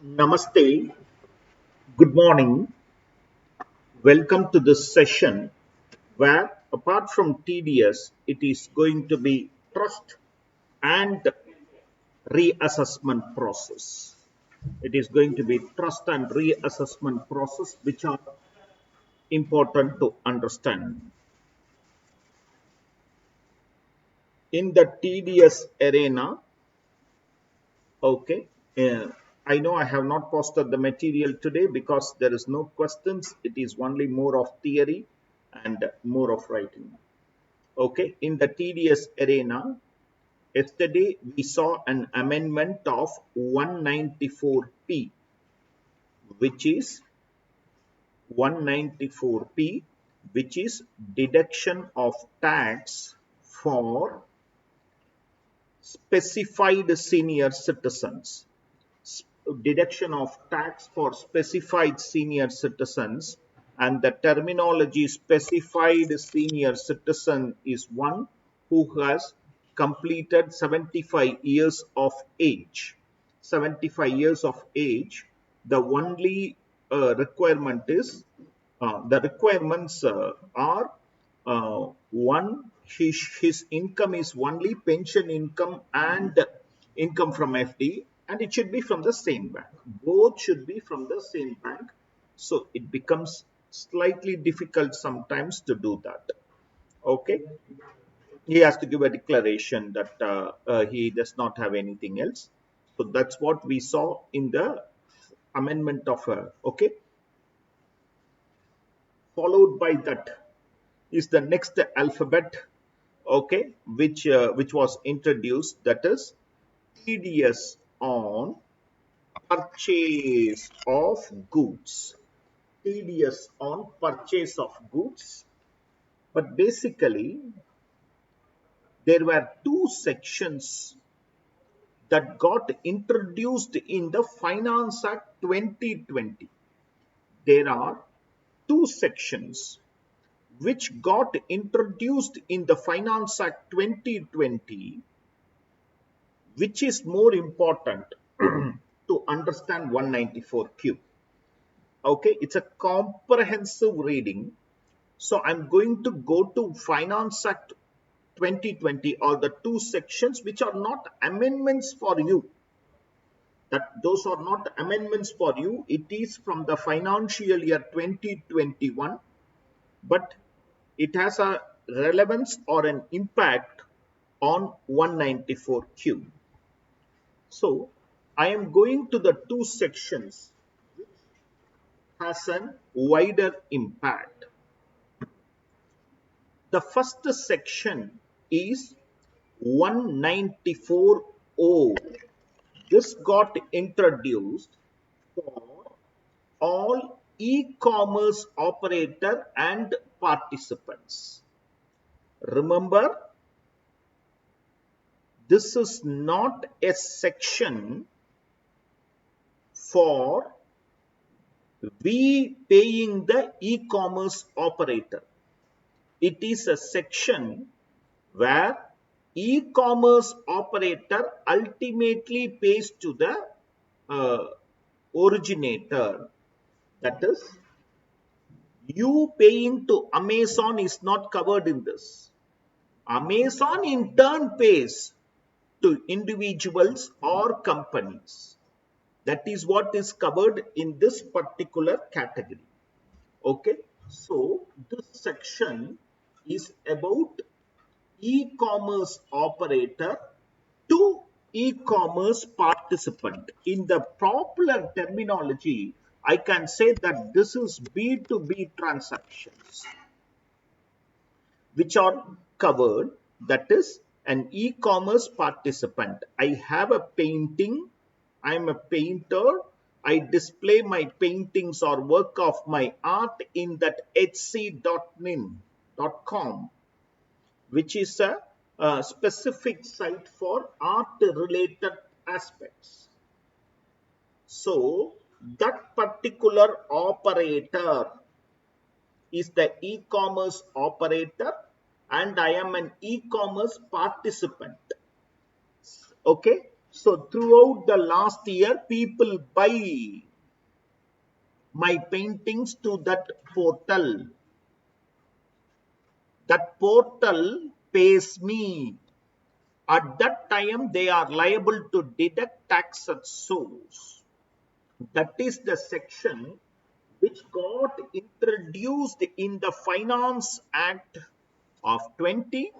Namaste, good morning. Welcome to this session where, apart from TDS, it is going to be trust and reassessment process. It is going to be trust and reassessment process, which are important to understand. In the TDS arena, okay, I know I have not posted the material today because there is no questions. It is only more of theory and more of writing. Okay, in the TDS arena, yesterday we saw an amendment of 194P, which is 194P, which is deduction of tax for specified senior citizens. Deduction of tax for specified senior citizens, and the terminology specified senior citizen is one who has completed 75 years of age. 75 years of age, the only requirement is the requirements are one, his income is only pension income and income from FD, and it should be from the same bank. Both should be from the same bank. So it becomes slightly difficult sometimes to do that. Okay. He has to give a declaration that he does not have anything else. So that's what we saw in the amendment of okay. Followed by that is the next alphabet, okay, which was introduced, that is TDS on purchase of goods. TDS on purchase of goods. But basically, there were two sections that got introduced in the Finance Act 2020. There are two sections which got introduced in the Finance Act 2020, which is more important to understand 194Q. Okay, it's a comprehensive reading. So I'm going to go to Finance Act 2020, or the two sections which are not amendments for you. Those are not amendments for you. It is from the financial year 2021, but it has a relevance or an impact on 194Q. So I am going to the two sections which has a wider impact. The first section is 194O. This got introduced for all e-commerce operator and participants. Remember, this is not a section for we paying the e-commerce operator. It is a section where e-commerce operator ultimately pays to the originator. That is, you paying to Amazon is not covered in this. Amazon in turn pays to individuals or companies. That is what is covered in this particular category. Okay, so this section is about e-commerce operator to e-commerce participant. In the popular terminology, I can say that this is B2B transactions which are covered. That is an e-commerce participant. I have a painting. I am a painter. I display my paintings or work of my art in that etsy.com, which is a specific site for art related aspects. So that particular operator is the e-commerce operator, and I am an e-commerce participant. Okay, So throughout the last year, people buy my paintings to that portal. That portal pays me. At that time, they are liable to deduct tax at source. That is the section which got introduced in the Finance Act of 20,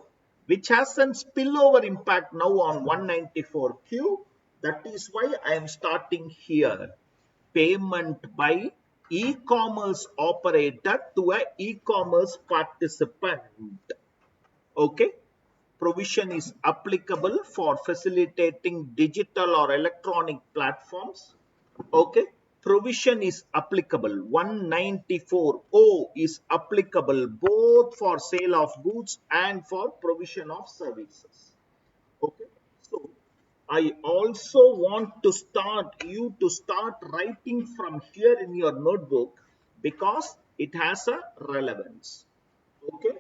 which has a spillover impact now on 194Q. That is why I am starting here. Payment by e-commerce operator to a e-commerce participant. Okay. Provision is applicable for facilitating digital or electronic platforms. Okay. Provision is applicable. 194O is applicable both for sale of goods and for provision of services. Okay. So I also want to start you to start writing from here in your notebook because it has a relevance. Okay.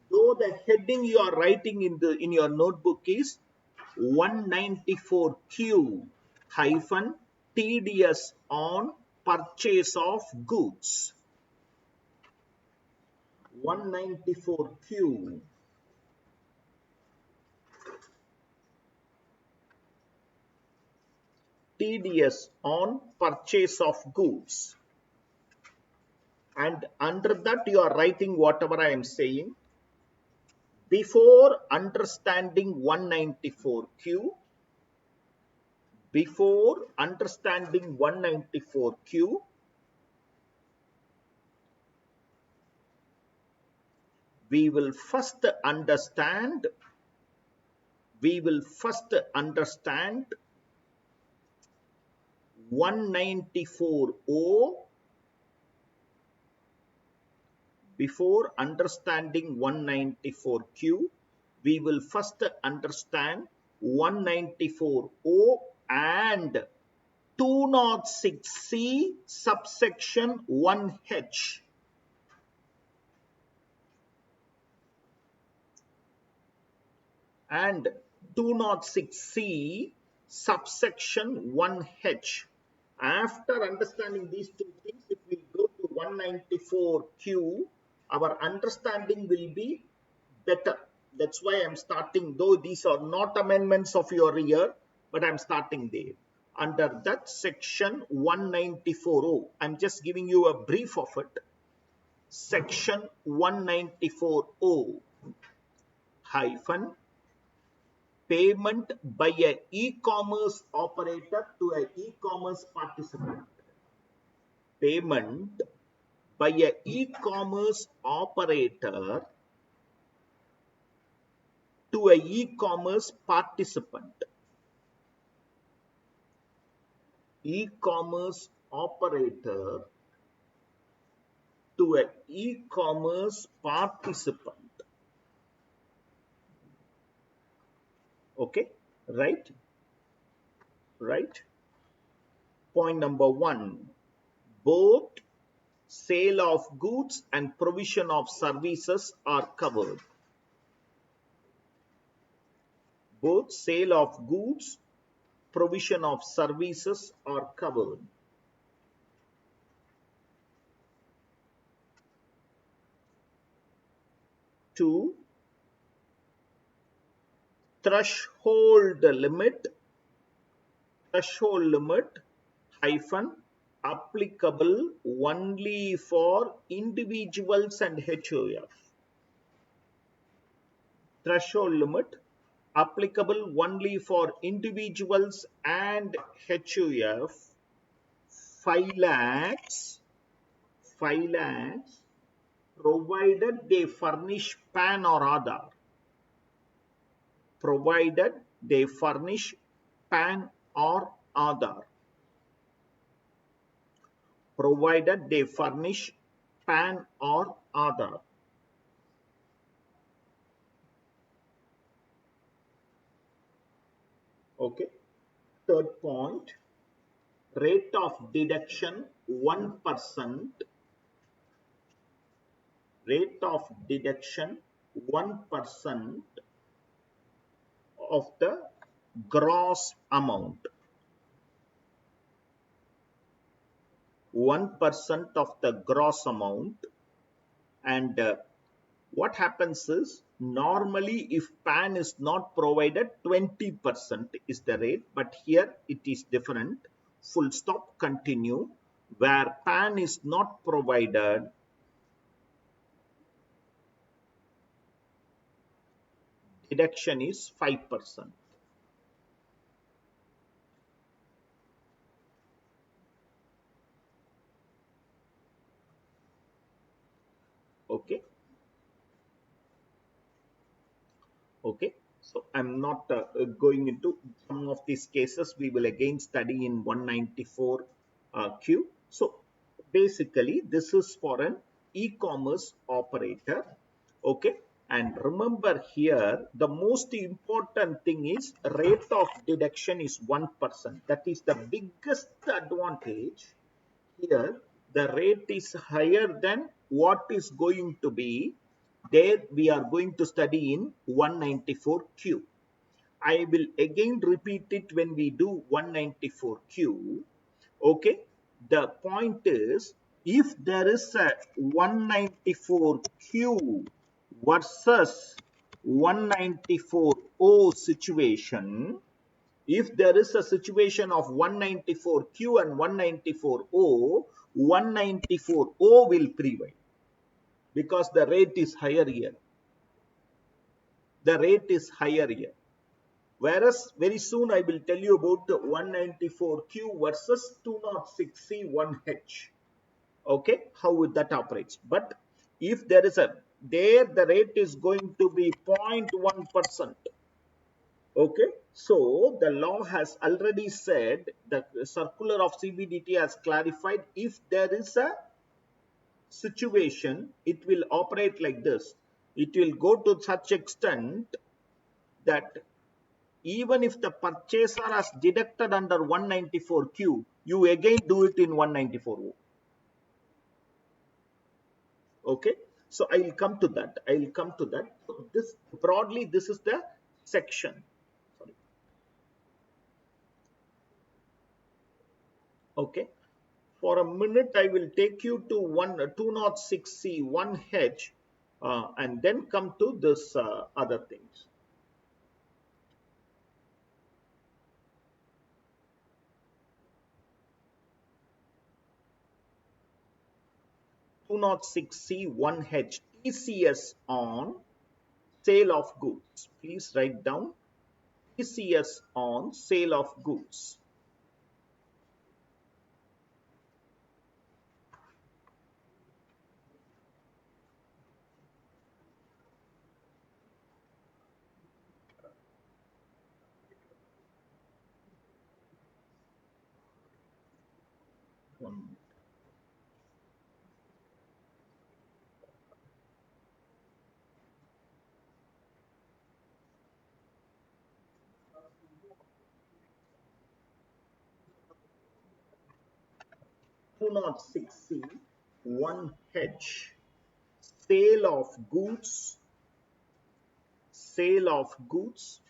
Though the heading you are writing in your notebook is 194Q hyphen TDS on purchase of goods. 194Q TDS on purchase of goods. And under that you are writing whatever I am saying. Before understanding 194Q, before understanding 194Q, we will first understand 194O. Before understanding 194Q, we will first understand 194O and 206C subsection 1H. And 206C subsection 1H. After understanding these two things, if we go to 194Q, our understanding will be better. That's why I'm starting, though these are not amendments of your year, but I'm starting there. Under that section 194O, I'm just giving you a brief of it. Section 194O hyphen payment by a e-commerce operator to a e-commerce participant. Payment by a e-commerce operator to a e-commerce participant. E-commerce operator to a e-commerce participant. Okay, right? Point number 1. Both sale of goods and provision of services are covered. Both sale of goods, provision of services are covered. 2. Threshold limit hyphen applicable only for individuals and HOF. Threshold limit applicable only for individuals and HOF. 5 lakhs provided they furnish PAN or Aadhaar. Provided they furnish PAN or Aadhaar. Provided they furnish PAN or Aadhaar. Okay. Third point, rate of deduction 1%. Rate of deduction 1% of the gross amount. 1% of the gross amount. And what happens is, normally if PAN is not provided, 20% is the rate, but here it is different. Full stop, continue. Where PAN is not provided, deduction is 5%. Okay. Okay. So I'm not going into some of these cases. We will again study in 194 Q. So basically, this is for an e-commerce operator. Okay. And remember here, the most important thing is rate of deduction is 1%. That is the biggest advantage. Here, the rate is higher than what is going to be there. We are going to study in 194Q. I will again repeat it when we do 194Q. Okay. The point is, if there is a 194Q versus 194O situation, if there is a situation of 194Q and 194O, 194O will prevail because the rate is higher here. The rate is higher here. Whereas very soon I will tell you about the 194Q versus 206C1H. Okay, how that operates. But if there is a, there the rate is going to be 0.1%. Okay, so the law has already said, the circular of CBDT has clarified, if there is a situation, it will operate like this. It will go to such extent that even if the purchaser has deducted under 194Q, you again do it in 194O. Okay, so I will come to that. I will come to that. So this broadly, this is the section. Sorry. Okay. For a minute, I will take you to 206C1H and then come to this other things. Two not 6C1H TCS on sale of goods. Please write down TCS on sale of goods. One. 206C1H sale of goods. Sale of goods.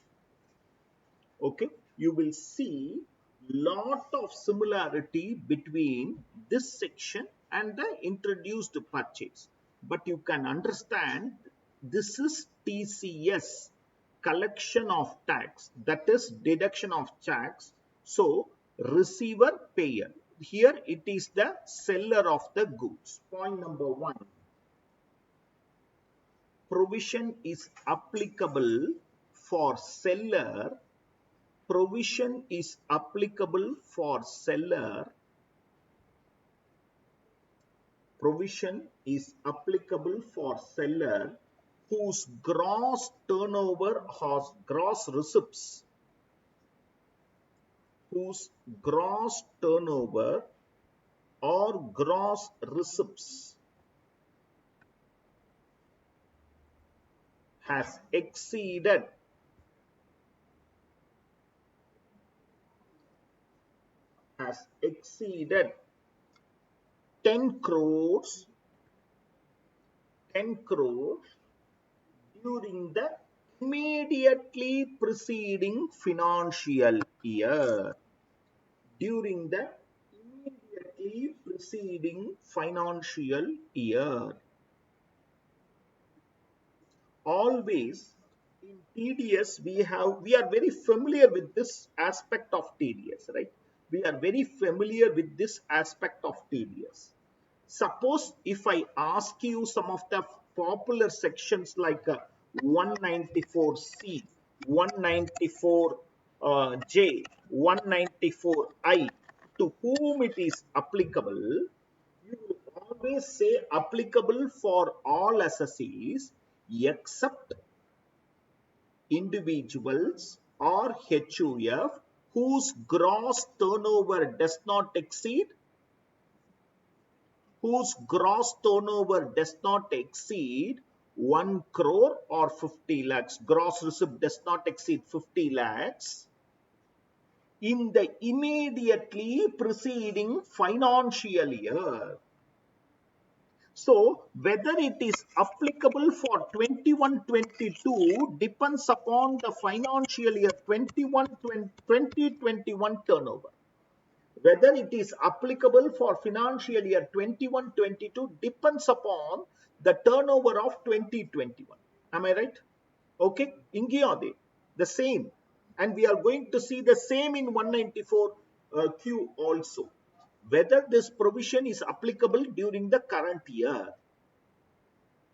Okay, you will see lot of similarity between this section and the introduced purchase, but you can understand this is TCS, collection of tax, that is deduction of tax. So receiver payer, here it is the seller of the goods. Point number one, provision is applicable for seller. Provision is applicable for seller. Provision is applicable for seller whose gross turnover has gross receipts. Whose gross turnover or gross receipts has exceeded 10 crores during the immediately preceding financial year. During the immediately preceding financial year. Always in TDS we are very familiar with this aspect of TDS, right? We are very familiar with this aspect of TDS. Suppose if I ask you some of the popular sections like 194C, 194J, 194I, to whom it is applicable, you will always say applicable for all assessees except individuals or HUF whose gross turnover does not exceed 1 crore or 50 lakhs. Gross receipt does not exceed 50 lakhs in the immediately preceding financial year. So, whether it is applicable for 21-22 depends upon the financial year 2021 turnover. Whether it is applicable for financial year 21-22 depends upon the turnover of 2021. Am I right? Okay, Ingiade, the same. And we are going to see the same in 194 Q also. Whether this provision is applicable during the current year.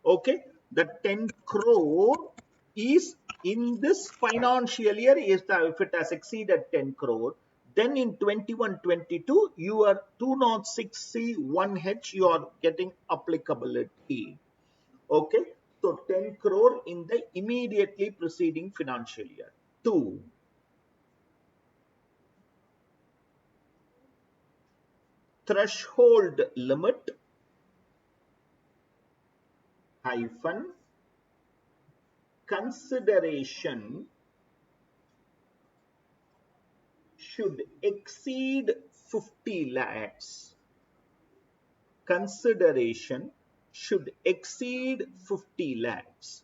Okay, the 10 crore is in this financial year, if it has exceeded 10 crore, then in 21-22, your 206C 1H, you are getting applicability. Okay, so 10 crore in the immediately preceding financial year. 2. Threshold limit hyphen consideration should exceed 50 lakhs. Consideration should exceed 50 lakhs.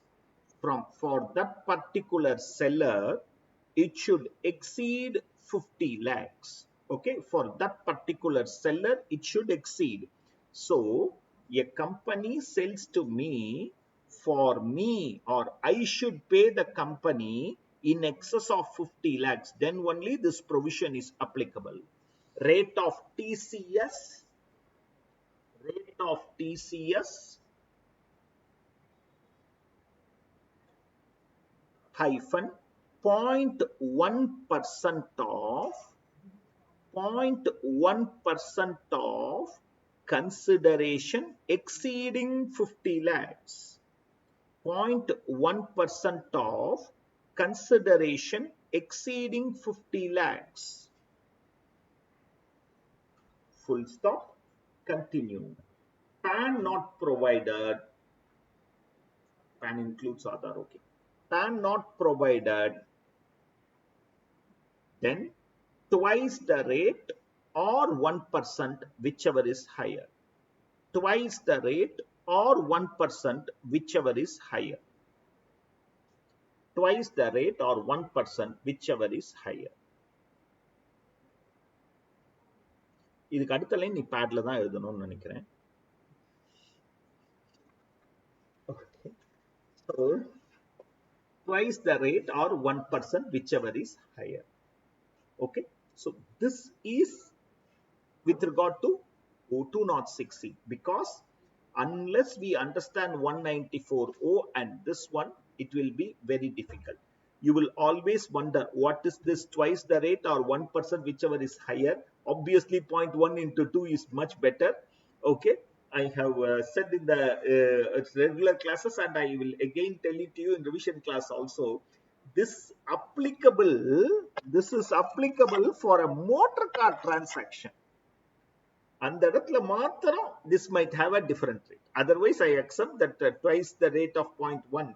For that particular seller, it should exceed 50 lakhs. Okay, for that particular seller, it should exceed. So, a company sells to me for me, or I should pay the company in excess of 50 lakhs, then only this provision is applicable. Rate of TCS, hyphen 0.1% of 0.1% of consideration exceeding 50 lakhs. 0.1% of consideration exceeding 50 lakhs. Full stop. Continue. PAN not provided. PAN includes Aadhaar. Okay. PAN not provided. Then twice the rate or 1%, whichever is higher. Twice the rate or 1%, whichever is higher. Twice the rate or 1%, whichever is higher. இதுக்கு அடுத்த line நீ பேட்ல தான் எழுதணும்னு நினைக்கிறேன். Okay. So, twice the rate or 1%, whichever is higher. Okay. So, this is with regard to 206C, because unless we understand 194O and this one, it will be very difficult. You will always wonder what is this twice the rate or 1%, whichever is higher. Obviously 0.1 into 2 is much better. Okay, I have said in the regular classes, and I will again tell it to you in revision class also. This is applicable for a motor car transaction. அந்த இடத்துல மாத்திரம் this might have a different rate. Otherwise, I accept that twice the rate of 0.1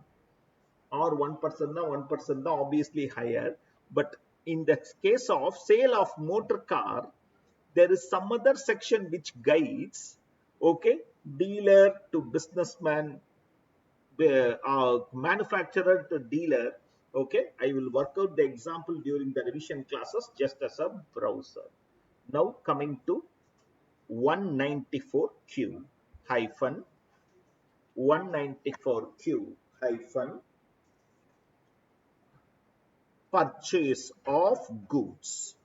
or 1% தான் 1% தான் obviously higher. But in the case of sale of motor car, there is some other section which guides, okay, dealer to businessman, manufacturer to dealer. Okay, I will work out the example during the revision classes just as a browser. Now coming to 194Q hyphen 194Q hyphen purchase of goods.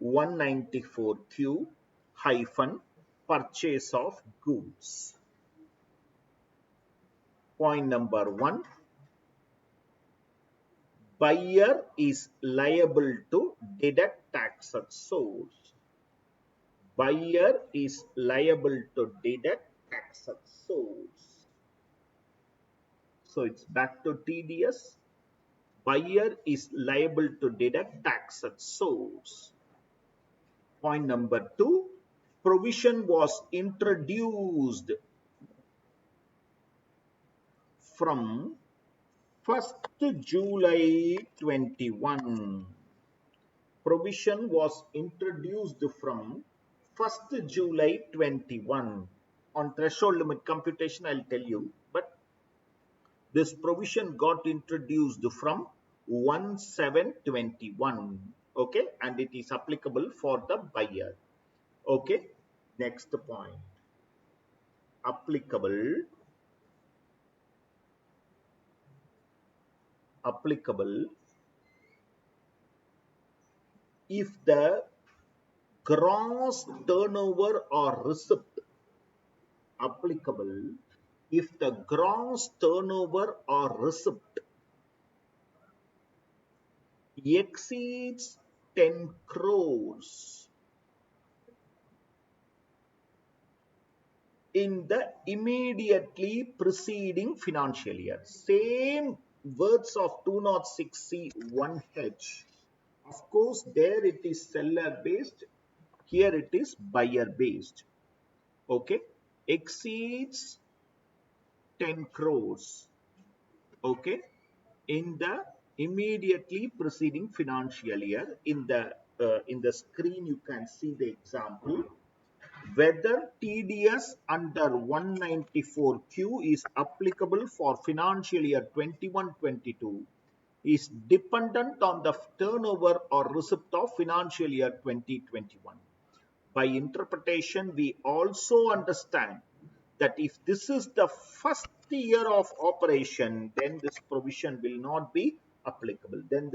194Q hyphen purchase of goods. Point number 1, buyer is liable to deduct tax at source. Buyer is liable to deduct tax at source. So it's back to TDS. Buyer is liable to deduct tax at source. Point number 2, provision was introduced from 1st July 21. Provision was introduced from 1st July 21. On threshold limit computation, I'll tell you, but this provision got introduced from 1/7/21. Okay, and it is applicable for the buyer. Okay, next point. Applicable if the gross turnover or receipt. Applicable if the gross turnover or receipt exceeds 10 crores in the immediately preceding financial year. Same words of 206C1H. Of course, there it is seller based, here it is buyer based. Okay, exceeds 10 crores. Okay, in the immediately preceding financial year. In the screen you can see the example. Whether TDS under 194Q is applicable for financial year 21-22 is dependent on the turnover or receipt of financial year 2021. By interpretation, we also understand that if this is the first year of operation, then this provision will not be applicable. If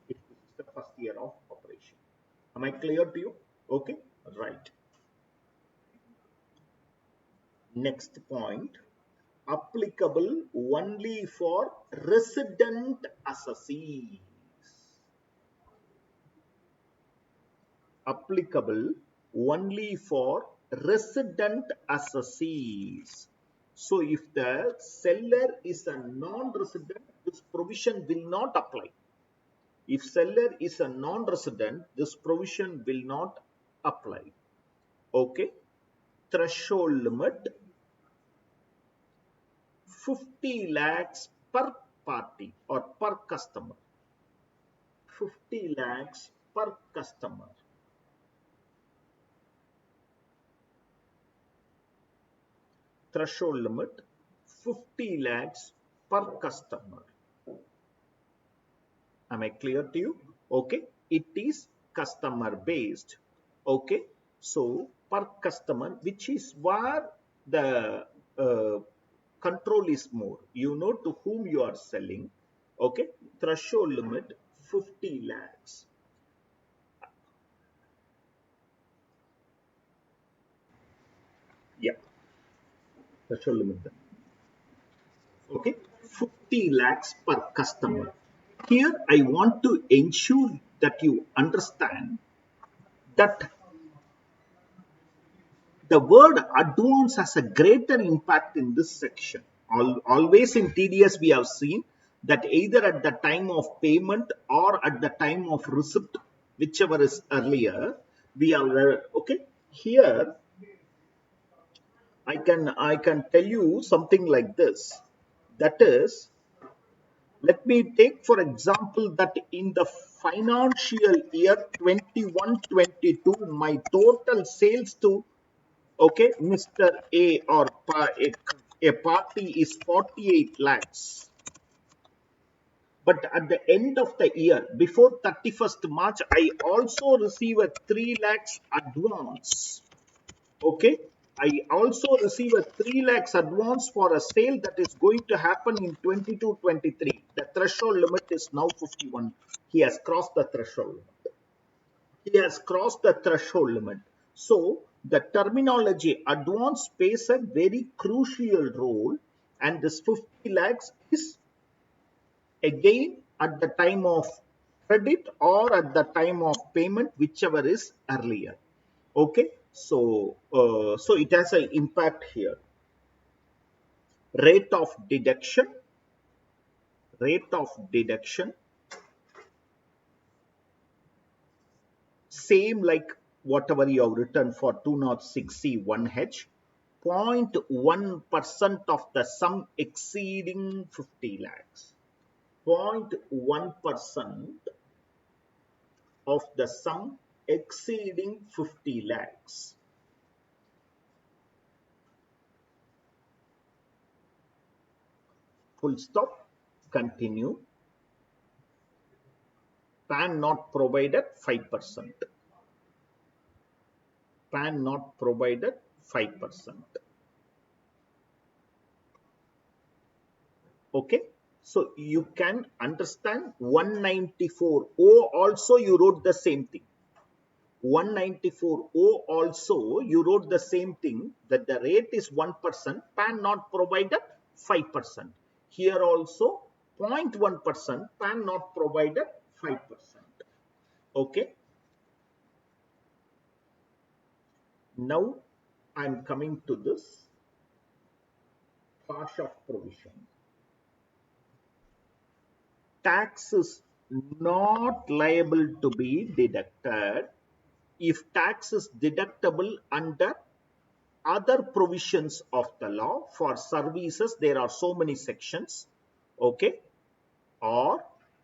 this is the first year of operation. Am I clear to you? Okay, right. Next point, applicable only for resident assessees. Applicable only for resident assessees. So if the seller is a non-resident, this provision will not apply. If seller is a non-resident, this provision will not apply. Okay. Threshold limit 50 lakhs per party or per customer. 50 lakhs per customer. Threshold limit 50 lakhs per customer. Am I clear to you? Okay, it is customer based. Okay, so per customer, which is where the control is more. You know to whom you are selling. Okay, threshold limit 50 lakhs. Yeah, threshold limit. Okay, 50 lakhs per customer. Here I want to ensure that you understand that the word advance has a greater impact in this section. Always in TDS we have seen that either at the time of payment or at the time of receipt, whichever is earlier, we are okay. Here I can tell you something like this. That is, let me take for example that in the financial year 21-22, my total sales to okay, Mr. A or a party is 48 lakhs. But at the end of the year, before 31st March, I also receive a 3 lakhs advance. Okay. I also receive a 3 lakhs advance for a sale that is going to happen in 22-23. The threshold limit is now 51. He has crossed the threshold. He has crossed the threshold limit. So the terminology advance plays a very crucial role, and this 50 lakhs is again at the time of credit or at the time of payment, whichever is earlier. Okay, so it has an impact here. Rate of deduction, rate of deduction, same like whatever you have written for 206C1H, 0.1% of the sum exceeding 50 lakhs. 0.1% of the sum exceeding 50 lakhs. Full stop. Continue. PAN not provided 5%. PAN not provided 5%. Okay. So you can understand 194O also you wrote the same thing. 194O also you wrote the same thing, that the rate is 1%, PAN not provided 5%. Here also 0.1%, PAN not provided 5%. Okay. Now I am coming to this part of provision. Tax is not liable to be deducted if tax is deductible under other provisions of the law. For services, there are so many sections, okay, or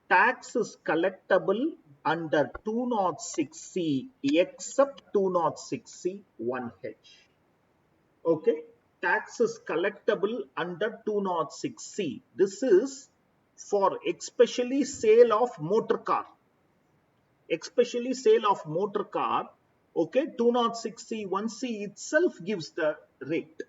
tax is collectible under 206C except 206C 1H. Okay, tax is collectible under 206C. This is for especially sale of motor car. Especially sale of motor car, okay, 206C 1C itself gives the rate.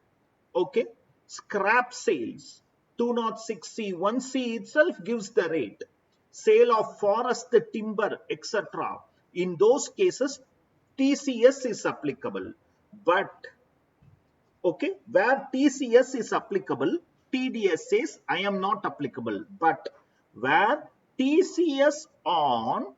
Okay, scrap sales, 206C 1C itself gives the rate. Sale of forest timber, etc. In those cases, TCS is applicable. But okay, where TCS is applicable, TDS says I am not applicable. But where TCS on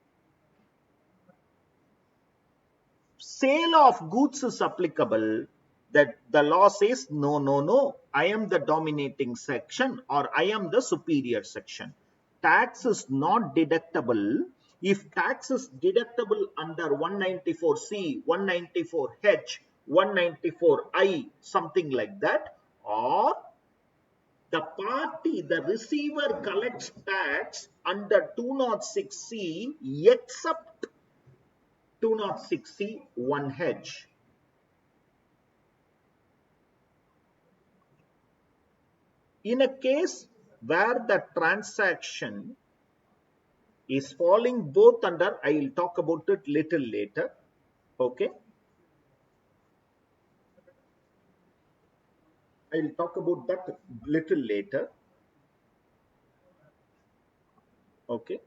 sale of goods is applicable, that the law says no, no, no, I am the dominating section or I am the superior section. Tax is not deductible. If tax is deductible under 194C, 194H, 194I, something like that, or the party, the receiver collects tax under 206C except 206C 1H. In a case where the transaction is falling both under, I will talk about it little later. Okay. I will talk about that little later. Okay.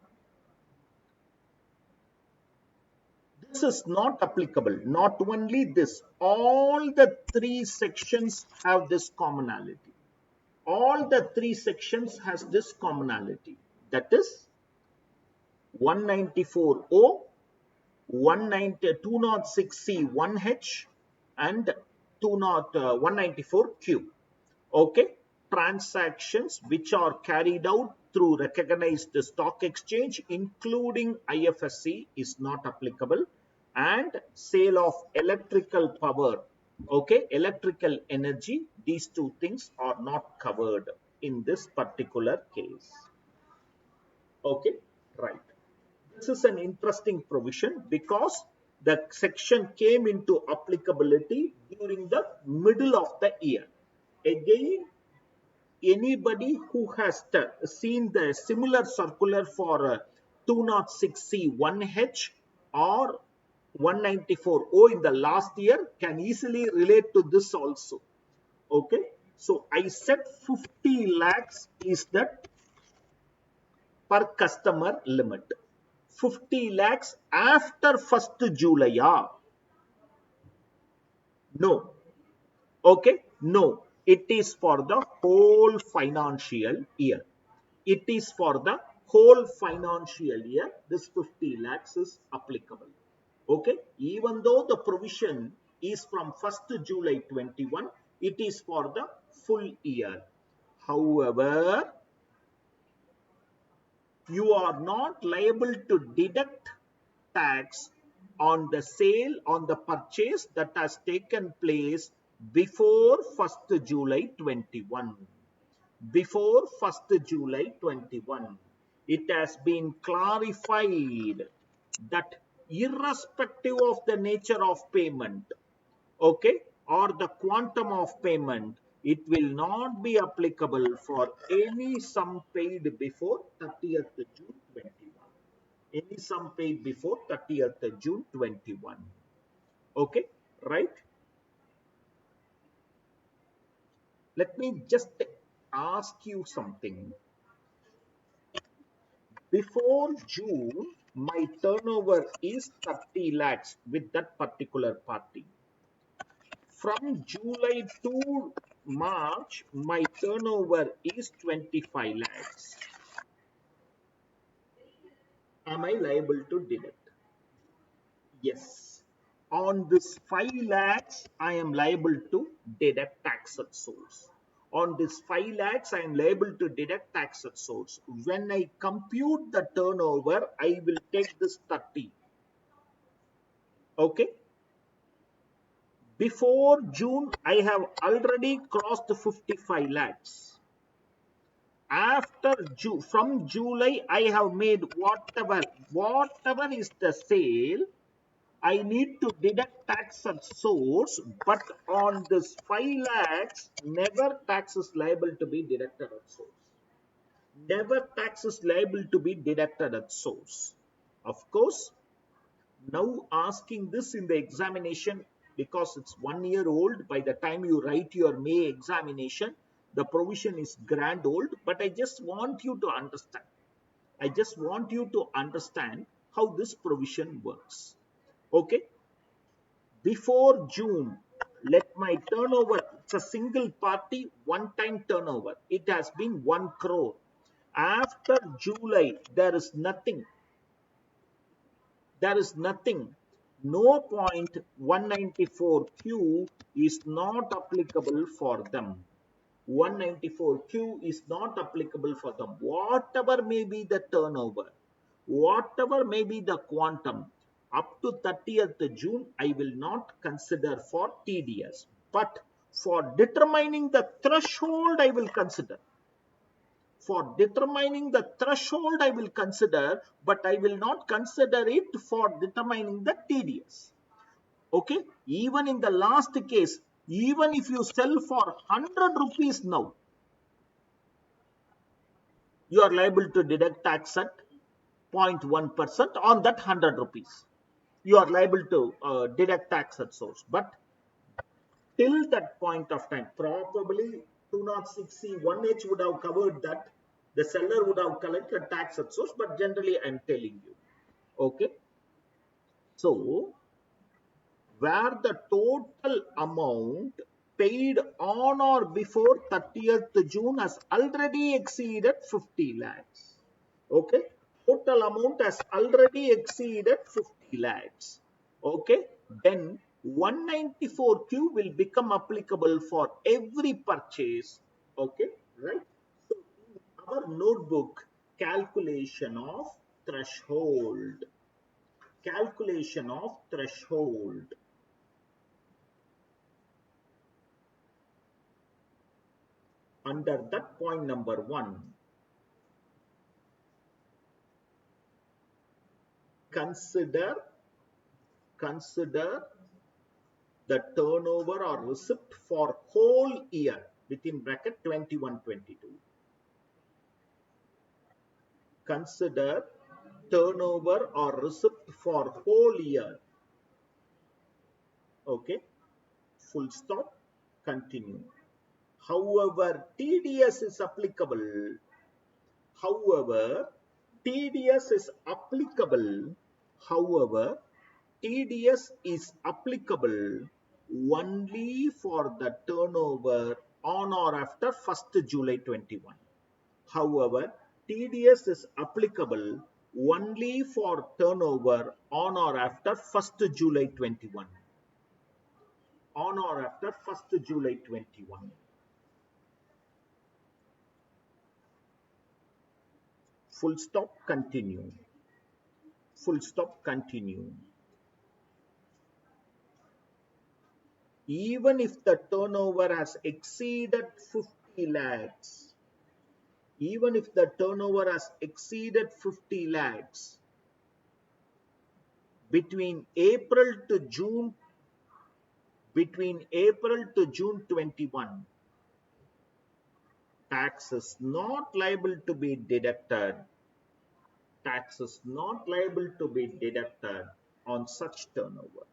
This is not applicable. Not only this, all the three sections have this commonality. All the three sections has this commonality. That is 194O, 206C 1H and 194Q. Okay, transactions which are carried out through recognized stock exchange, including IFSC, is not applicable, and sale of electrical power, okay, electrical energy, these two things are not covered in this particular case. Okay, right. This is an interesting provision because the section came into applicability during the middle of the year. Again, anybody who has seen the similar circular for 206C1H or 194O in the last year can easily relate to this also. Okay, so I said 50 lakhs is the per customer limit. 50 lakhs after 1st July. No. Okay, no. It is for the whole financial year. It is for the whole financial year. This 50 lakhs is applicable. Okay, even though the provision is from 1st July 21, it is for the full year. However, you are not liable to deduct tax on the sale, on the purchase that has taken place before 1st July 21. Before 1st July 21. It has been clarified that irrespective of the nature of payment, okay, or the quantum of payment, it will not be applicable for any sum paid before 30th June 21. Any sum paid before 30th June 21. Okay, right? Let me just ask you something. Before June, my turnover is 30 lakhs with that particular party. From July to March, my turnover is 25 lakhs. Am I liable to deduct? Yes. On this 5 lakhs, I am liable to deduct tax at source. On this 5 lakhs, I am liable to deduct tax at source. When I compute the turnover, I will take this 30. Okay. Before June, I have already crossed 55 lakhs. After June, from July, I have made whatever is the sale. I need to deduct tax at source, but on this 5 lakhs, never tax is liable to be deducted at source. Never tax is liable to be deducted at source. Of course, now asking this in the examination, because it's 1 year old, by the time you write your May examination, the provision is grand old, but I just want you to understand. I just want you to understand how this provision works. Okay. Before June, let my turnover, it's a single party, one time turnover. It has been 1 crore. After July, there is nothing. There is nothing. No point 194Q is not applicable for them. 194Q is not applicable for them. Whatever may be the turnover, whatever may be the quantum, up to 30th June, I will not consider for TDS. But for determining the threshold, I will consider. For determining the threshold, I will consider, but I will not consider it for determining the TDS. Okay, even in the last case, even if you sell for 100 rupees now, you are liable to deduct tax at 0.1% on that 100 rupees. You are liable to deduct tax at source. But till that point of time, probably 206C1H would have covered that. The seller would have collected tax at source, but generally I'm telling you. Okay. So, where the total amount paid on or before 30th June has already exceeded 50 lakhs. Okay. Total amount has already exceeded 50 lakhs. Okay. Then 194Q will become applicable for every purchase. Okay. Right. So in our notebook, calculation of threshold. Calculation of threshold. Under that point number 1, consider the turnover or receipt for whole year. within bracket 21-22. Consider turnover or receipt for whole year. Okay, full stop, continue. However, TDS is applicable. However, TDS is applicable. However, TDS is applicable only for the turnover on or after 1st July 21. However, TDS is applicable only for turnover on or after 1st July 21. On or after 1st July 21. Full stop, continue. Full stop, continue. Even if the turnover has exceeded 50 lakhs, even if the turnover has exceeded 50 lakhs between April to June 21, tax is not liable to be deducted. Tax is not liable to be deducted on such turnover.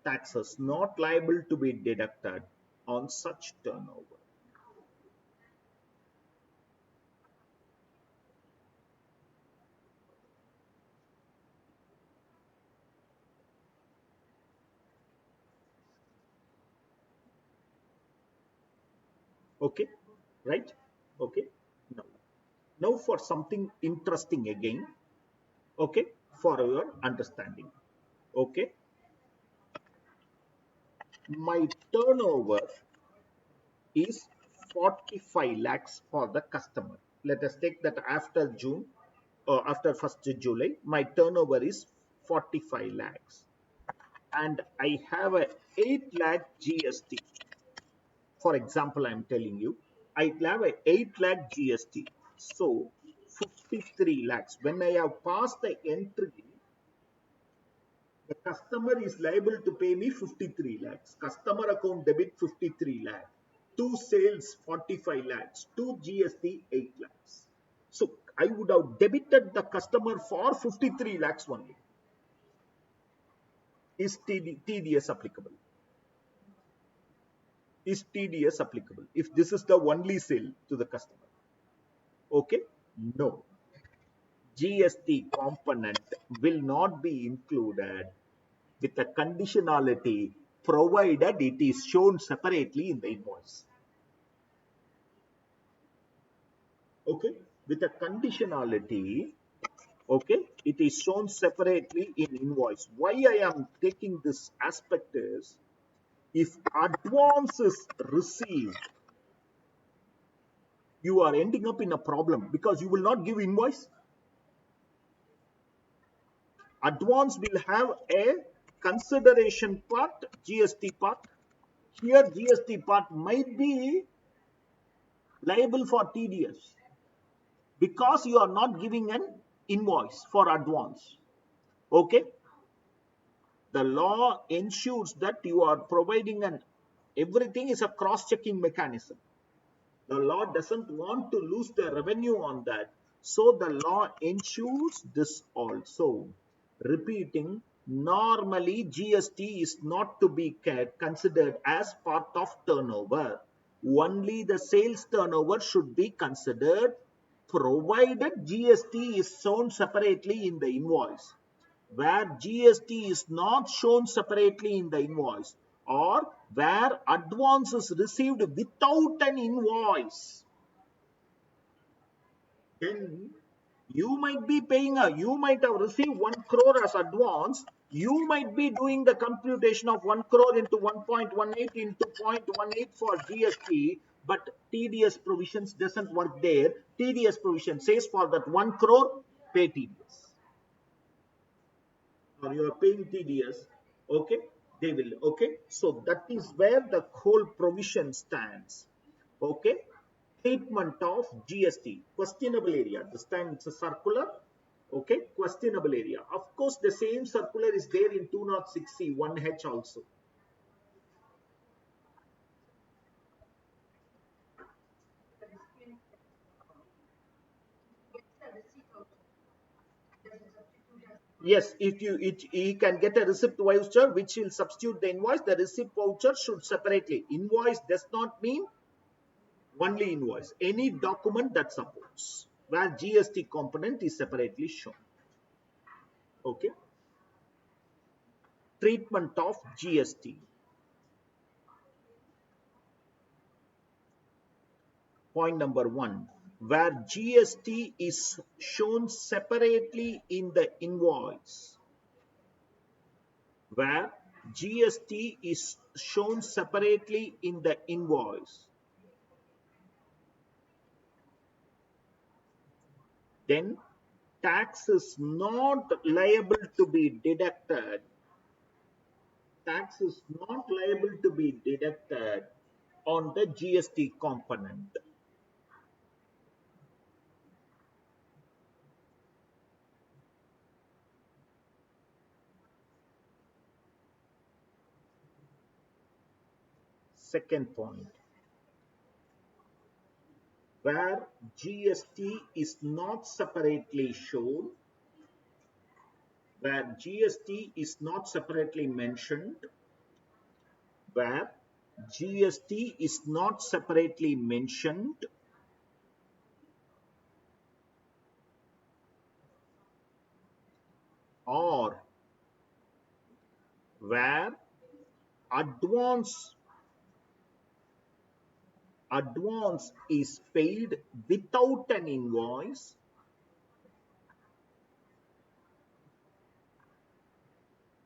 Tax is not liable to be deducted on such turnover. Okay, right? Okay. Now for something interesting again. Okay, for your understanding. Okay, my turnover is 45 lakhs for the customer. Let us take that after June or after 1st July, my turnover is 45 lakhs. And I have a 8 lakh GST. For example, I'm telling you, I have a 8 lakh GST. So 53 lakhs. When I have passed the entry, the customer is liable to pay me 53 lakhs. Customer account debit 53 lakhs. Two sales 45 lakhs. Two GST 8 lakhs. So I would have debited the customer for 53 lakhs only. Is TDS applicable? Is TDS applicable if this is the only sale to the customer? Okay, no. GST component will not be included with a conditionality provided it is shown separately in the invoice. Okay, with a conditionality, okay, it is shown separately in invoice. Why I am taking this aspect is, if advance is received, you are ending up in a problem because you will not give invoice. Advance will have a consideration part, GST part. Here GST part might be liable for TDS because you are not giving an invoice for advance. Okay, the law ensures that you are providing an everything is a cross-checking mechanism. The law doesn't want to lose the revenue on that, so the law ensures this also. Repeating, normally GST is not to be considered as part of turnover. Only the sales turnover should be considered, provided GST is shown separately in the invoice. Where GST is not shown separately in the invoice, or where advance is received without an invoice, then you might be paying you might have received 1 crore as advance. You might be doing the computation of 1 crore into 1.18 into 0.18 for GST, but TDS provisions doesn't work there. TDS provision says for that 1 crore, pay TDS. Or you are paying TDS, okay, they will, okay. So that is where the whole provision stands, okay. Treatment of GST, questionable area. This time it's a circular, okay, questionable area. Of course, the same circular is there in 206C 1H also. Yes, if he can get a receipt voucher which will substitute the invoice, the receipt voucher should separately. Invoice does not mean only invoice. Any document that supports where GST component is separately shown. Okay. Treatment of GST. Point number one, where GST is shown separately in the invoice. Where GST is shown separately in the invoice, then tax is not liable to be deducted. Tax is not liable to be deducted on the GST component. Second point, where GST is not separately shown, where GST is not separately mentioned, where GST is not separately mentioned, or where advance advance is paid without an invoice,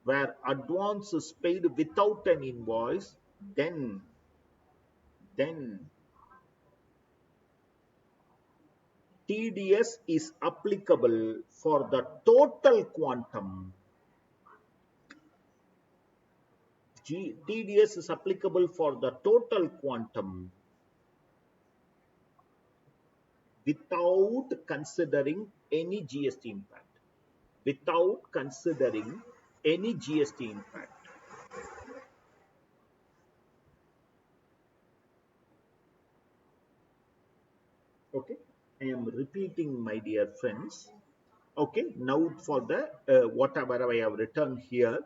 where advance is paid without an invoice, then TDS is applicable for the total quantum. TDS is applicable for the total quantum without considering any GST impact. Without considering any GST impact. Okay, I am repeating, my dear friends. Okay, now for the whatever I have written here,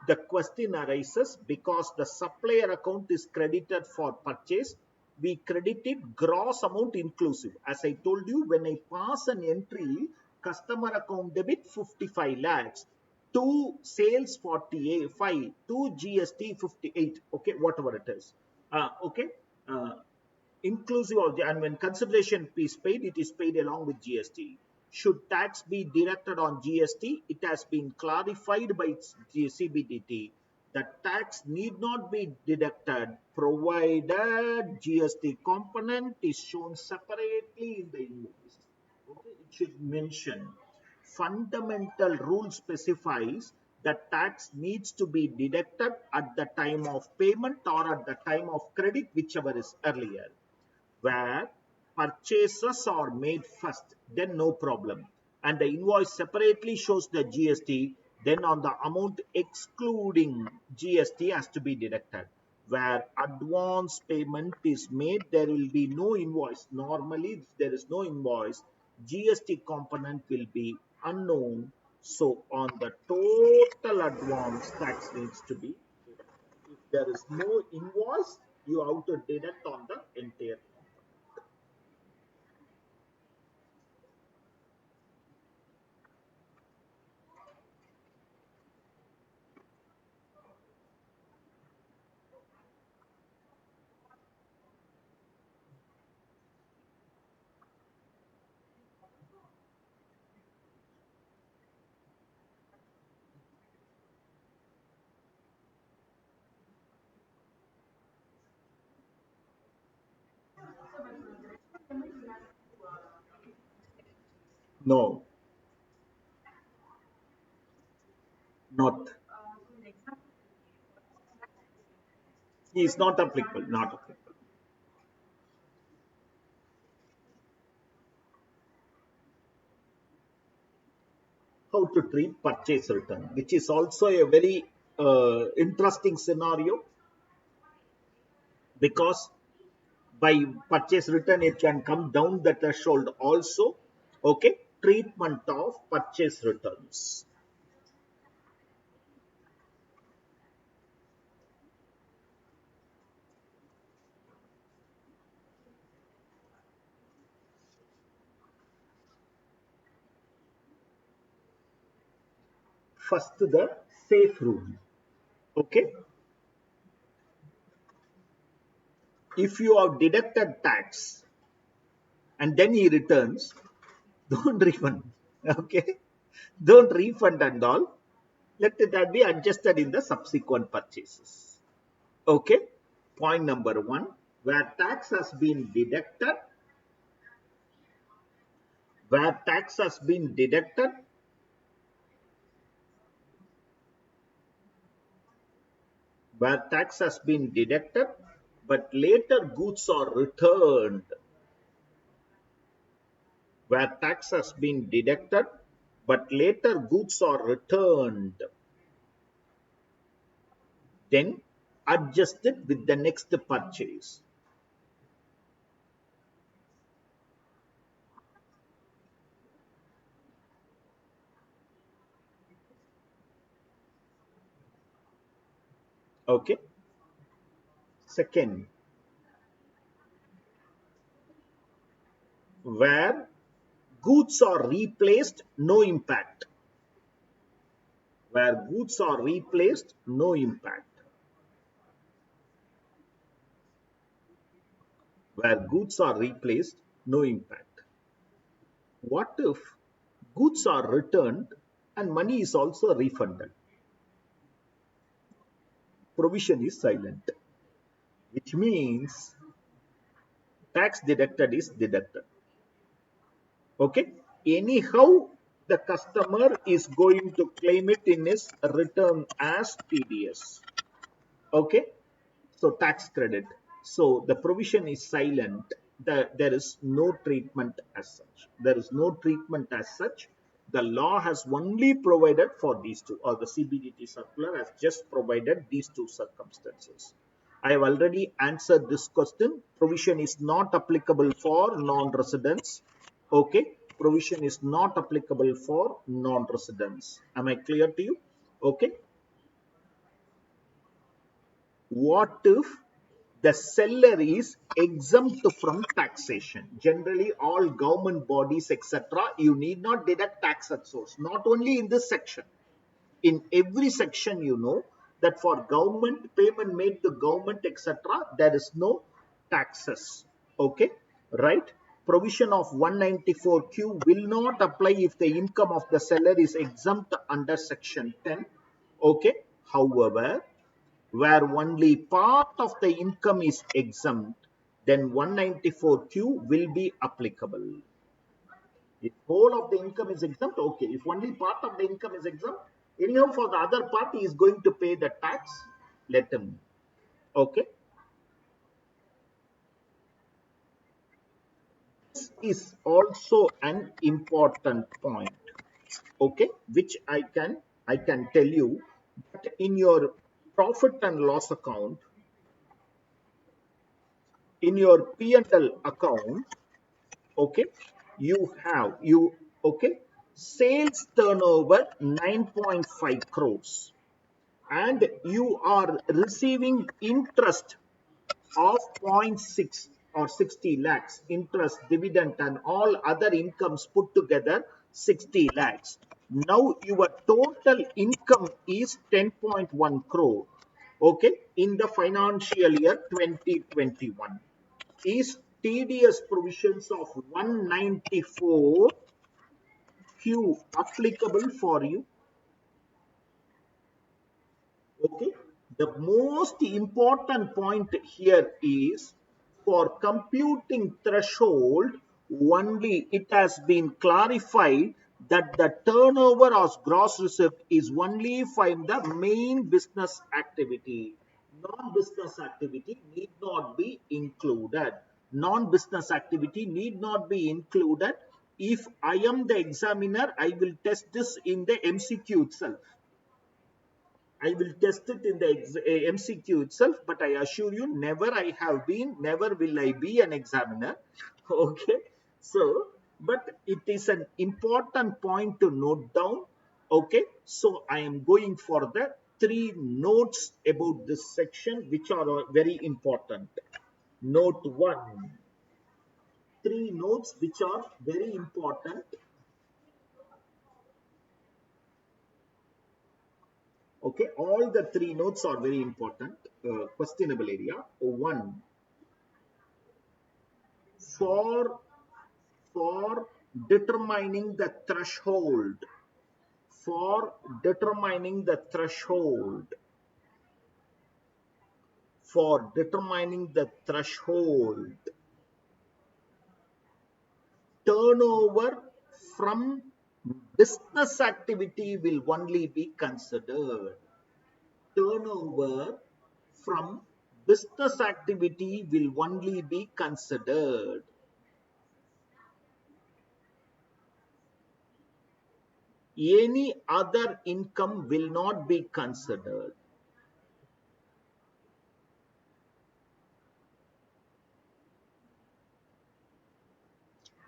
the question arises because the supplier account is credited for purchase, we credited gross amount inclusive. As I told you, when I pass an entry, customer account debit 55 lakhs, to sales 45, to GST 58, okay, whatever it is. Okay, uh, inclusive of the, and when consideration is paid, it is paid along with GST. Should tax be deducted on GST? It has been clarified by CBDT that tax need not be deducted provided GST component is shown separately in the invoice. Okay, it should mention fundamental rule specifies that tax needs to be deducted at the time of payment or at the time of credit, whichever is earlier. Where purchases are made first, then no problem. And the invoice separately shows the GST, then on the amount excluding GST has to be deducted. Where advance payment is made, there will be no invoice. Normally, if there is no invoice, GST component will be unknown. So on the total advance, tax needs to be deducted. If there is no invoice, you have to deduct on the entire. No, not. He is not applicable. Not applicable. How to treat purchase return, which is also a very interesting scenario because by purchase return it can come down the threshold also. Okay, treatment of purchase returns. first the safe rule. Okay, if you have deducted tax and then he returns, don't refund. Okay, don't refund and all. Let that be adjusted in the subsequent purchases. Okay, point number one, where tax has been deducted, where tax has been deducted, where tax has been deducted, but later goods are returned, where tax has been deducted, but later goods are returned, then adjust it with the next purchase. Okay. Second, where goods are replaced, no impact. Where goods are replaced, no impact. Where goods are replaced, no impact. What if goods are returned and money is also refunded? Provision is silent, which means tax deducted is deducted. Okay. Anyhow, the customer is going to claim it in his return as TDS. Okay. So tax credit. So the provision is silent. There is no treatment as such. There is no treatment as such. The law has only provided for these two, or the CBDT circular has just provided these two circumstances. I have already answered this question. Provision is not applicable for non-residents. Okay. Provision is not applicable for non-residents. Am I clear to you? Okay. What if the seller is exempt from taxation? Generally, all government bodies, etc., you need not deduct tax at source. Not only in this section, in every section, you know that for government payment made to government, etc., there is no taxes. Okay, right? Provision of 194Q will not apply if the income of the seller is exempt under section 10. Okay, however, where only part of the income is exempt, then 194Q will be applicable. If whole of the income is exempt, okay. If only part of the income is exempt, anyhow for the other part he is going to pay the tax, let him. Okay. This is also an important point, okay, which I can tell you that in your profit and loss account, in your P&L account, okay, okay, sales turnover 9.5 crores and you are receiving interest of zero point 0.6 or 60 lakhs, interest, dividend and all other incomes put together 60 lakhs. Now your total income is 10.1 crore, okay, in the financial year 2021. Is TDS provisions of 194Q applicable for you? Okay. The most important point here is for computing threshold, only it has been clarified that the turnover or gross receipt is only from the main business activity. Non-business activity need not be included. Non-business activity need not be included. If I am the examiner, I will test this in the MCQ itself. I will test it in the MCQ itself, but I assure you, never I have been, never will I be an examiner. Okay. So, but it is an important point to note down. Okay. So, I am going for the 3 notes about this section, which are very important. Note 1. 3 notes which are very important. Okay, all the three notes are very important. Questionable area. One, for determining the threshold, for determining the threshold, for determining the threshold, turnover from business activity will only be considered. Turnover from business activity will only be considered. Any other income will not be considered.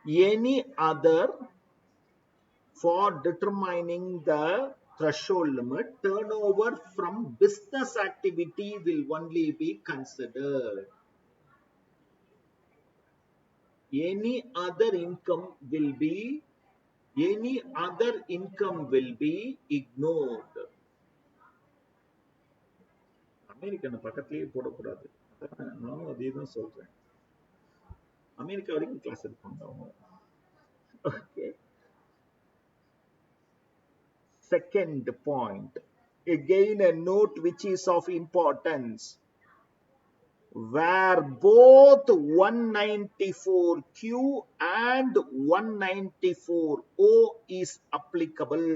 Any other, for determining the threshold limit, turnover from business activity will only be considered. Any other income will be ignored. American பக்கத்திலேயே போடக்கூடாது. நானும் அதே தான் சொல்றேன். America வரைக்கும் class எடுப்பாங்க அவங்க. Okay. Second point. Again a note which is of importance. Where both 194Q and 194O is applicable.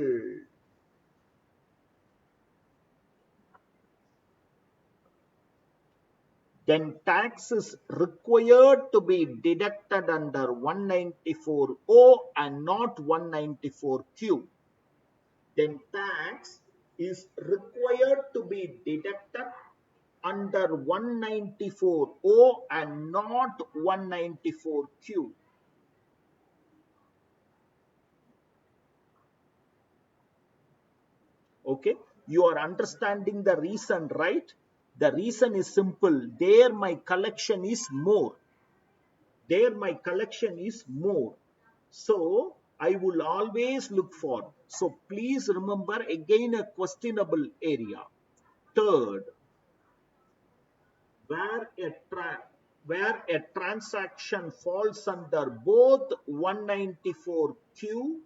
Then tax is required to be deducted under 194O and not 194Q. Then tax is required to be deducted under 194O and not 194Q. Okay, you are understanding the reason, right? The reason is simple. There my collection is more. There my collection is more. So I will always look for. So please remember again a questionable area. Third, where a transaction falls under both 194Q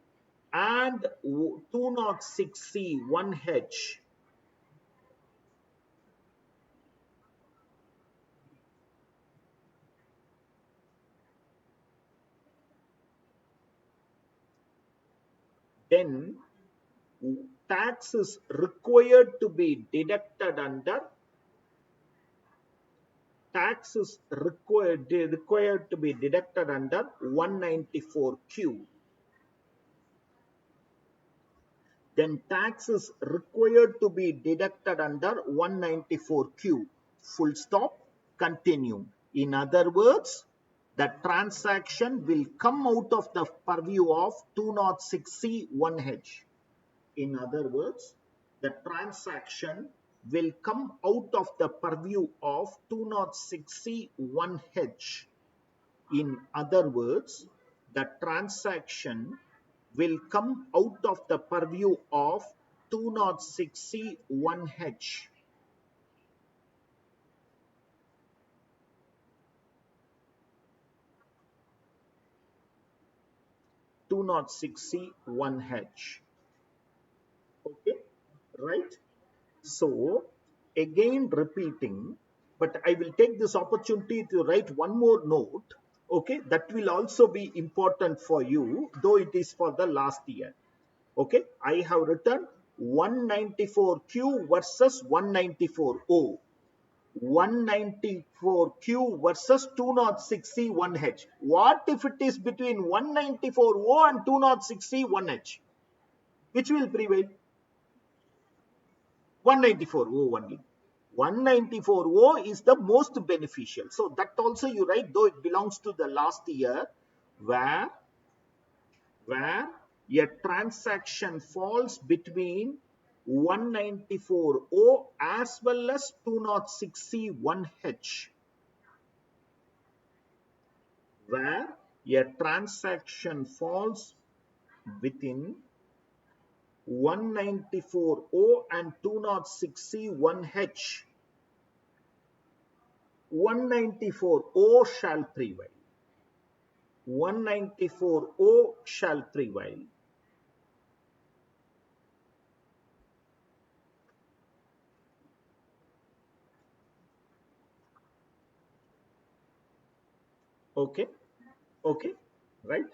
and 206C 1H. Then tax is required to be deducted under required to be deducted under 194Q. Then tax is required to be deducted under 194Q. Full stop, continue. In other words, the transaction will come out of the purview of 206C 1H. In other words, the transaction will come out of the purview of 206C 1H. In other words, the transaction will come out of the purview of 206C 1H. Okay, right? So, again repeating, but I will take this opportunity to write one more note, okay, that will also be important for you, though it is for the last year. Okay, I have written 194Q versus 194O. 194Q versus 206C 1H. What if it is between 194O and 206C 1H? Which will prevail? 194O only. 194O is the most beneficial. So that also you write, though it belongs to the last year, where a transaction falls between 194O as well as 206C 1H. Where a transaction falls within 194O and 206C 1H. 194O shall prevail. 194O shall prevail. Okay, okay, right?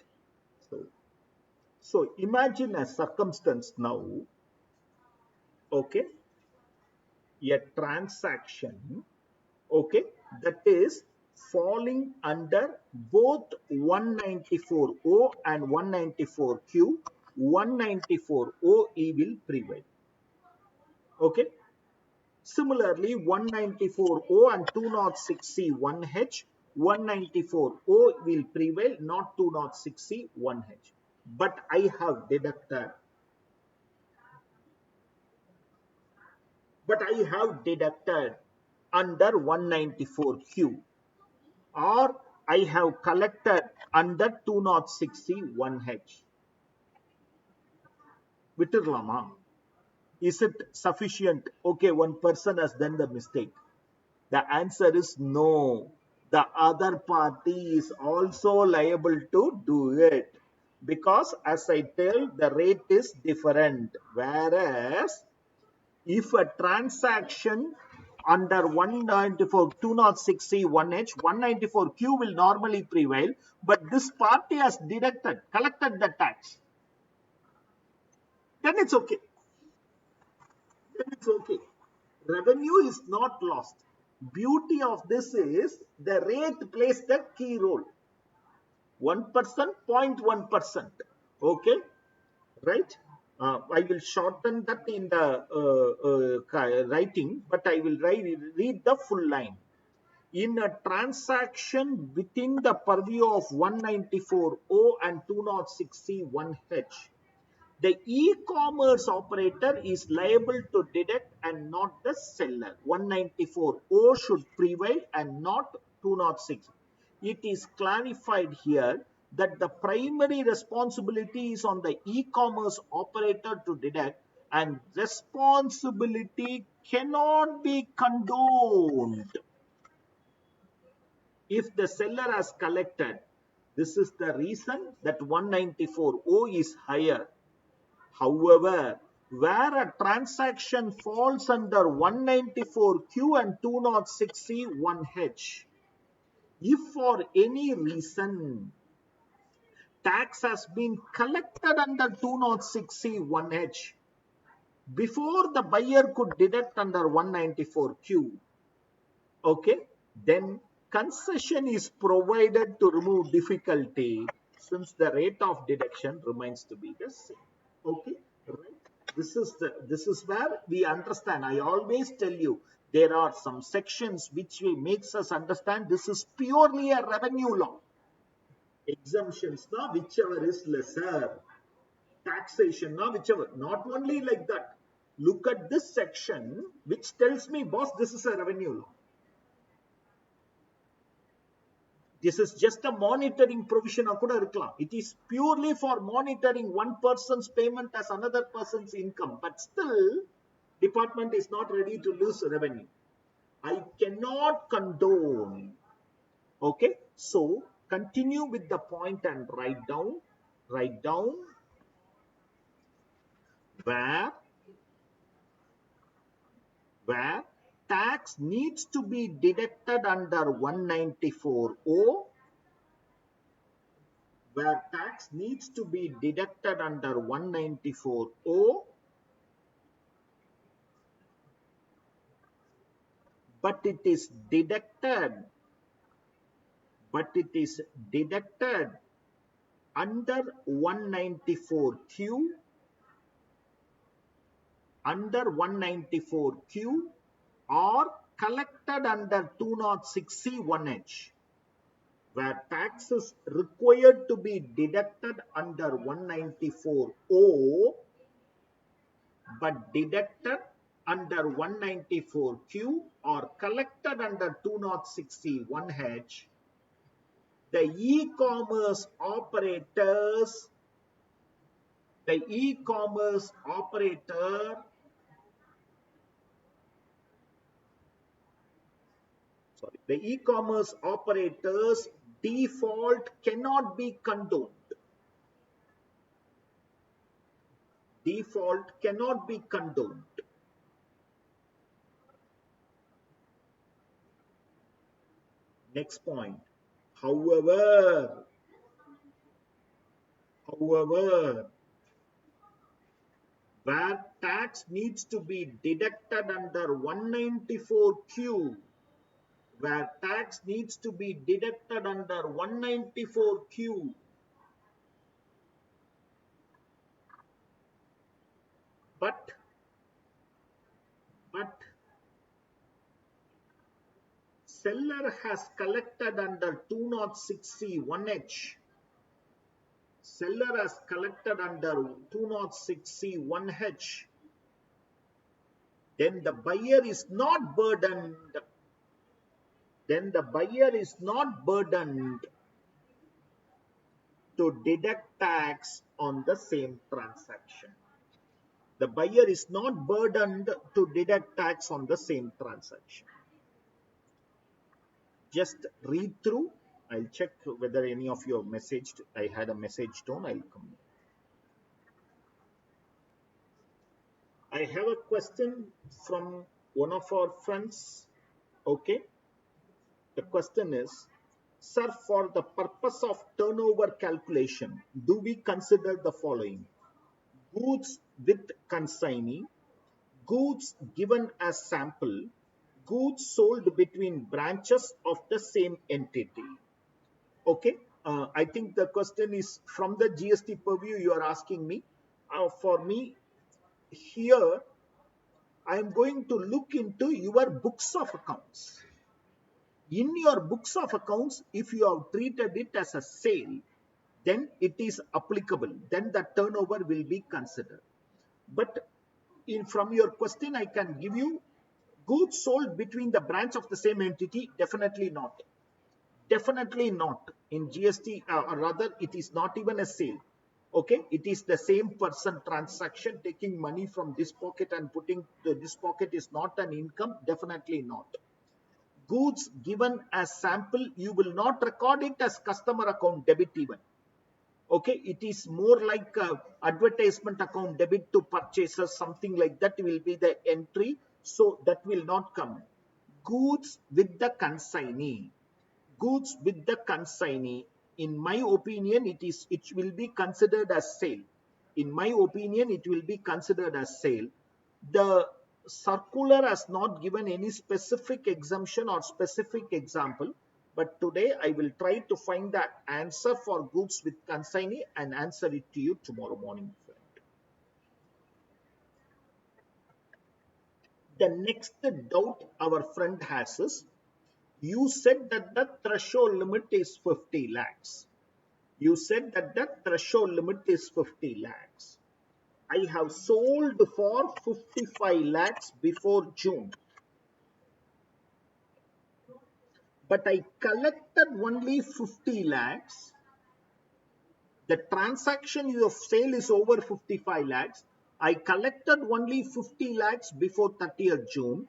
So imagine a circumstance now, okay, a transaction, okay, that is falling under both 194O and 194Q. 194OE will prevail. Okay. Similarly, 194O and 206C 1H, 194O will prevail, not 206C 1H. But I have deducted under 194Q, or I have collected under 206C 1H. விட்டுறலாமா? Is it sufficient? Okay, one person has done the mistake. The answer is no. The other party is also liable to do it, because as I tell, the rate is different. Whereas if a transaction under 194, 206C 1H, 194Q will normally prevail, but this party has collected the tax, then it's okay. Revenue is not lost. Beauty of this is the rate plays the key role. 1%, 0.1%. Okay, right? I will shorten that in the writing, but I will read the full line. In a transaction within the purview of 194O and 206C 1H, the e-commerce operator is liable to deduct and not the seller. 194O should prevail and not 206. It is clarified here that the primary responsibility is on the e-commerce operator to deduct, and responsibility cannot be condoned if the seller has collected. This is the reason that 194O is higher. However, where a transaction falls under 194Q and 206C 1H, if for any reason tax has been collected under 206C 1H before the buyer could deduct under 194Q, okay, then concession is provided to remove difficulty, since the rate of deduction remains to be the same. Okay, right? This is where we understand. I always tell you, there are some sections which makes us understand this is purely a revenue law. Exemptions now, whichever is lesser. Taxation now, whichever. Not only like that. Look at this section which tells me, boss, this is a revenue law. This is just a monitoring provision. It is purely for monitoring one person's payment as another person's income. But still, department is not ready to lose revenue. I cannot condone. Okay, so continue with the point and write down where tax needs to be deducted under 194O, where tax needs to be deducted under 194O, but it is deducted under 194Q, or collected under 206C 1H, where tax is required to be deducted under 194O, but deducted under 194Q or collected under 206C 1H, the e-commerce operators The e-commerce operator, the e-commerce operator's default cannot be condoned. Default cannot be condoned. Next point. However, where tax needs to be deducted under 194Q, where tax needs to be deducted under 194Q, but seller has collected under 206C 1H, seller has collected under 206C 1H, then the buyer is not burdened, to deduct tax on the same transaction. The buyer is not burdened to deduct tax on the same transaction. Just read through. I'll check whether any of you have messaged. I had a message tone. I'll come. I have a question from one of our friends. Okay. The question is, sir, for the purpose of turnover calculation, do we consider the following? Goods with consignee, goods given as sample, goods sold between branches of the same entity. Okay, I think the question is from the GST purview you are asking me. For me, here, I am going to look into your books of accounts. In your books of accounts, if you have treated it as a sale, then it is applicable. Then the turnover will be considered. But from your question, I can give you goods sold between the branch of the same entity. Definitely not. Definitely not. In GST, or rather, it is not even a sale. Okay, it is the same person transaction, taking money from this pocket and putting to this pocket is not an income. Definitely not. Goods given as sample, you will not record it as customer account debit even. Okay, it is more like a advertisement account debit to purchasers, something like that will be the entry. So that will not come. Goods with the consignee. Goods with the consignee, in my opinion, it will be considered as sale. In my opinion, it will be considered as sale. The circular has not given any specific exemption or specific example, but today I will try to find the answer for goods with consignee and answer it to you tomorrow morning. The next doubt our friend has is, you said that the threshold limit is 50 lakhs. You said that the threshold limit is 50 lakhs. I have sold for 55 lakhs before June. But I collected only 50 lakhs. The transaction of sale is over 55 lakhs. I collected only 50 lakhs before 30th June.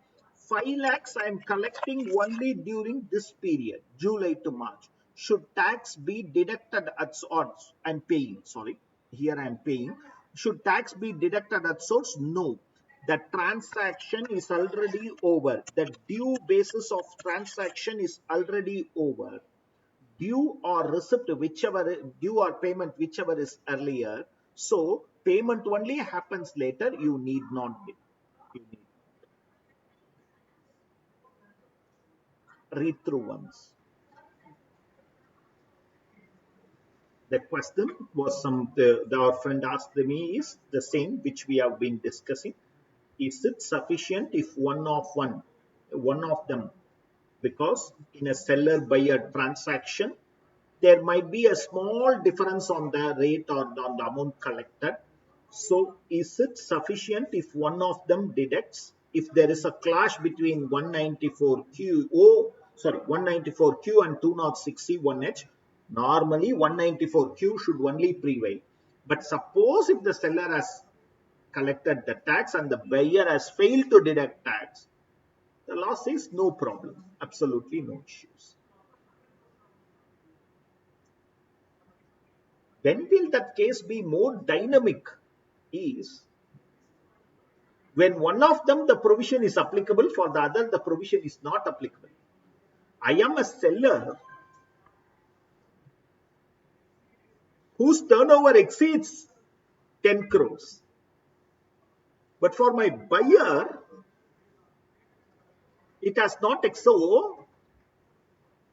5 lakhs I am collecting only during this period, July to March. Should tax be deducted at source? I'm paying, sorry. Here I am paying. Should tax be deducted at source? No. The transaction is already over. The due basis of transaction is already over. Due or receipt, whichever, due or payment, whichever is earlier. So payment only happens later. You need not be. Read through once. The question was our friend asked me is the same which we have been discussing. Is it sufficient if one of them, because in a seller buyer transaction, there might be a small difference on the rate or on the amount collected. So is it sufficient if one of them deducts? If there is a clash between 194Q and 206C1H, normally 194Q should only prevail. But suppose if the seller has collected the tax and the buyer has failed to deduct tax, the law says no problem, absolutely no issues. When will that case be more dynamic? Is when one of them the provision is applicable, for the other the provision is not applicable. I am a seller whose turnover exceeds 10 crores. But for my buyer, it has not so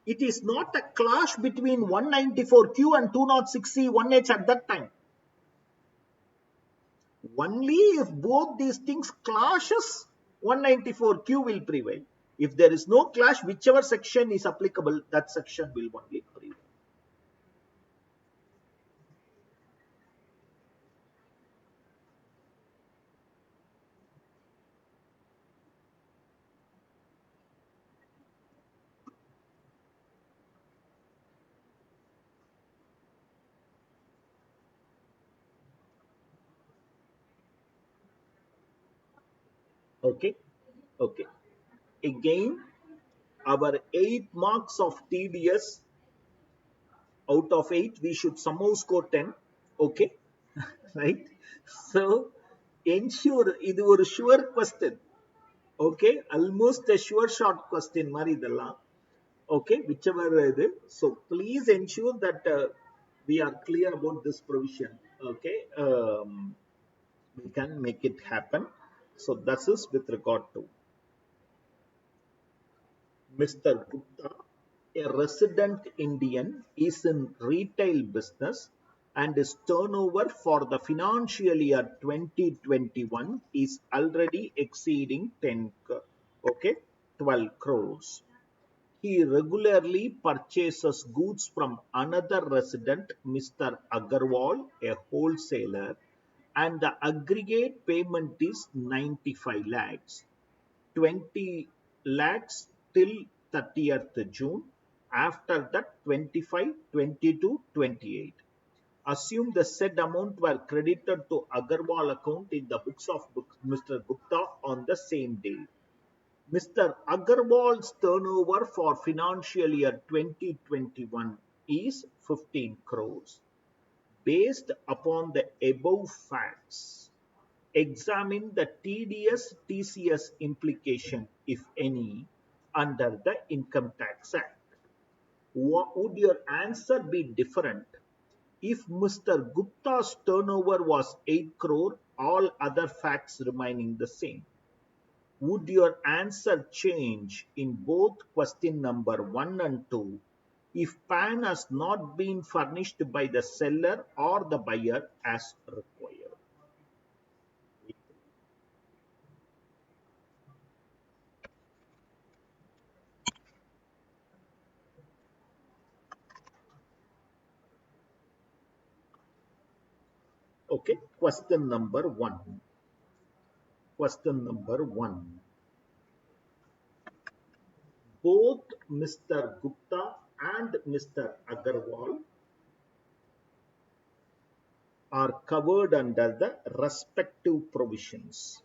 it is not a clash between 194Q and 206C 1H at that time. Only if both these things clashes, 194Q will prevail. If there is no clash, whichever section is applicable, that section will only prevail. Okay, okay. Again, our 8 marks of TDS out of 8, we should somehow score 10. Okay, right? So, ensure இது ஒரு sure question. Okay, almost a sure shot question மாதிரி இதெல்லாம். Okay, whichever it is. So, please ensure that we are clear about this provision. Okay, we can make it happen. So, that is with regard to Mr. Gupta, a resident Indian, is in retail business and his turnover for the financial year 2021 is already exceeding 12 crores. He regularly purchases goods from another resident, Mr. Agarwal, a wholesaler, and the aggregate payment is 95 lakhs. 20 lakhs till 30th June. After that, 25, 22, 28. Assume the said amount were credited to Agarwal account in the books of Mr. Gupta on the same day. Mr. Agarwal's turnover for financial year 2021 is 15 crores. Based upon the above facts, examine the TDS TCS implication, if any, under the Income Tax Act. Would your answer be different if Mr. Gupta's turnover was 8 crore, all other facts remaining the same? Would your answer change in both question number 1 and 2 if PAN has not been furnished by the seller or the buyer as required? Okay, question number 1. Question number 1. Both Mr. Gupta and Mr. Agarwal are covered under the respective provisions.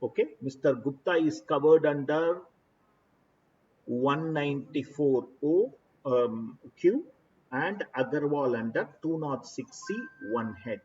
Okay, Mr. Gupta is covered under 194O Q and Agarwal under 206C 1H.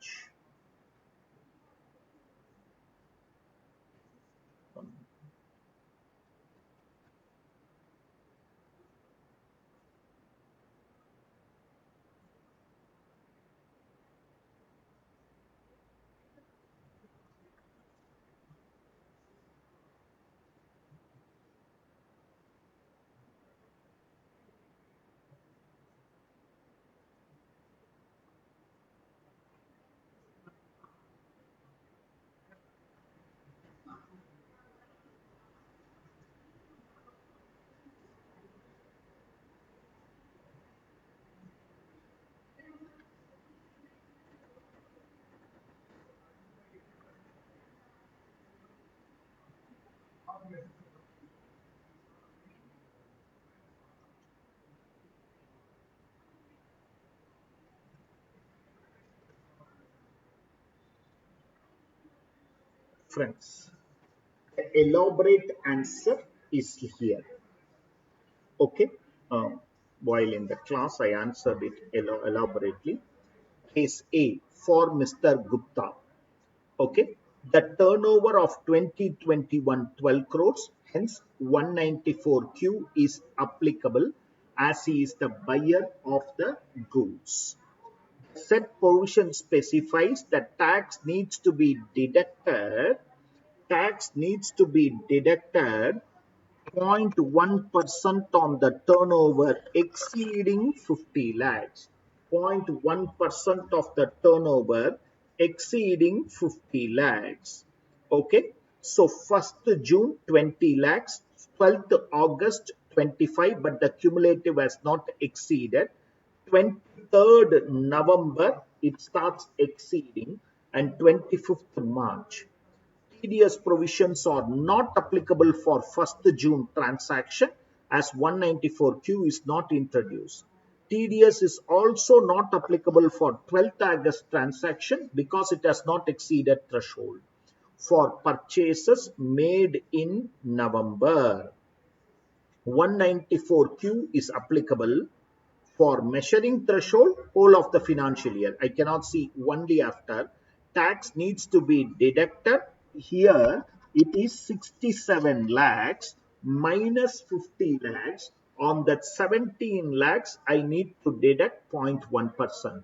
friends. The elaborate answer is here. Okay. While in the class, I answered it elaborately. Case A for Mr. Gupta. Okay. The turnover of 2021 12 crores, hence 194Q is applicable as he is the buyer of the goods. Said provision specifies that tax needs to be deducted 0.1% on the turnover exceeding 50 lakhs. 0.1% of the turnover exceeding 50 lakhs. Okay. So 1st June 20 lakhs, 12th August 25, but the cumulative has not exceeded. 23rd November it starts exceeding, and 25th March. TDS provisions are not applicable for 1st June transaction as 194Q is not introduced. TDS is also not applicable for 12th August transaction because it has not exceeded threshold. For purchases made in November, 194Q is applicable for measuring threshold whole of the financial year. I cannot see only after. Tax needs to be deducted. Here it is 67 lakhs minus 50 lakhs. On that 17 lakhs, I need to deduct 0.1%.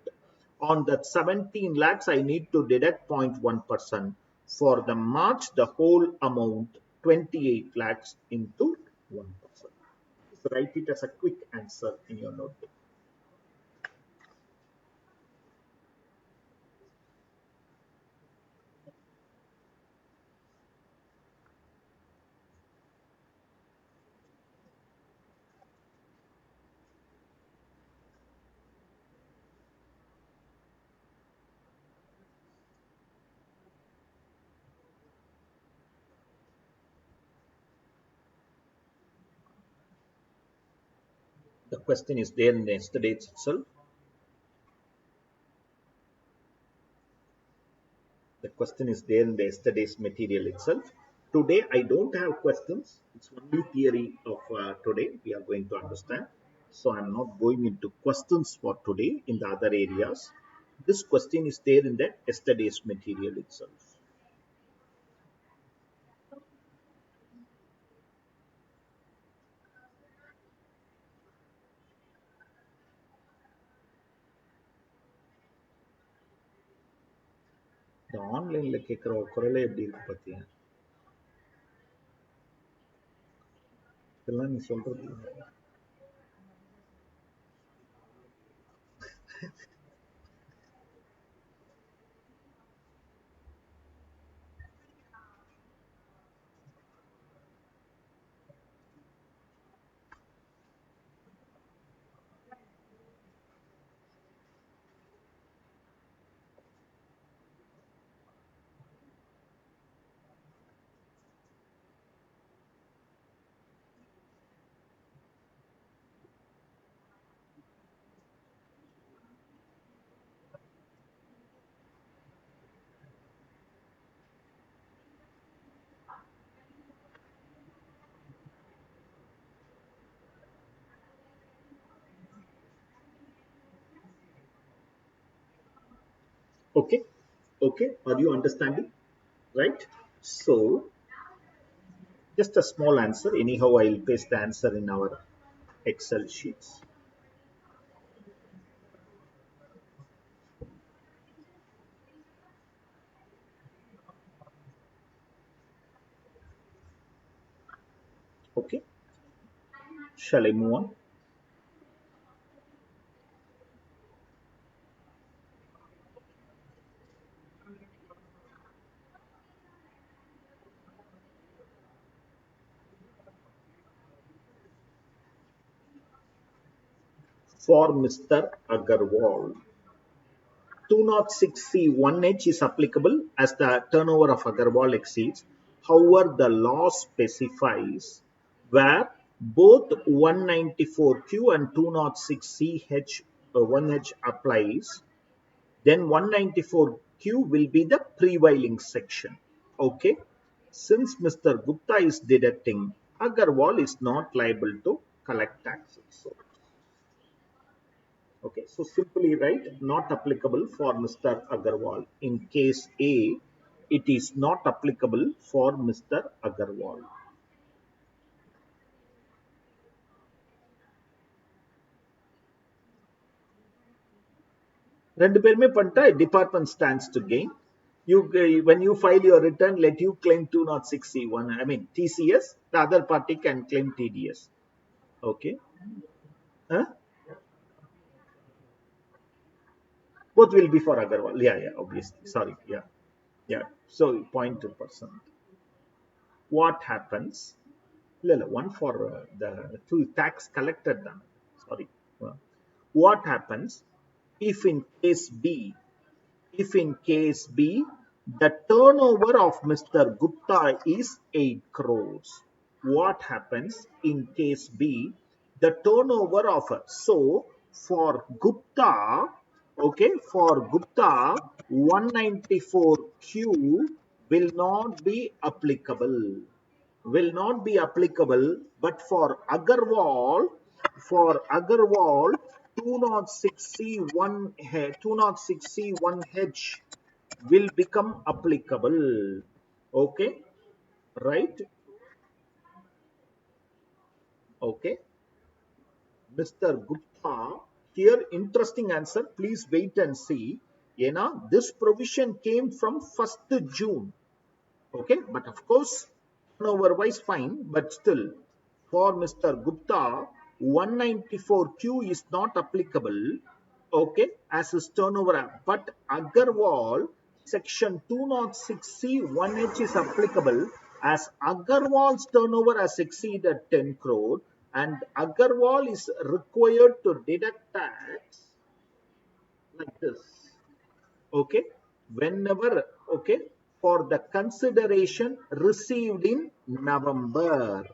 On that 17 lakhs, I need to deduct 0.1%. For the March, the whole amount 28 lakhs into 1%. So write it as a quick answer in your notebook. The question is there in yesterday's itself. The question is there in the yesterday's material itself. Today, I don't have questions. It's only theory of today we are going to understand. So I'm not going into questions for today in the other areas. This question is there in the yesterday's material itself. இந்த ஆன்லைன்ல கேட்குற குரலே எப்படி இருக்கு பார்த்தியா? இதெல்லாம் நீ சொல்றது okay? Okay, are you understanding? Right? So just a small answer. Anyhow, I'll paste the answer in our Excel sheets. Okay, shall I move on? For Mr. Agarwal, 206C 1H is applicable as the turnover of Agarwal exceeds. However, the law specifies where both 194Q and 206CH 1H applies, then 194Q will be the prevailing section. Okay, since Mr. Gupta is deducting, Agarwal is not liable to collect taxes. So, okay, so simply write not applicable for Mr. Agarwal. In case A, it is not applicable for Mr. Agarwal. ரெண்டு பேருமே பண்ணிட்டா department stands to gain. You when you file your return, let you claim 206C1. I mean TCS. The other party can claim TDS. Okay. Huh? Both will be for Agarwal. Yeah, yeah, obviously. Sorry. Yeah, yeah. So 0.2%. What happens? One for the two tax collected. Sorry. Uh, What happens if in case B, if in case B, the turnover of Mr. Gupta is 8 crores? What happens in case B, the turnover of, so for Gupta, okay, for Gupta, 194Q will not be applicable, but for Agarwal, 206C1, 206C1H will become applicable. Okay, right? Okay, Mr. Gupta, here interesting answer. Please wait and see. This provision came from 1st June. Okay, but of course, turnover wise fine, but still, for Mr. Gupta, 194Q is not applicable, okay, as his turnover, but Agarwal, section 206C 1H is applicable as Agarwal's turnover has exceeded 10 crore and Agarwal is required to deduct tax like this. Okay, whenever, okay, for the consideration received in November,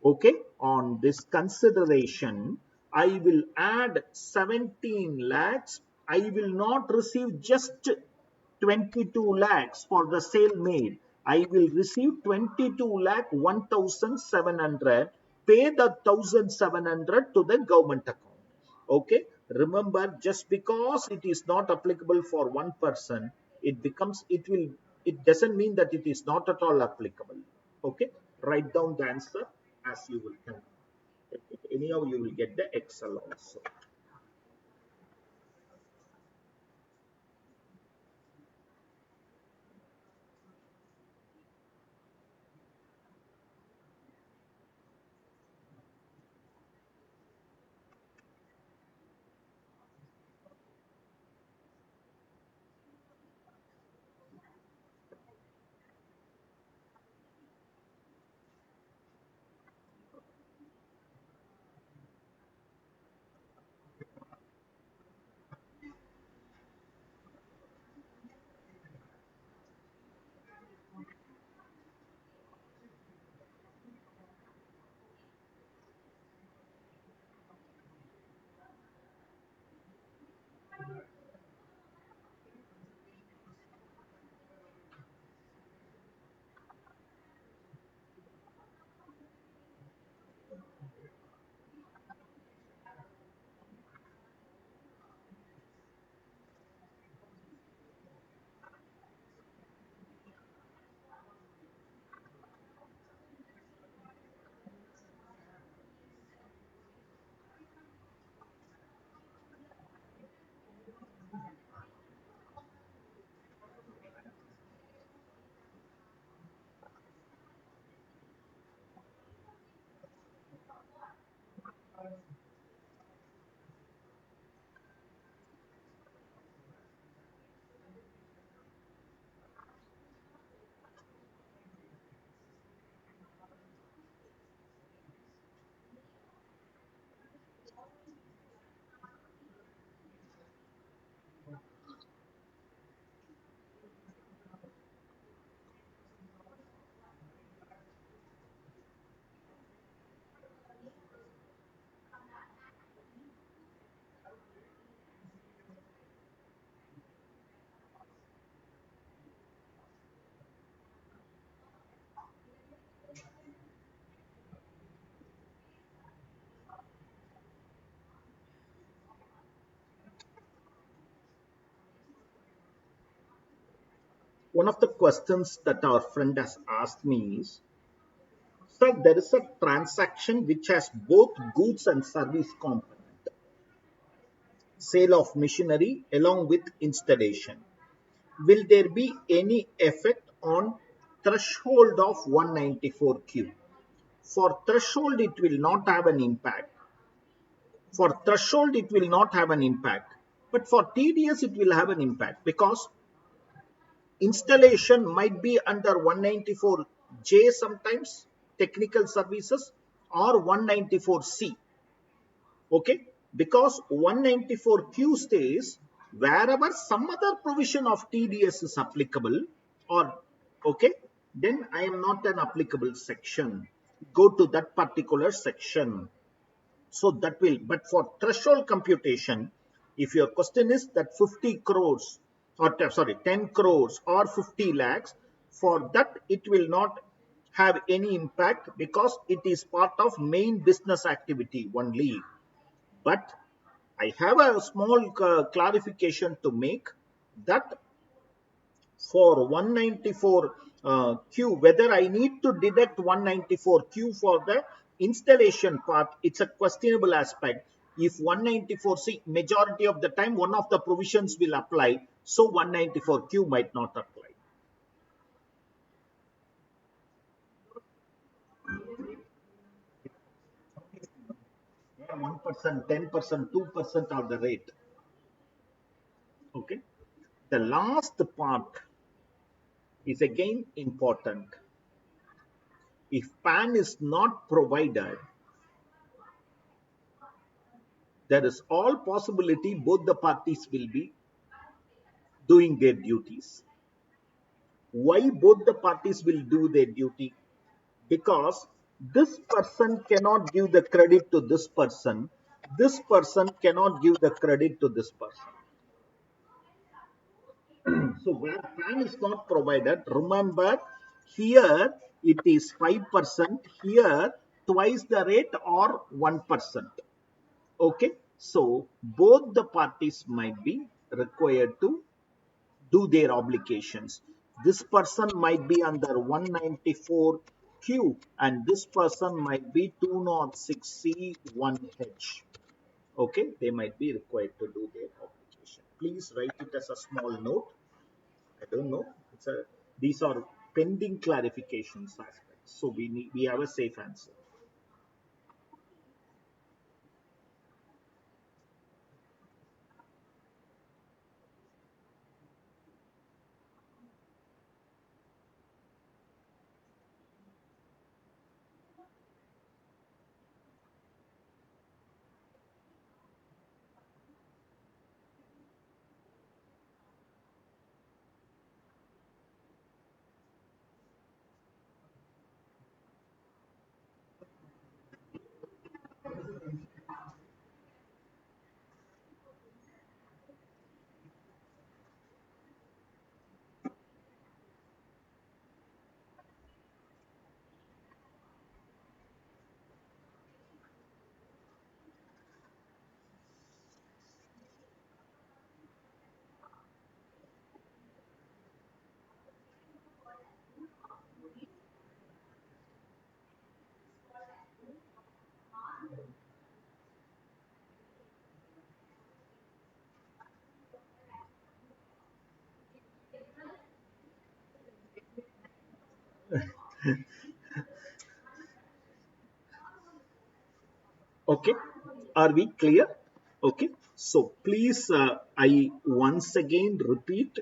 okay, on this consideration I will add 17 lakhs. I will not receive just 22 lakhs for the sale made. I will receive 22 lakh 1700, pay the 1700 to the government account. Okay, remember, just because it is not applicable for one person, it doesn't mean that it is not at all applicable. Okay, write down the answer as you will come. Anyhow, you will get the Excel also. One of the questions that our friend has asked me is, sir, there is a transaction which has both goods and service component, sale of machinery along with installation. Will there be any effect on threshold of 194Q? For threshold, it will not have an impact. For threshold, it will not have an impact. But for TDS, it will have an impact because installation might be under 194J sometimes, technical services, or 194C. Okay, because 194Q stays wherever some other provision of TDS is applicable, or okay, then I am not an applicable section. Go to that particular section. So that will, but for threshold computation, if your question is that 50 crores or sorry, 10 crores or 50 lakhs, for that it will not have any impact because it is part of main business activity only. But I have a small clarification to make that for 194 Q, whether I need to deduct 194 Q for the installation part, it's a questionable aspect. If 194 C, majority of the time, one of the provisions will apply, so 194 Q might not apply. Yeah, 1%, 10%, 2% of the rate. Okay. The last part is again important. If PAN is not provided, there is all possibility both the parties will be doing their duties. Why both the parties will do their duty? Because this person cannot give the credit to this person cannot give the credit to this person. So where PAN is not provided, remember here it is 5%, here twice the rate or 1%. Okay, so both the parties might be required to do their obligations. This person might be under 194Q and this person might be 206C1H. Okay, they might be required to do their obligation. Please write it as a small note. I don't know. These are pending clarifications aspects. So we have a safe answer. Okay, are we clear? Okay, so please, I once again repeat,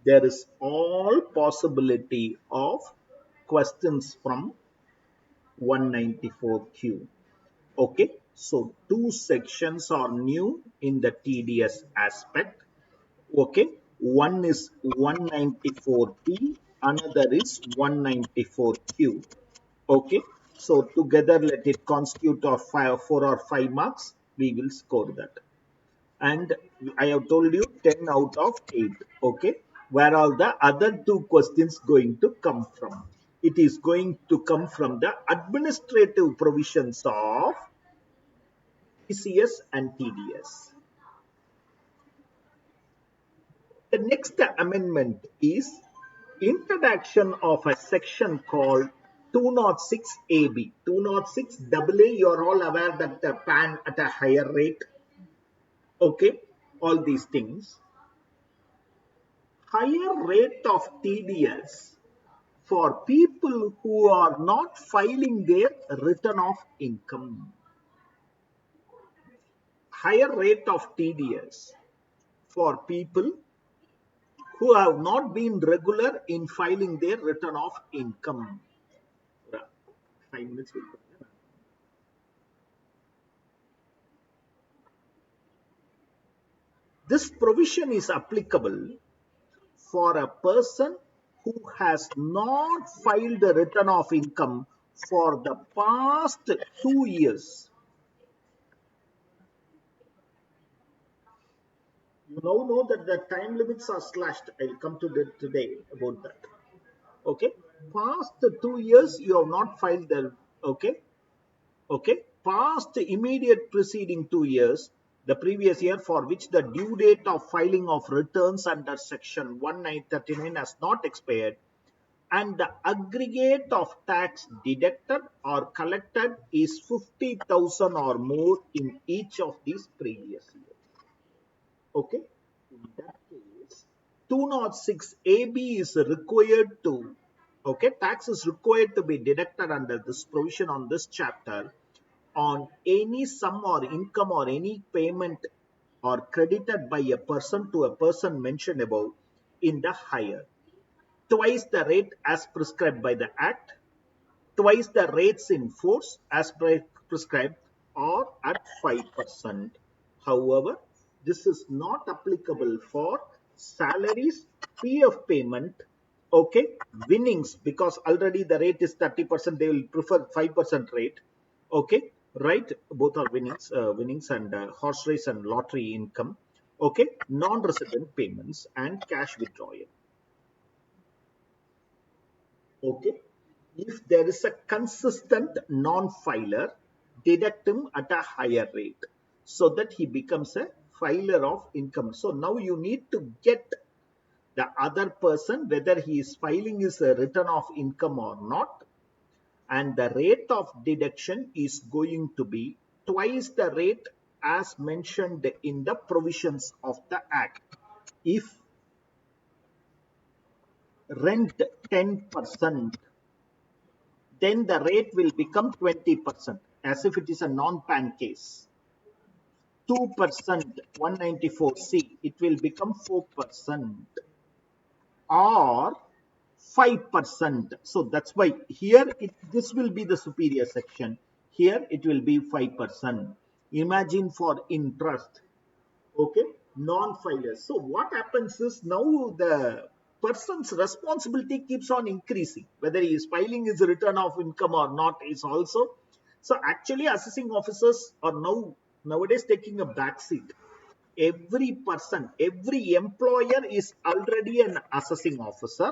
there is all possibility of questions from 194Q. Okay, so two sections are new in the TDS aspect. Okay, one is 194P, another is 194Q. Okay, so together let it constitute of 4 or 5 marks. We will score that. And I have told you 10 out of 8. Okay, where are the other two questions going to come from? It is going to come from the administrative provisions of TCS and TDS. The next amendment is Introduction of a section called 206 AB. 206 AA, you're all aware that the PAN at a higher rate. Okay, all these things. Higher rate of TDS for people who are not filing their return of income. Higher rate of TDS for people who have not been regular in filing their return of income. 5 minutes. This provision is applicable for a person who has not filed a return of income for the past 2 years. You now know that the time limits are slashed. I'll come to that today about that. Okay. Past 2 years, you have not filed the, okay. Okay. Past immediate preceding 2 years, the previous year for which the due date of filing of returns under section 1939 has not expired, and the aggregate of tax deducted or collected is 50,000 or more in each of these previous years. Okay, in that case, 206 AB is required to, okay, tax is required to be deducted under this provision on this chapter on any sum or income or any payment or credited by a person to a person mentioned above in the higher. Twice the rate as prescribed by the Act, twice the rates in force as prescribed, or at 5%. However, this is not applicable for salaries, PF payment, okay, winnings, because already the rate is 30%, they will prefer 5% rate, okay, right? Both are winnings and horse race and lottery income, okay, non-resident payments and cash withdrawal. Okay, if there is a consistent non-filer, deduct him at a higher rate so that he becomes a filer of income. So now you need to get the other person whether he is filing his return of income or not, and the rate of deduction is going to be twice the rate as mentioned in the provisions of the Act. If rent 10%, then the rate will become 20%, as if it is a non-PAN case. 2%, 194C, it will become 4%, or 5%. So that's why here this will be the superior section. Here it will be 5%. Imagine for interest, okay, non-filers. So what happens is now the person's responsibility keeps on increasing, whether he is filing his return of income or not is also. So actually assessing officers are nowadays taking a back seat. Every person, every employer is already an assessing officer,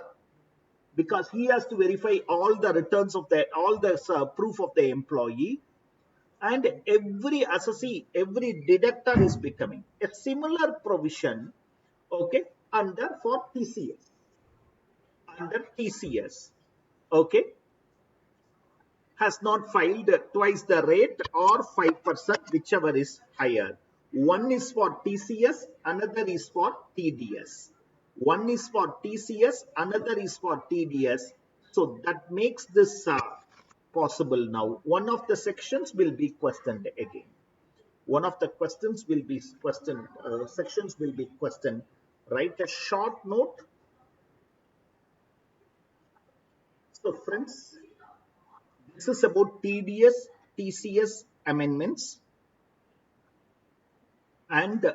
because he has to verify all the returns of all the proof of the employee, and every assessee, every deductor is becoming a similar provision, okay, for TCS, under TCS, okay, has not filed twice the rate or 5%, whichever is higher. One is for TCS, another is for TDS. One is for TCS, another is for TDS. So that makes this possible now. One of the sections will be questioned again. One of the questions will be questioned, sections will be questioned. Write a short note. So friends, this is about TDS, TCS amendments, and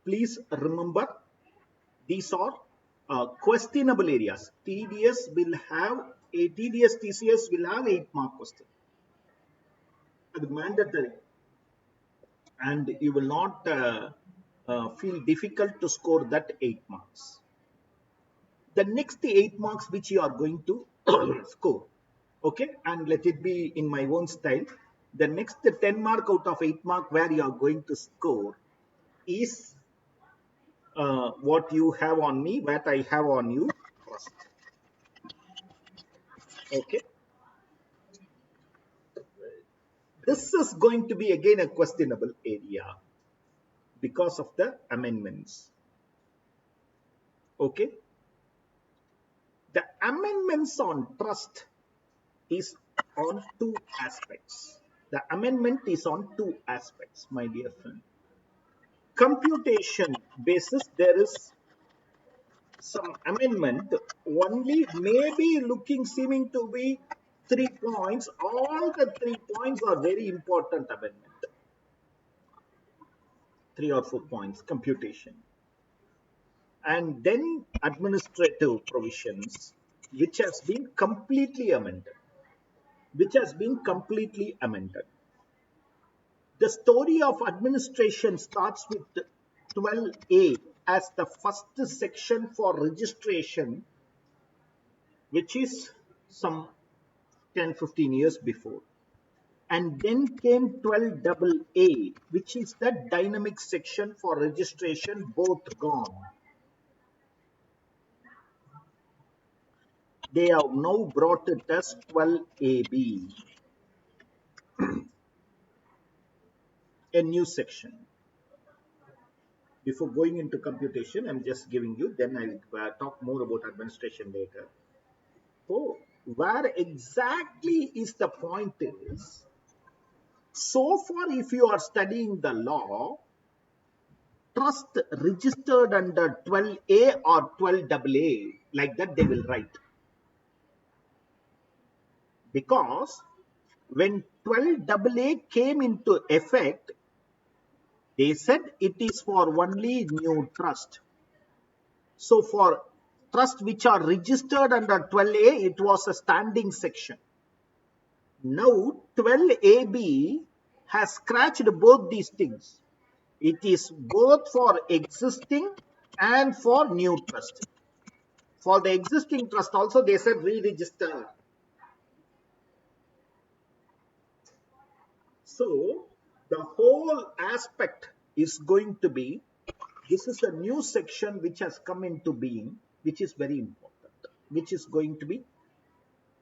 please remember these are questionable areas. TDS will have a TDS, TCS will have 8-mark question. It's mandatory, and you will not feel difficult to score that 8 marks. The next 8 marks which you are going to score, okay, and let it be in my own style. The next 10 mark out of 8 mark where you are going to score is what you have on me, what I have on you, trust. Okay. This is going to be again a questionable area because of the amendments. Okay. The amendments on trust is on two aspects. The amendment is on two aspects, my dear friend. Computation basis, there is some amendment, only maybe looking, seeming to be 3 points. All the 3 points are very important amendment. 3 or 4 points, computation. And then administrative provisions, which has been completely amended. Which has been completely amended. The story of administration starts with 12A as the first section for registration, which is some 10-15 years before. And then came 12AA, which is the dynamic section for registration, both gone. They have now brought it as 12AB, a new section. Before going into computation, I'm just giving you, then I'll talk more about administration later. So, where exactly is the point is, so far if you are studying the law, trust registered under 12A or 12AA, like that they will write. Because when 12AA came into effect, they said it is for only new trust. So for trust which are registered under 12A, it was a standing section. Now 12AB has scratched both these things. It is both for existing and for new trust. For the existing trust also they said re-register. So the whole aspect is going to be, this is a new section which has come into being, which is very important, which is going to be,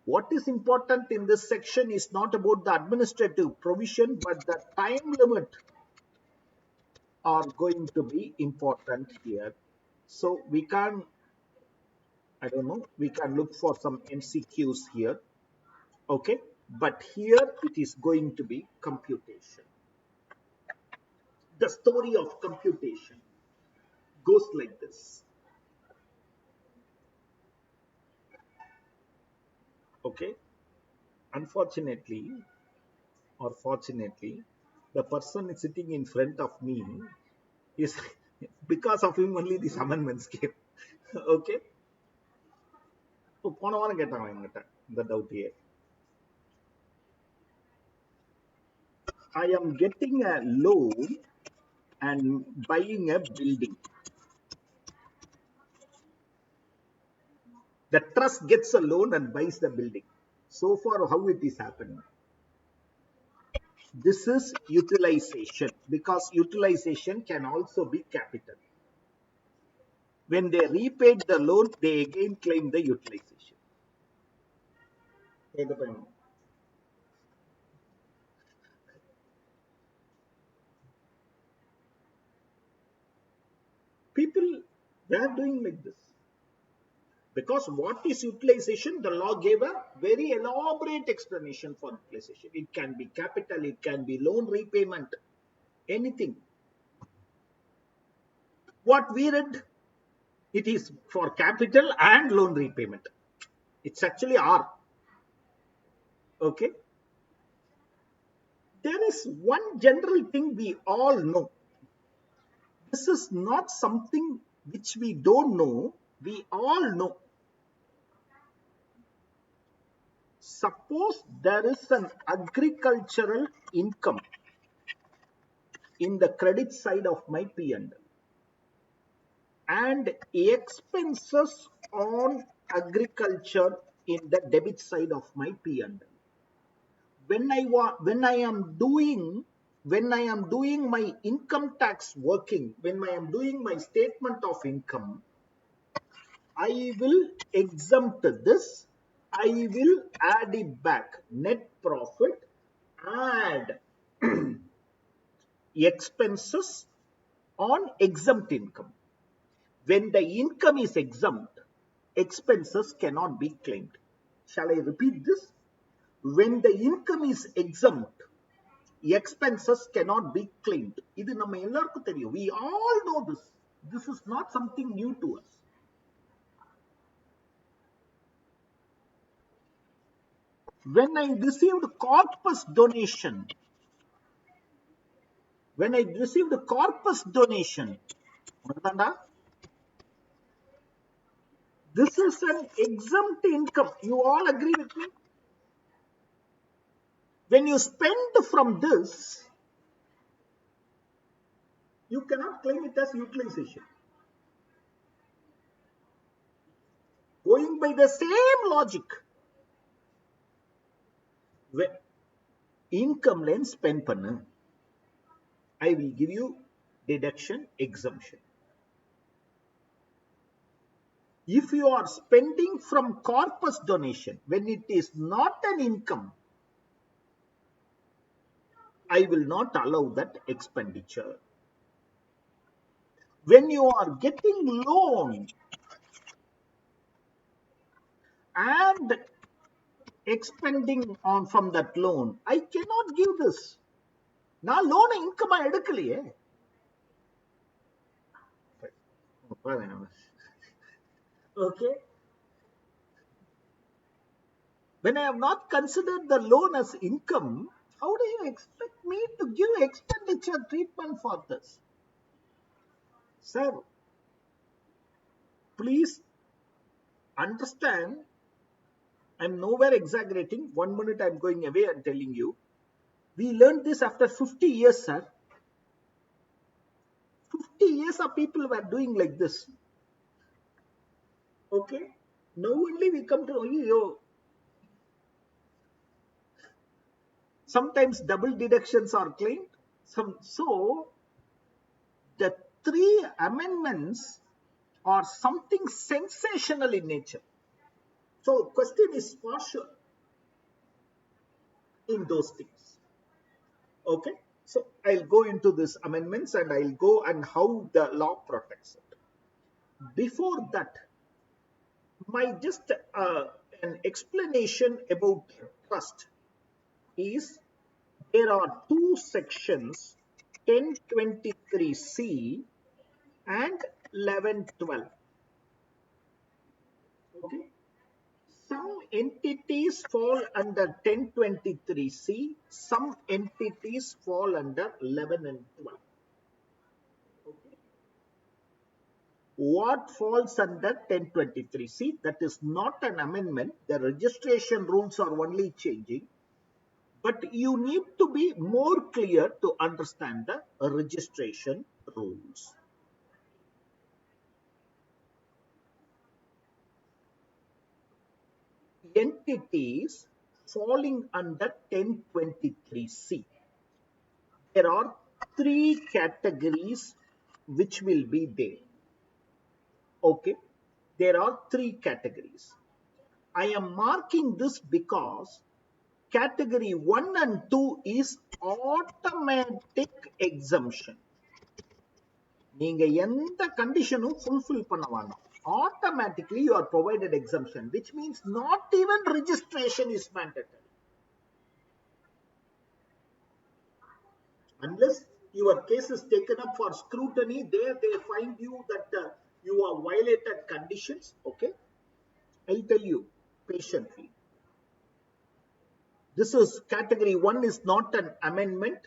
what is important in this section is not about the administrative provision, but the time limit are going to be important here. So we can, I don't know, we can look for some MCQs here. Okay. But here it is going to be computation. The story of computation goes like this. Okay. Unfortunately or fortunately, the person sitting in front of me is, because of him only these amendments came. Okay. So போன வாரம் கேட்டாங்க என்கிட்ட இந்த doubt here. I am getting a loan and buying a building. The trust gets a loan and buys the building. So far, how it is happening? This is utilization, because utilization can also be capital. When they repaid the loan, they again claim the utilization. People, they are doing like this. Because what is utilization? The law gave a very elaborate explanation for utilization. It can be capital, it can be loan repayment, anything. What we read, it is for capital and loan repayment. It's actually R. Okay. There is one general thing we all know. This is not something which we don't know. We all know. Suppose there is an agricultural income in the credit side of my P&L and expenses on agriculture in the debit side of my P&L. When I am doing when I am doing my income tax working, when I am doing my statement of income, I will exempt this. I will add it back. Net profit, add expenses on exempt income. When the income is exempt, expenses cannot be claimed. Shall I repeat this? When the income is exempt, expenses cannot be claimed. இது நம்ம எல்லாருக்கும் தெரியும். We all know this. This is not something new to us. When I received corpus donation, this is an exempt income. You all agree with me? When you spend from this, you cannot claim it as utilization. Going by the same logic, income len spend பண்ணு, I will give you deduction exemption. If you are spending from corpus donation, when it is not an income, I will not allow that expenditure. When you are getting loan and expending on from that loan, I cannot give this. Now loan income எடுக்கலையே. Okay. When I have not considered the loan as income, how do you expect me to give expenditure treatment for this? Sir, please understand, I'm nowhere exaggerating. 1 minute I'm going away and telling you. We learned this after 50 years, sir. 50 years of people were doing like this. Okay? Now only we come to, sometimes double deductions are claimed. So, the 3 amendments are something sensational in nature. So, question is for sure in those things. Okay? So, I'll go into these amendments and I'll go and how the law protects it. Before that, just an explanation about trust is there are 2 sections, 1023C and 1112. Okay? Some entities fall under 1023C, some entities fall under 11 and 12. Okay. What falls under 1023C? That is not an amendment. The registration rules are only changing. But you need to be more clear to understand the registration rules. Entities falling under 1023C. There are 3 categories which will be there. Okay, there are 3 categories. I am marking this because category 1 and 2 is automatic exemption. நீங்க எந்த கண்டிஷனும் fulfill பண்ண வேண்டாம். Automatically you are provided exemption, which means not even registration is mandatory. Unless your case is taken up for scrutiny, there they find you that you have violated conditions. Okay, I'll tell you patiently. This is category 1 is not an amendment.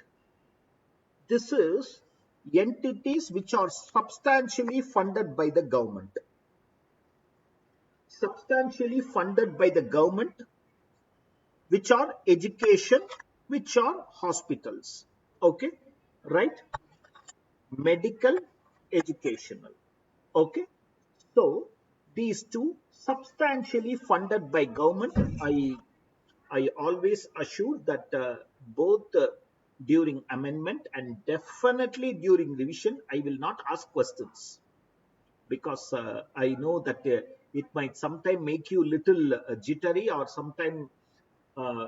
This is entities which are substantially funded by the government. Substantially funded by the government, which are education, which are hospitals. Okay, right? Medical, educational. Okay, so these 2 substantially funded by government. I always assure that both during amendment, and definitely during revision. I will not ask questions because I know that it might sometime make you little jittery, or sometime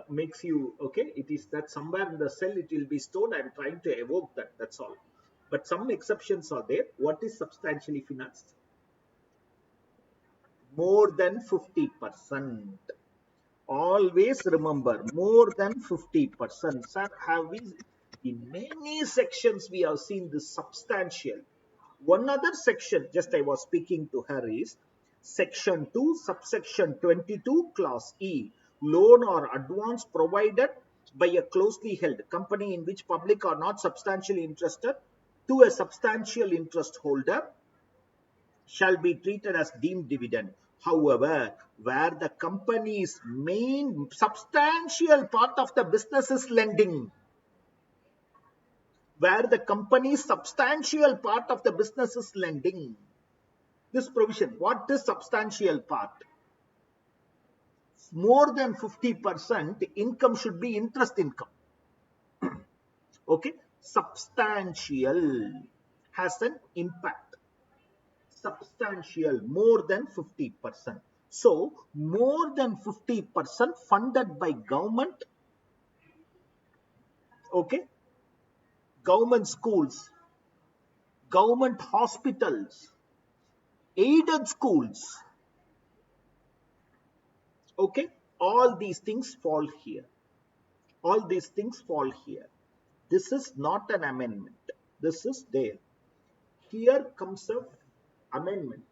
makes you okay. It is that somewhere in the cell it will be stored. I'm trying to evoke that. That's all. But some exceptions are there. What is substantially financed? More than 50%. Always remember, more than 50%. Sir, have we, in many sections, we have seen this substantial. One other section, just I was speaking to her, is Section 2, Subsection 22, Clause E. Loan or advance provided by a closely held company in which public are not substantially interested to a substantial interest holder shall be treated as deemed dividend. However, where the company's main substantial part of the business is lending, where the company's substantial part of the business is lending, this provision, what is substantial part? More than 50% income should be interest income. Okay, substantial has an impact. Substantial, more than 50%. So, more than 50% funded by government, okay, government schools, government hospitals, aided schools, okay, all these things fall here. All these things fall here. This is not an amendment. This is there. Here comes a amendment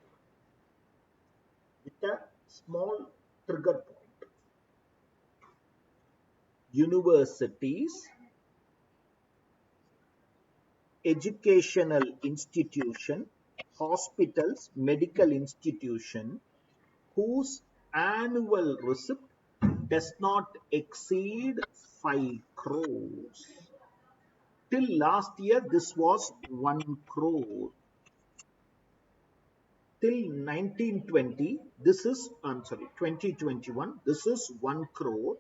with a small trigger point. Universities, educational institution, hospitals, medical institution whose annual receipt does not exceed 5 crores. Till last year, this was 1 crore. Till 1920, this is, I'm sorry, 2021, this is 1 crore.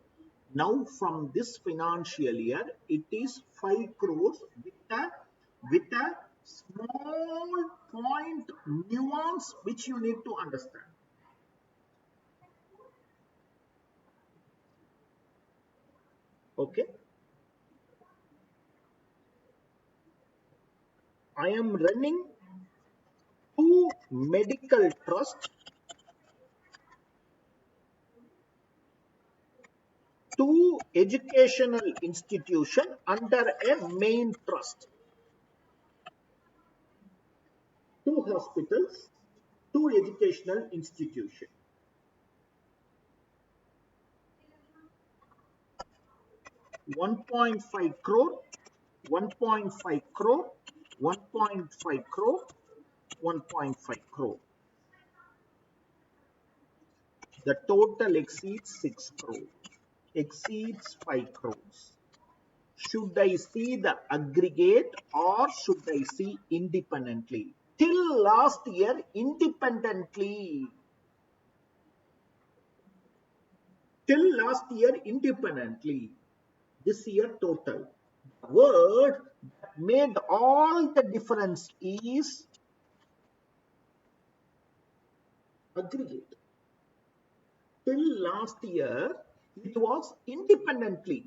Now from this financial year, it is 5 crores with a small point nuance which you need to understand. Okay. I am running 2 medical trusts, 2 educational institution under a main trust. 2 hospitals, 2 educational institution. 1.5 crore, 1.5 crore, 1.5 crore, 1.5 crore. The total exceeds 6 crore, exceeds 5 crores. Should I see the aggregate or should I see independently? Till last year, independently. Till last year, independently. This year, total. The word that made all the difference is aggregate. Till last year, it was independently.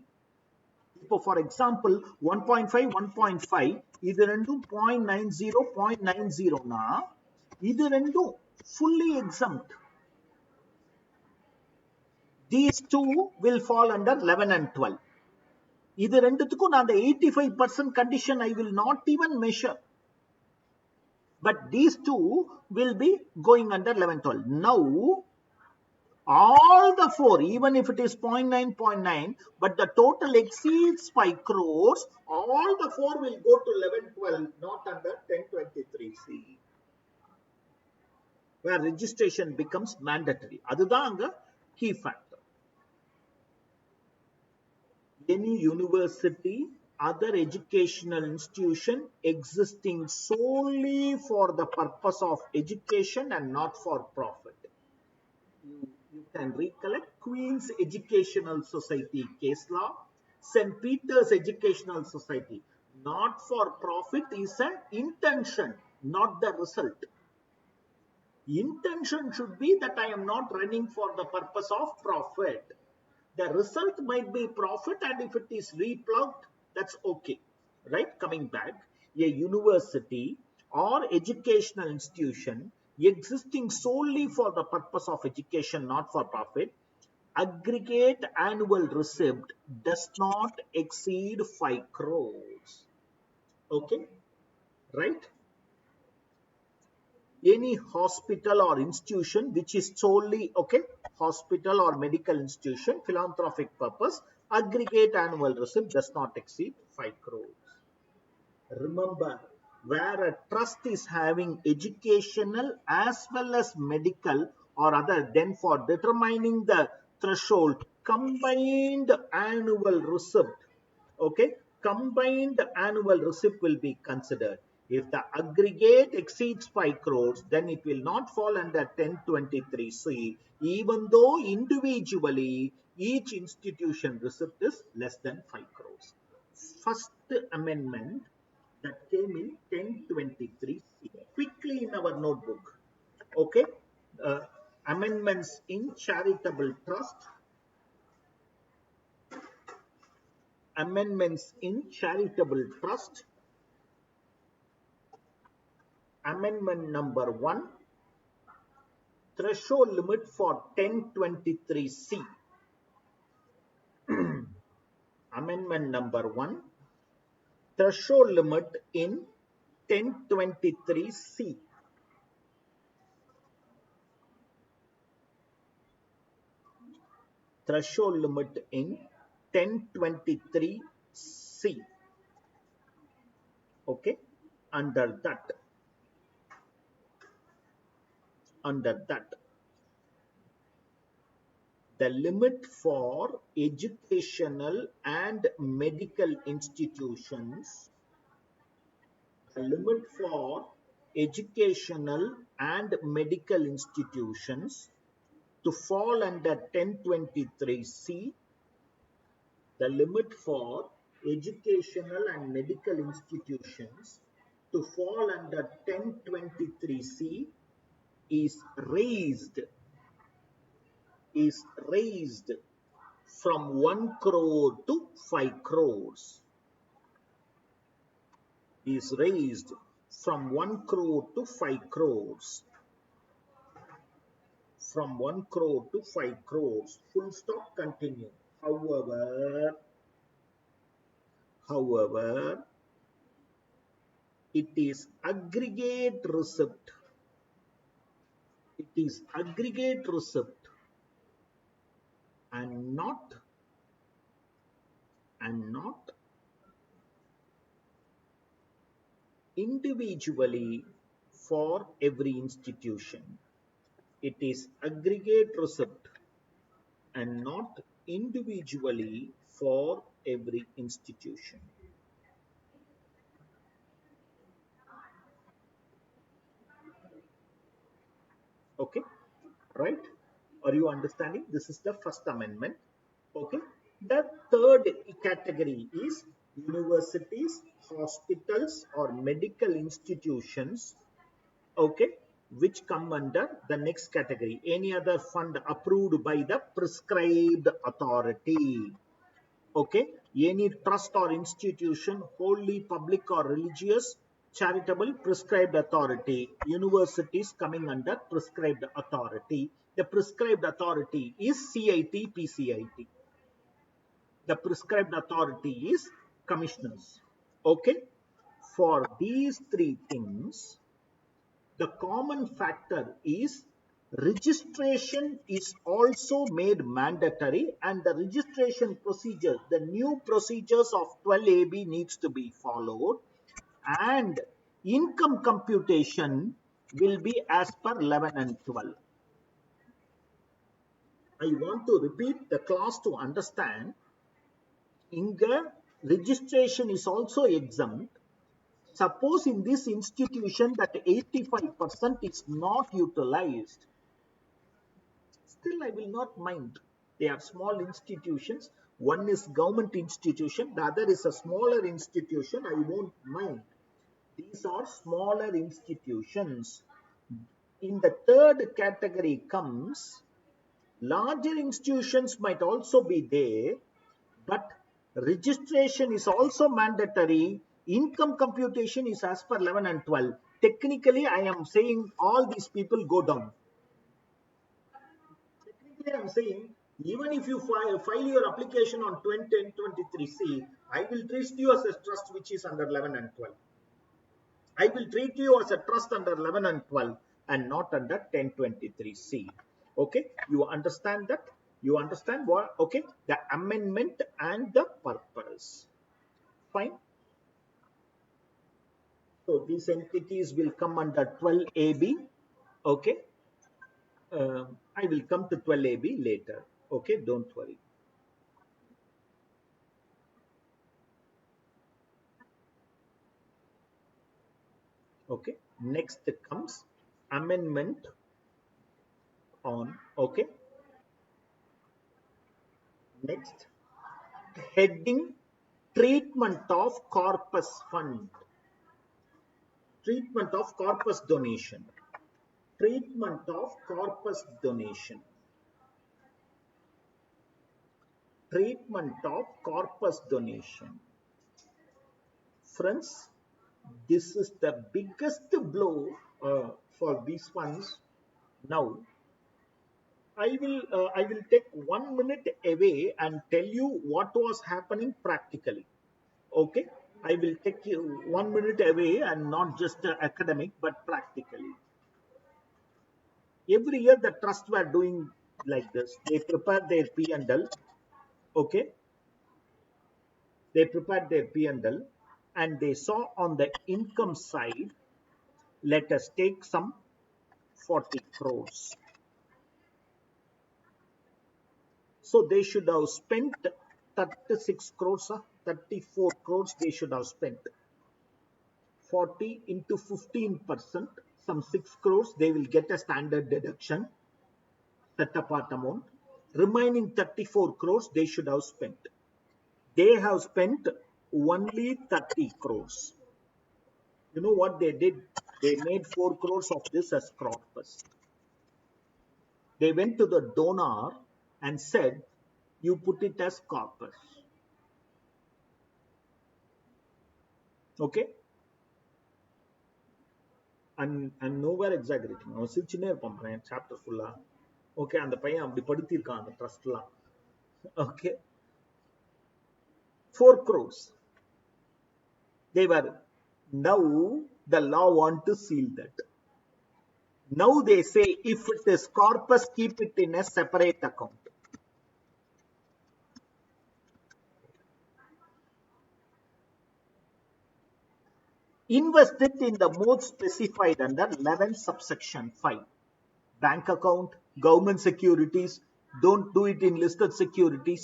For example, 1.5, 1.5, இது ரெண்டும் 0.90, 0.90 னா, இது ரெண்டும் fully exempt. These two will fall under 11 and 12. இது ரெண்டுத்துக்கும் நான் அந்த 85% condition I will not even measure. But these two will be going under 11, 12. Now, all the 4, even if it is 0.9, 0.9, but the total exceeds 5 crores, all the 4 will go to 11, 12, not under 1023C, where registration becomes mandatory. அதுதான் அங்க key factor. Any university, other educational institution existing solely for the purpose of education and not for profit. You can recollect Queen's Educational Society case law, St. Peter's Educational Society, not for profit is an intention, not the result. Intention should be that I am not running for the purpose of profit. The result might be profit, and if it is replugged, that's okay. Right? Coming back, a university or educational institution existing solely for the purpose of education, not for profit, aggregate annual receipt does not exceed 5 crores. Okay? Right? Any hospital or institution which is solely, okay, hospital or medical institution, philanthropic purpose, aggregate annual receipt does not exceed 5 crores. Remember, where a trust is having educational as well as medical or other, then for determining the threshold, combined annual receipt, okay, combined annual receipt will be considered. If the aggregate exceeds 5 crores, then it will not fall under 1023C, even though individually each institution receipt is less than 5 crores. First amendment that came in 1023C. Quickly in our notebook, okay, uh, amendments in charitable trust, amendments in charitable trust, amendment number 1, threshold limit for 1023C. Amendment number 1, threshold limit in 1023C. Threshold limit in 1023C. Okay, under that, the limit for educational and medical institutions, the limit for educational and medical institutions to fall under 1023C, the limit for educational and medical institutions to fall under 1023C is raised from 1 crore to 5 crores. Is raised from 1 crore to 5 crores. From 1 crore to 5 crores. Full stop, continue. However, it is aggregate receipt. It is aggregate receipt and not individually for every institution. It is aggregate receipt and not individually for every institution. Okay, right? Are you understanding? This is the first amendment. Okay, the third category is universities, hospitals, or medical institutions, okay, which come under the next category. Any other fund approved by the prescribed authority. Okay, any trust or institution, wholly public or religious, charitable, prescribed authority. Universities coming under prescribed authority. The prescribed authority is CIT, PCIT. The prescribed authority is commissioners. Okay, for these three things, the common factor is registration is also made mandatory, and the registration procedure, the new procedures of 12AB needs to be followed, and income computation will be as per 11 and 12. I want to repeat the class to understand. Inga registration is also exempt. Suppose in this institution that 85% is not utilized, still I will not mind. They are small institutions. One is government institution, the other is a smaller institution. I won't mind. These are smaller institutions. In the third category comes larger institutions might also be there, but registration is also mandatory. Income computation is as per 11 and 12. Technically, I am saying all these people go down. Technically, I'm saying even if you file your application on 2023C, I will treat you as a trust which is under 11 and 12. I will treat you as a trust under 11 and 12 and not under 1023C. Okay, you understand that? You understand what? Okay, the amendment and the purpose. Fine. So these entities will come under 12AB. Okay, I will come to 12AB later. Okay, don't worry. Okay, next comes amendment on. Okay, next heading treatment of corpus fund. Treatment of corpus donation. Treatment of corpus donation. Treatment of corpus donation. Friends, this is the biggest blow for these funds. Now, I will take 1 minute away and tell you what was happening practically. Okay, I will take you 1 minute away and not just academic but practically. Every year the trust were doing like this. They prepared their P&L. Okay, they prepared their P&L and they saw on the income side, let us take some 40 crores. So they should have spent 36 crores, 34 crores they should have spent. 40 into 15%, some 6 crores, they will get a standard deduction, set apart amount. Remaining 34 crores they should have spent. They have spent only 30 crores. You know what they did? They made 4 crores of this as corpus. They went to the donor and said, you put it as corpus. Okay? I'm nowhere exaggerating. அவன் சிரிச்சுனே இருப்பான் chapter ஃபுல்லா. Okay, அந்த பையன் அப்படி படுத்திருக்கான் அந்த ட்ரஸ்ட்லாம். Okay, 4 crores. They were, now the law want to seal that. Now they say if it is corpus, keep it in a separate account. Invest it in the mode specified under 11 subsection 5. Bank account, government securities, don't do it in listed securities.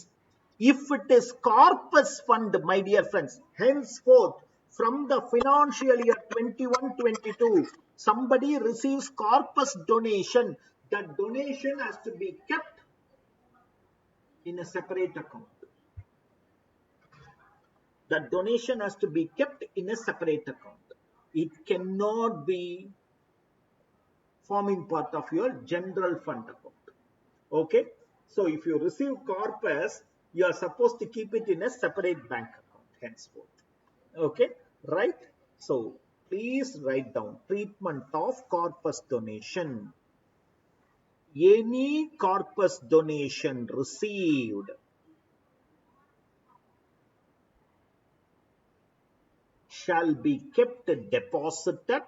If it is corpus fund, my dear friends, henceforth from the financial year 21-22, somebody receives corpus donation, that donation has to be kept in a separate account. That donation has to be kept in a separate account. It cannot be forming part of your general fund account. Okay, so if you receive corpus, you are supposed to keep it in a separate bank account henceforth. Okay, right? So please write down treatment of corpus donation. Any corpus donation received shall be kept deposited,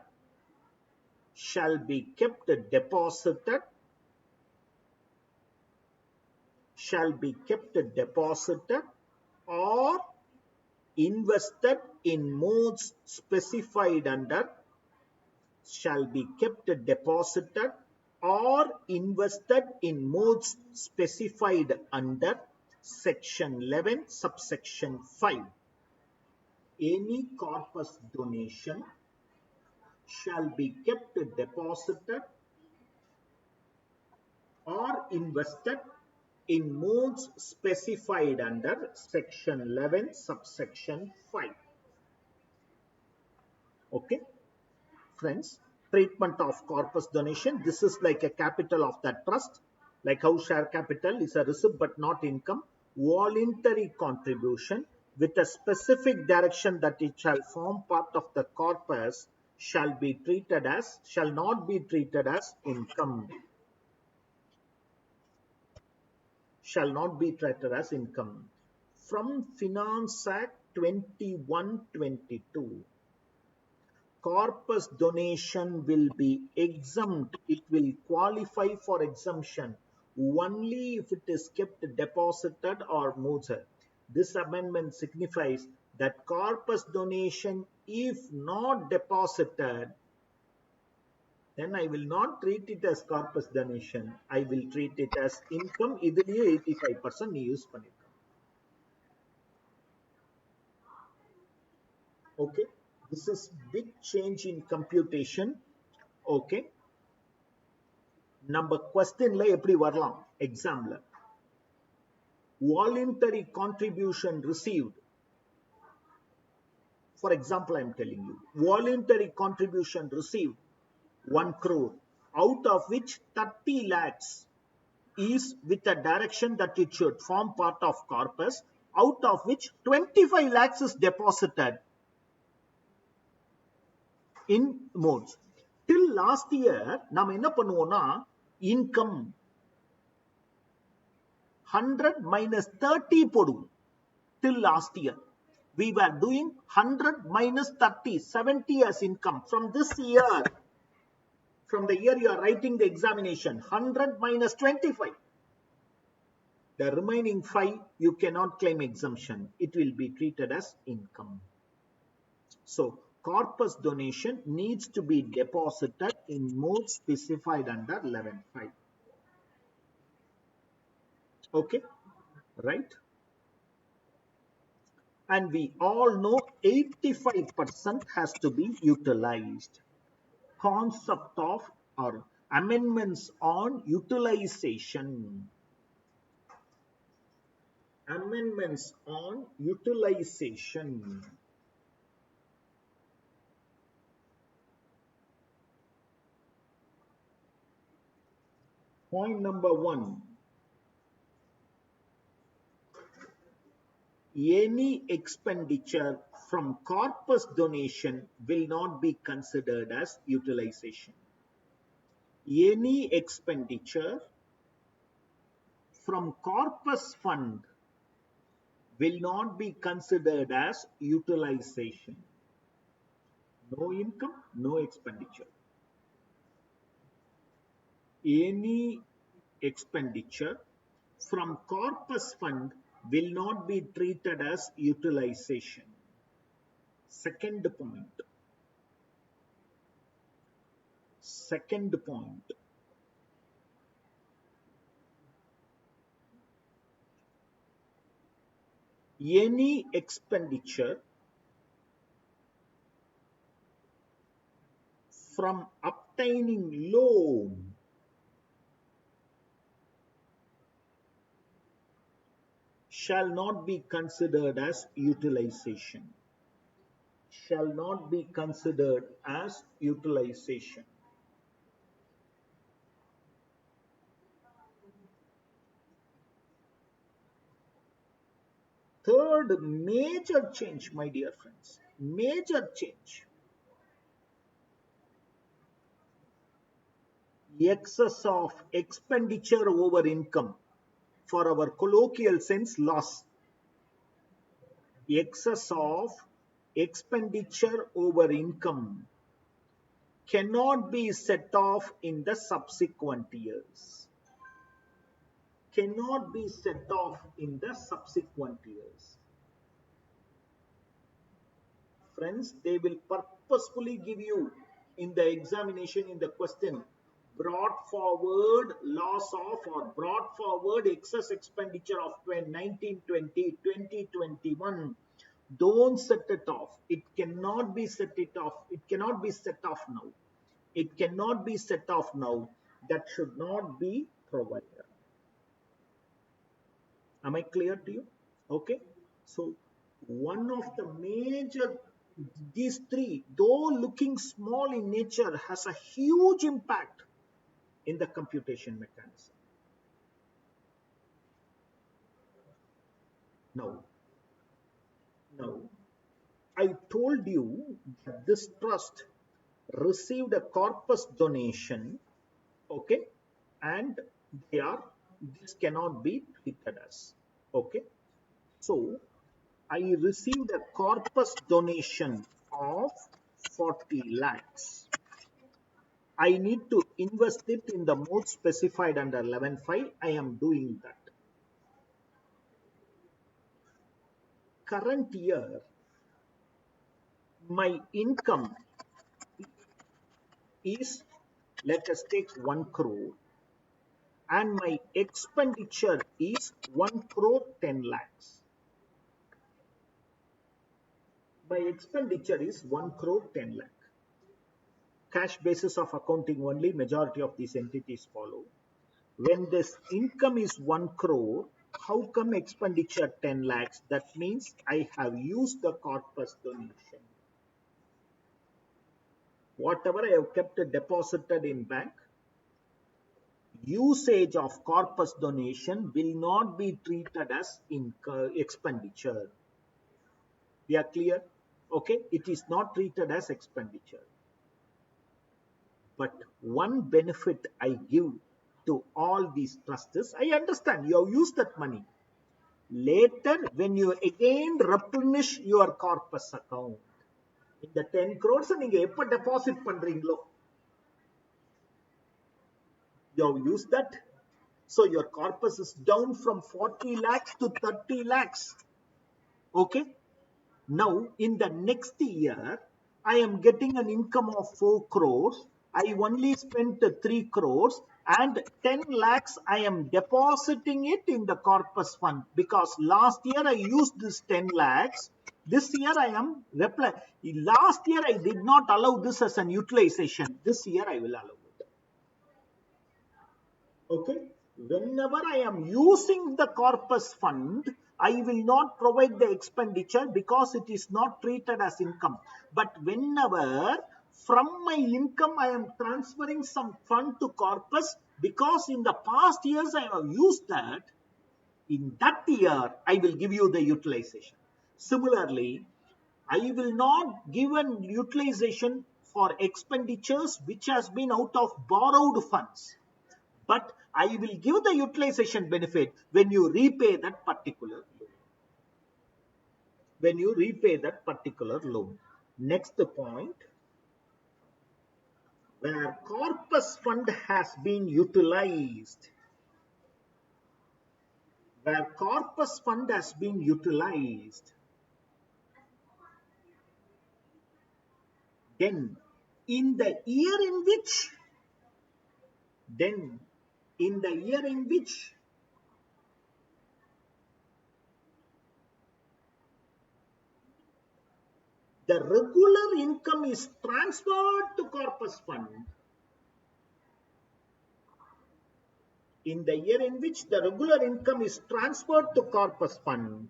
shall be kept deposited, shall be kept deposited or invested in modes specified under, shall be kept deposited or invested in modes specified under section 11 subsection 5. Any corpus donation shall be kept deposited or invested in modes specified under section 11 subsection 5. Okay, friends, treatment of corpus donation. This is like a capital of that trust, like how share capital is a receipt but not income. Voluntary contribution with a specific direction that it shall form part of the corpus shall not be treated as income. Shall not be treated as income. From Finance Act 2122, corpus donation will be exempt. It will qualify for exemption only if it is kept deposited or moved. This amendment signifies that corpus donation, if not deposited, then I will not treat it as corpus donation. I will treat it as income. இதுலயே 85% நீ use பண்ணிருக்க. Okay, this is big change in computation. Okay, நம்ம questionல எப்படி வரலாம் examல? Voluntary contribution received. For example, I am telling you, voluntary contribution received 1 crore, out of which 30 lakhs is with a direction that it should form part of corpus, out of which 25 lakhs is deposited in modes. Till last year, நாம் என்ன பண்ணுவோம்னா income 100 minus 30 போடுவோம். Till last year, we were doing 100 minus 30, 70 as income. From this year, from the year you are writing the examination, 100 minus 25. The remaining 5, you cannot claim exemption. It will be treated as income. So, corpus donation needs to be deposited in modes specified under 11.5. Okay, right? And we all know 85% has to be utilized. Concept of or amendments on utilization. Amendments on utilization. Point number 1. Any expenditure from corpus donation will not be considered as utilization. Any expenditure from corpus fund will not be considered as utilization. No income, no expenditure. Any expenditure from corpus fund will not be treated as utilization. Second point. Second point. Any expenditure from obtaining loan shall not be considered as utilization. Shall not be considered as utilization. Third major change, my dear friends, major change. Excess of expenditure over income. For our colloquial sense, loss. Excess of expenditure over income cannot be set off in the subsequent years. Cannot be set off in the subsequent years. Friends, they will purposefully give you in the examination, in the question, brought forward loss of or brought forward excess expenditure of 1920, 2021. Don't set it off. It cannot be set it off. It cannot be set off now. It cannot be set off now. That should not be provided. Am I clear to you? Okay. So one of the major, these three, though looking small in nature, has a huge impact in the computation mechanism. Now, now, I told you that this trust received a corpus donation, okay, and they are, this cannot be treated as, okay. So I received a corpus donation of 40 lakhs. I need to invest it in the mode specified under 11.5. I am doing that. Current year, my income is, let us take 1 crore, and my expenditure is 1 crore 10 lakhs. My expenditure is 1 crore 10 lakh. Cash basis of accounting only, majority of these entities follow. When this income is 1 crore, how come expenditure 10 lakhs? That means I have used the corpus donation. Whatever I have kept deposited in bank, usage of corpus donation will not be treated as expenditure. We are clear? Okay, it is not treated as expenditure. But one benefit I give to all these trusts, I understand you have used that money. Later, when you again replenish your corpus account, in the 10 crores, நீங்க எப்ப deposit பண்றீங்களோ, you have used that. So your corpus is down from 40 lakhs to 30 lakhs. Okay. Now, in the next year, I am getting an income of 4 crores. I only spent 3 crores and 10 lakhs I am depositing it in the corpus fund because last year I used this 10 lakhs. This year I am last year I did not allow this as an utilization. This year I will allow it. Okay. Whenever I am using the corpus fund, I will not provide the expenditure because it is not treated as income. But whenever from my income I am transferring some fund to corpus, because in the past years I have used that, in that year I will give you the utilization. Similarly, I will not give an utilization for expenditures which has been out of borrowed funds. But I will give the utilization benefit when you repay that particular loan. When you repay that particular loan. Next point, where corpus fund has been utilized. Where corpus fund has been utilized, then in the year in which, then in the year in which the regular income is transferred to corpus fund, in the year in which the regular income is transferred to corpus fund,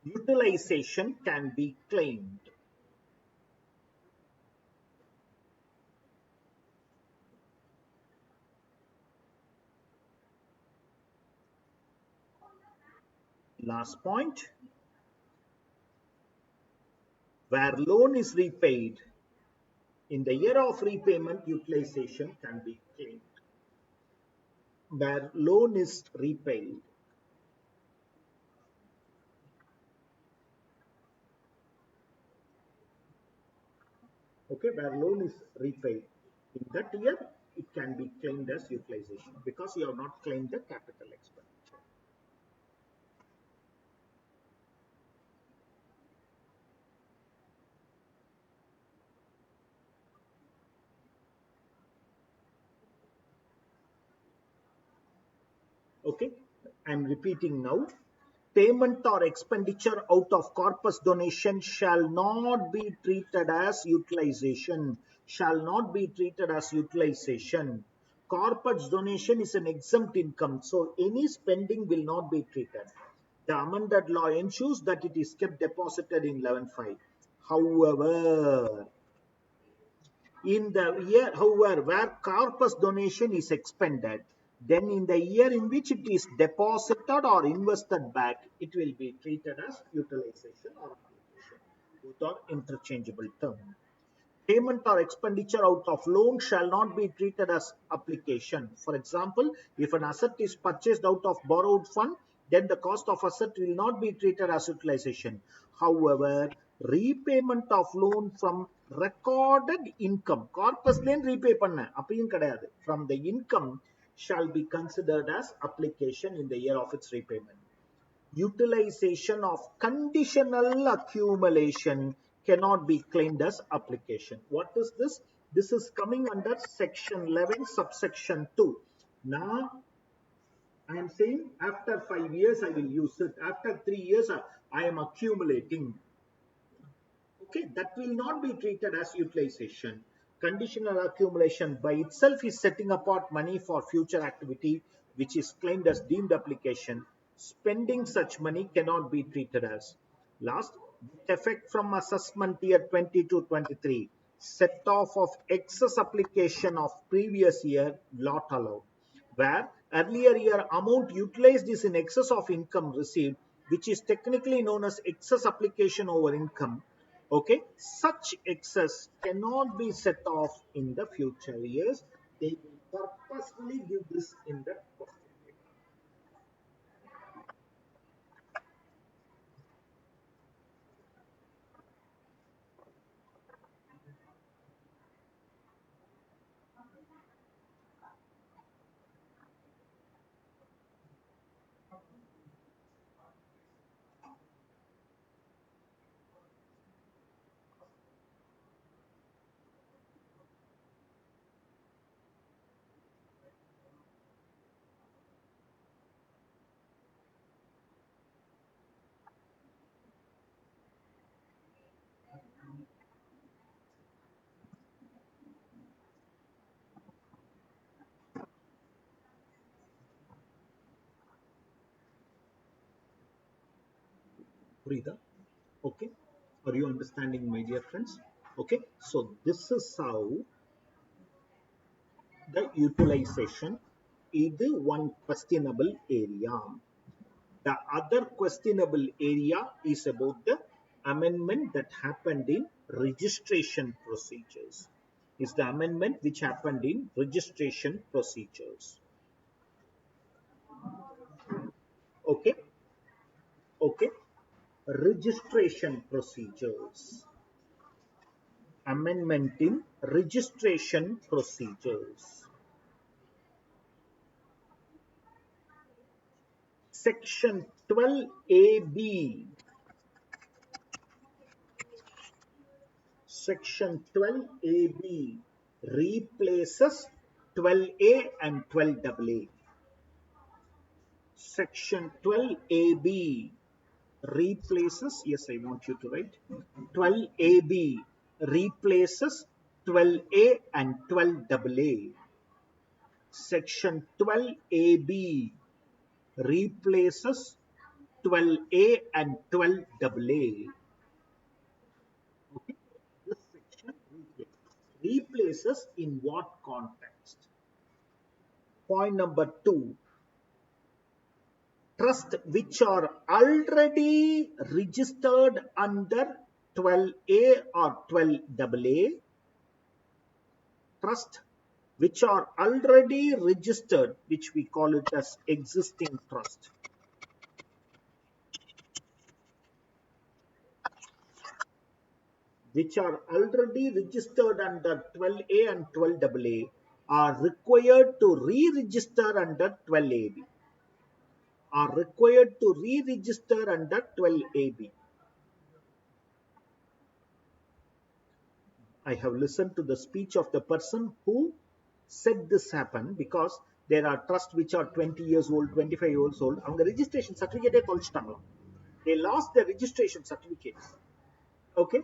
utilization can be claimed. Last point, where loan is repaid, in the year of repayment, utilization can be claimed. Where loan is repaid, okay, where loan is repaid, in that year, it can be claimed as utilization because you have not claimed the capital expenditure. Okay, I'm repeating now. Payment or expenditure out of corpus donation shall not be treated as utilization. Shall not be treated as utilization. Corpus donation is an exempt income, so any spending will not be treated. The amended law ensures that it is kept deposited in 11.5. However, in the year, however, where corpus donation is expended, then in the year in which it is deposited or invested back, it will be treated as utilization or application. Both are interchangeable terms. Payment or expenditure out of loan shall not be treated as application. For example, if an asset is purchased out of borrowed fund, then the cost of asset will not be treated as utilization. However, repayment of loan from recorded income, corpus lane repay panna, appiyum kadayadu, from the income shall be considered as application in the year of its repayment. Utilization of conditional accumulation cannot be claimed as application. What is this? This is coming under section 11 subsection 2. Now I am saying after 5 years I will use it, after 3 years I am accumulating. Okay, that will not be treated as utilization. Conditional accumulation by itself is setting apart money for future activity, which is claimed as deemed application. Spending such money cannot be treated as. Last, with effect from assessment year 22-23, set off of excess application of previous year not allowed, where earlier year amount utilized is in excess of income received, which is technically known as excess application over income. Okay, such excess cannot be set off in the future years. They will purposefully give this in the question paper. Purida? Okay, are you understanding, my dear friends? Okay, so this is how the utilization is one questionable area. The other questionable area is about the amendment that happened in registration procedures. Is the amendment which happened in registration procedures. Okay, okay. Registration procedures. Amendment in registration procedures. Section 12AB. Section 12AB replaces 12A and 12AA. Section 12AB replaces, yes, I want you to write, 12AB replaces 12A and 12AA. Section 12AB replaces 12A and 12AA. Okay, this section replaces in what context? Point number 2. Trust which are already registered under 12A or 12AA. Trust which are already registered, which we call it as existing trust. Which are already registered under 12A and 12AA are required to re-register under 12AB. Are required to re-register under 12AB. I have listened to the speech of the person who said this happened, because there are trusts which are 20 years old, 25 years old. அவங்க registration certificate தொலைச்சிட்டாங்களாம். They lost their registration certificates. Okay,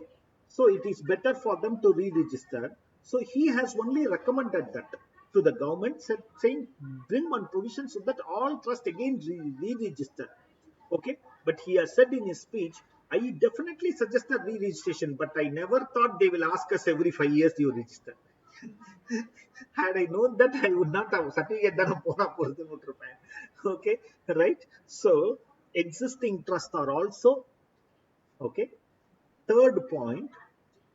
so it is better for them to re-register. So he has only recommended that. to the government saying bring one provision so that all trust again re-register. Okay, but he has said in his speech, I definitely suggested re-registration, but I never thought they will ask us every 5 years you register. Had I known that, I would not have certificate than okay, right? So existing trusts are also okay. Third point,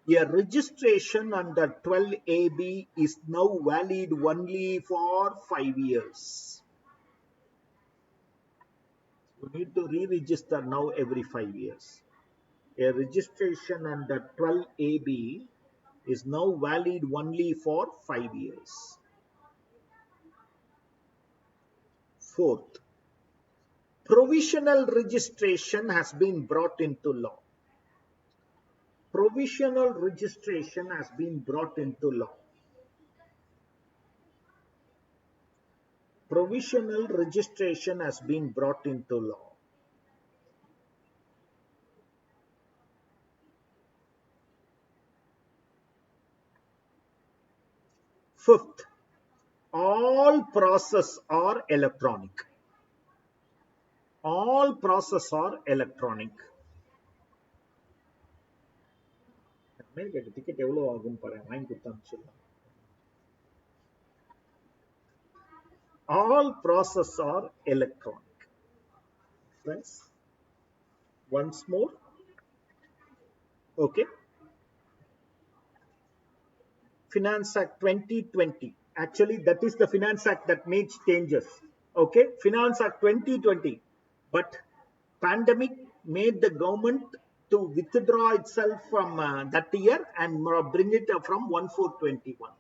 a registration under 12AB is now valid only for 5 years. You need to re-register now every 5 years. A registration under 12AB is now valid only for 5 years. Fourth, provisional registration has been brought into law. Provisional registration has been brought into law. Provisional registration has been brought into law. Fifth, all process are electronic. All process are electronic. ticket எவ்வளவு ஆகும் பாரு வாங்கி கொடுத்தான்னு சொல்லலாம். All process are electronic. Friends, once more. Okay. Finance Act 2020. Actually, that is the Finance Act that made changes. Okay. Finance Act 2020. But pandemic made the government to withdraw itself from that year and bring it from 1421.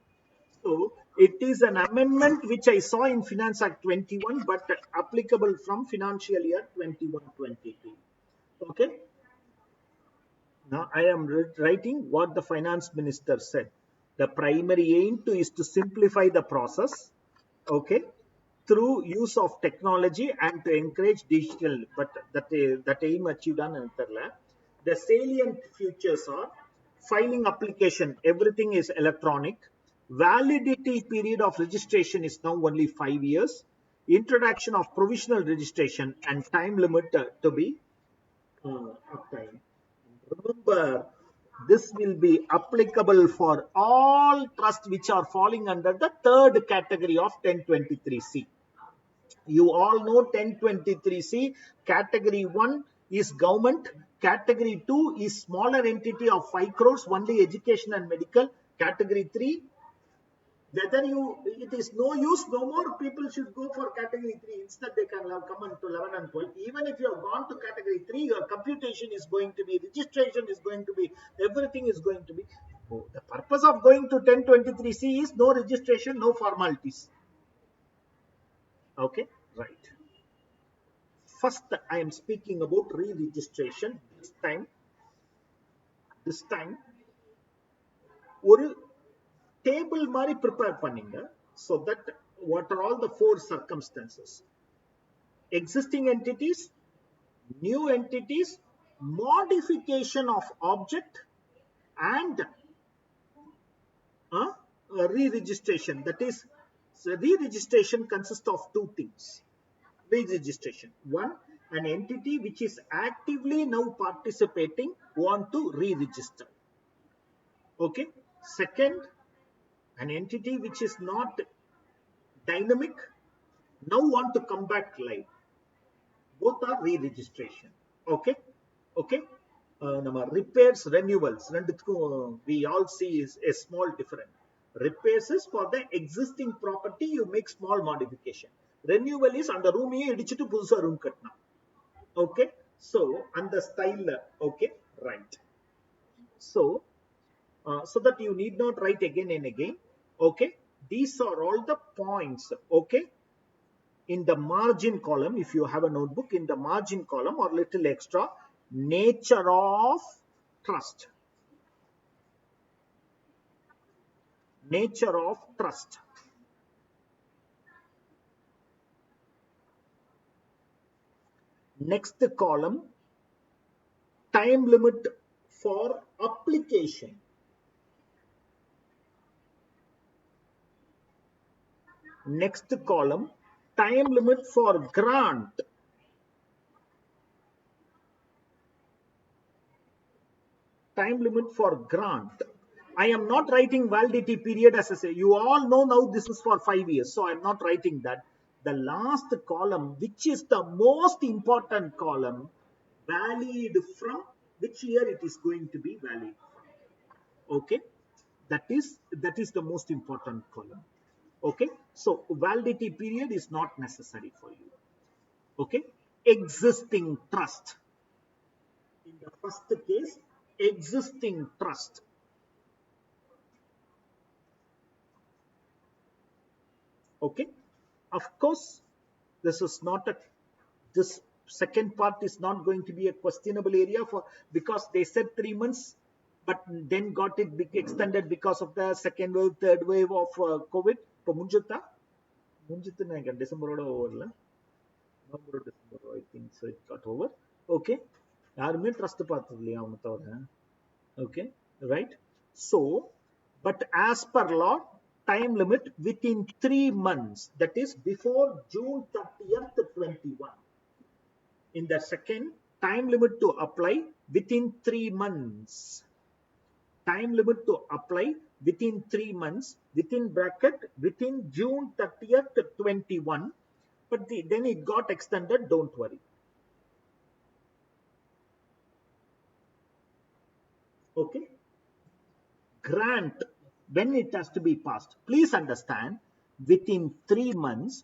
So it is an amendment which I saw in Finance Act 21, but applicable from financial year 21-22. Okay. Now I am writing what the finance minister said. The primary aim is to simplify the process, okay, through use of technology and to encourage digital. But that aim achieved on another. The salient features are filing application, everything is electronic. Validity period of registration is now only 5 years. Introduction of provisional registration and time limit to be uptime. Remember, this will be applicable for all trusts which are falling under the third category of 1023C. You all know 1023C, category 1 is government, category 2 is smaller entity of 5 crores, only education and medical, category 3, whether it is no use, no more people should go for category 3. Instead, they can come into 11 and 12. Even if you have gone to category 3, your computation is going to be, registration is going to be, everything is going to be. Oh, the purpose of going to 1023C is no registration, no formalities. Okay, right. First, I am speaking about re-registration. This time, ஒரு table மாதிரி prepare பண்ணீங்க, so that what are all the 4 circumstances? Existing entities, new entities, modification of object, and re-registration. That is, re-registration consists of 2 things. Re-registration. 1, an entity which is actively now participating want to re-register. Okay. Second, an entity which is not dynamic now want to come back live. Both are re-registration. Okay. Okay. Repairs, renewals, we all see is a small difference. Repairs is for the existing property, you make small modification. Renewal is அந்த ரூமையே இடிச்சிட்டு புதுசா room கட்டணும். Okay. So அந்த style. Okay. Right. So that you need not write again and again. Okay. These are all the points. Okay. In the margin column, if you have a notebook, in the margin column or little extra, nature of trust. Nature of trust. Next column, time limit for application. Next column, time limit for grant. Time limit for grant. I am not writing validity period as I say. You all know now this is for 5 years. So I am not writing that. The last column, which is the most important column, valid from which year it is going to be valid. Okay. That is the most important column. Okay. So validity period is not necessary for you. Okay. Existing trust. In the first case, existing trust. Okay. Of course, this is not a, this second part is not going to be a questionable area for, because they said 3 months, but then got it extended because of the second wave, third wave of COVID. இப்போ முடிஞ்சுட்டு நினைக்கிறேன் டிசம்பரோட ஓவர்ல November December I think so it got over. Okay, யாருமே trust பார்த்தது இல்லையா அவங்க தவிர. Okay, right? So, but as per law, time limit within 3 months, that is before June 30th, 21. In the second, time limit to apply within 3 months. Time limit to apply within 3 months, within bracket, within June 30th, 21. But then it got extended, don't worry. Okay. Grant, when it has to be passed, please understand, within 3 months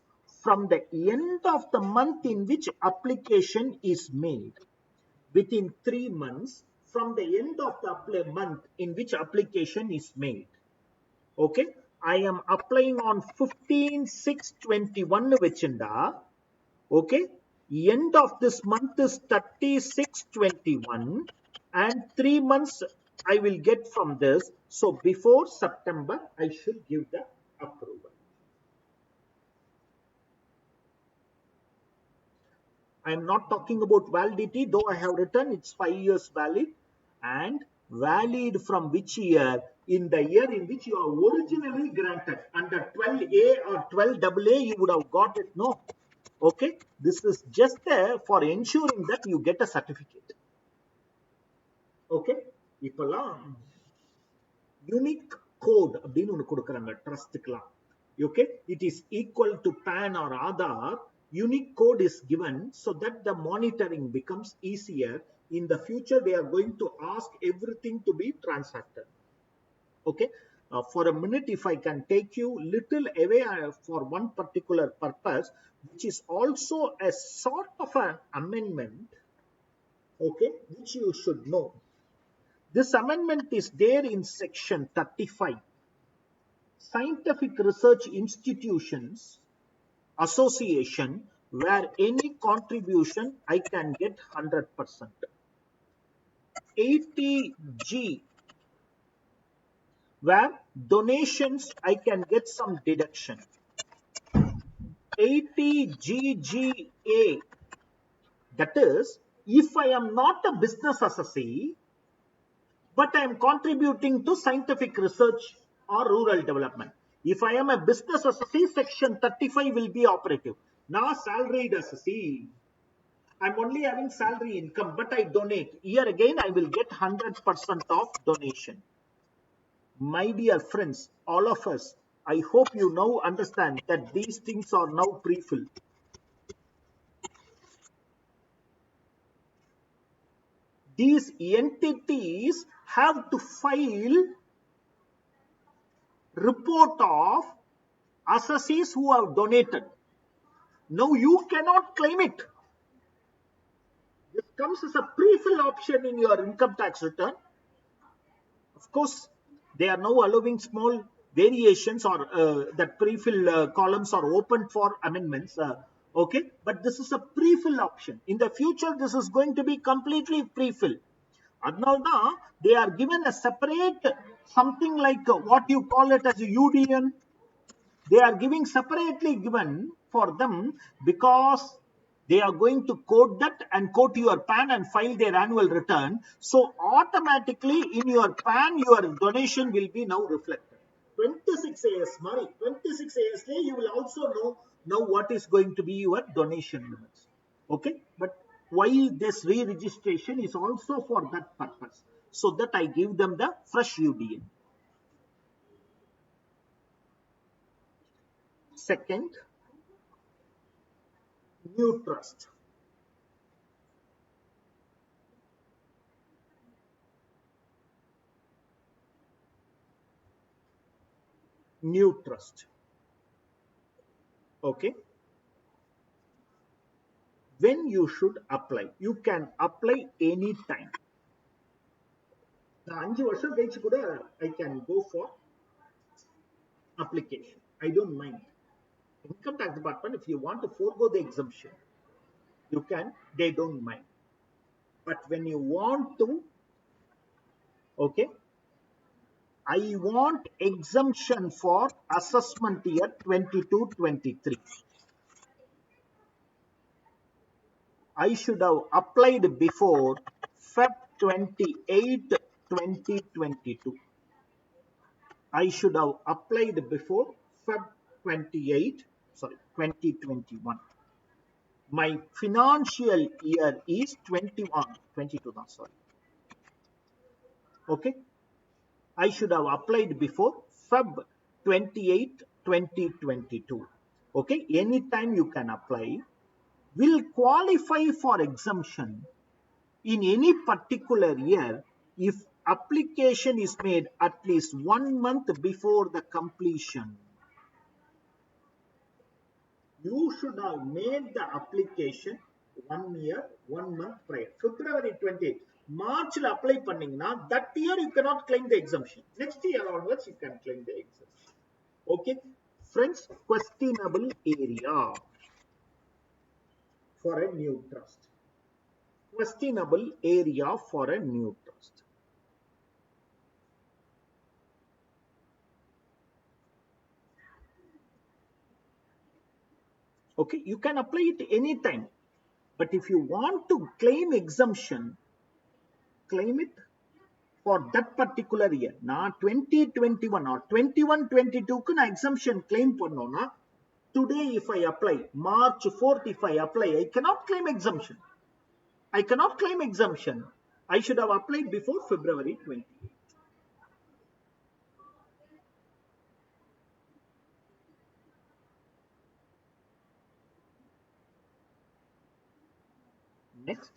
from the end of the month in which application is made. Within 3 months from the end of the month in which application is made. Okay, I am applying on 15/6/21 vechunda. Okay, end of this month is 30/6/21 and 3 months I will get from this. So before September, I should give the approval. I am not talking about validity, though I have written it's 5 years valid, and valid from which year? In the year in which you are originally granted. Under 12A or 12AA, you would have got it. No. Okay, this is just there for ensuring that you get a certificate. Okay, இப்பெல்லாம் unique code அப்படின்னு ஒன்று கொடுக்குறாங்க ட்ரஸ்ட்டுக்கெல்லாம். Okay, it is equal to PAN or Aadhaar. Unique code is given so that the monitoring becomes easier. In the future, they are going to ask everything to be transacted. Okay, for a minute, if I can take you little away for one particular purpose, which is also a sort of an amendment, okay, which you should know. This amendment is there in section 35. Scientific research institutions association where any contribution I can get 100%. 80G where donations I can get some deduction. 80GGA, that is, if I am not a business associate, but I am contributing to scientific research or rural development. If I am a business associate, section 35 will be operative. Now, salaried associate, I'm only having salary income, but I donate. Here again, I will get 100% of donation. My dear friends, all of us, I hope you now understand that these things are now pre-filled. These entities have to file report of associates who have donated. Now you cannot claim it. This comes as a pre-fill option in your income tax return. Of course, they are now allowing small variations, or that pre-fill columns are open for amendments. Okay, but this is a pre-fill option. In the future, this is going to be completely pre-fill. Adnalda, they are given a separate something like what you call it as a UDN. They are giving separately given for them because they are going to code that and quote your PAN and file their annual return. So automatically in your PAN, your donation will be now reflected. 26 AS Mari, 26 AS you will also know now what is going to be your donation limits. Okay, but why this re-registration is also for that purpose, so that I give them the fresh UDN. Second, new trust. New trust. Okay. When you should apply? You can apply any time. நான் 5 வருஷம் கழிச்சு கூட I can go for application. I don't mind. Income tax department, if you want to forego the exemption, you can, they don't mind. But when you want to, okay, I want exemption for assessment year 22-23. I should have applied before Feb 28, 2022. I should have applied before Feb 28, sorry, 2021. My financial year is 21, 22, sorry. Okay. I should have applied before Feb 28, 2022. Okay. Anytime you can apply. Will qualify for exemption in any particular year if application is made at least 1 month before the completion. You should have made the application 1 year, 1 month prior. February 28th. March apply panningna, that year you cannot claim the exemption. Next year onwards you can claim the exemption. Okay. Friends, questionable area for a new trust. Questionable area for a new trust. Okay, you can apply it anytime. But if you want to claim exemption, claim it for that particular year. Now 2021 or 21-22 ku na exemption claim pannona. Today if I apply, March 4th if I apply, I cannot claim exemption. I cannot claim exemption. I should have applied before February 28th. Next,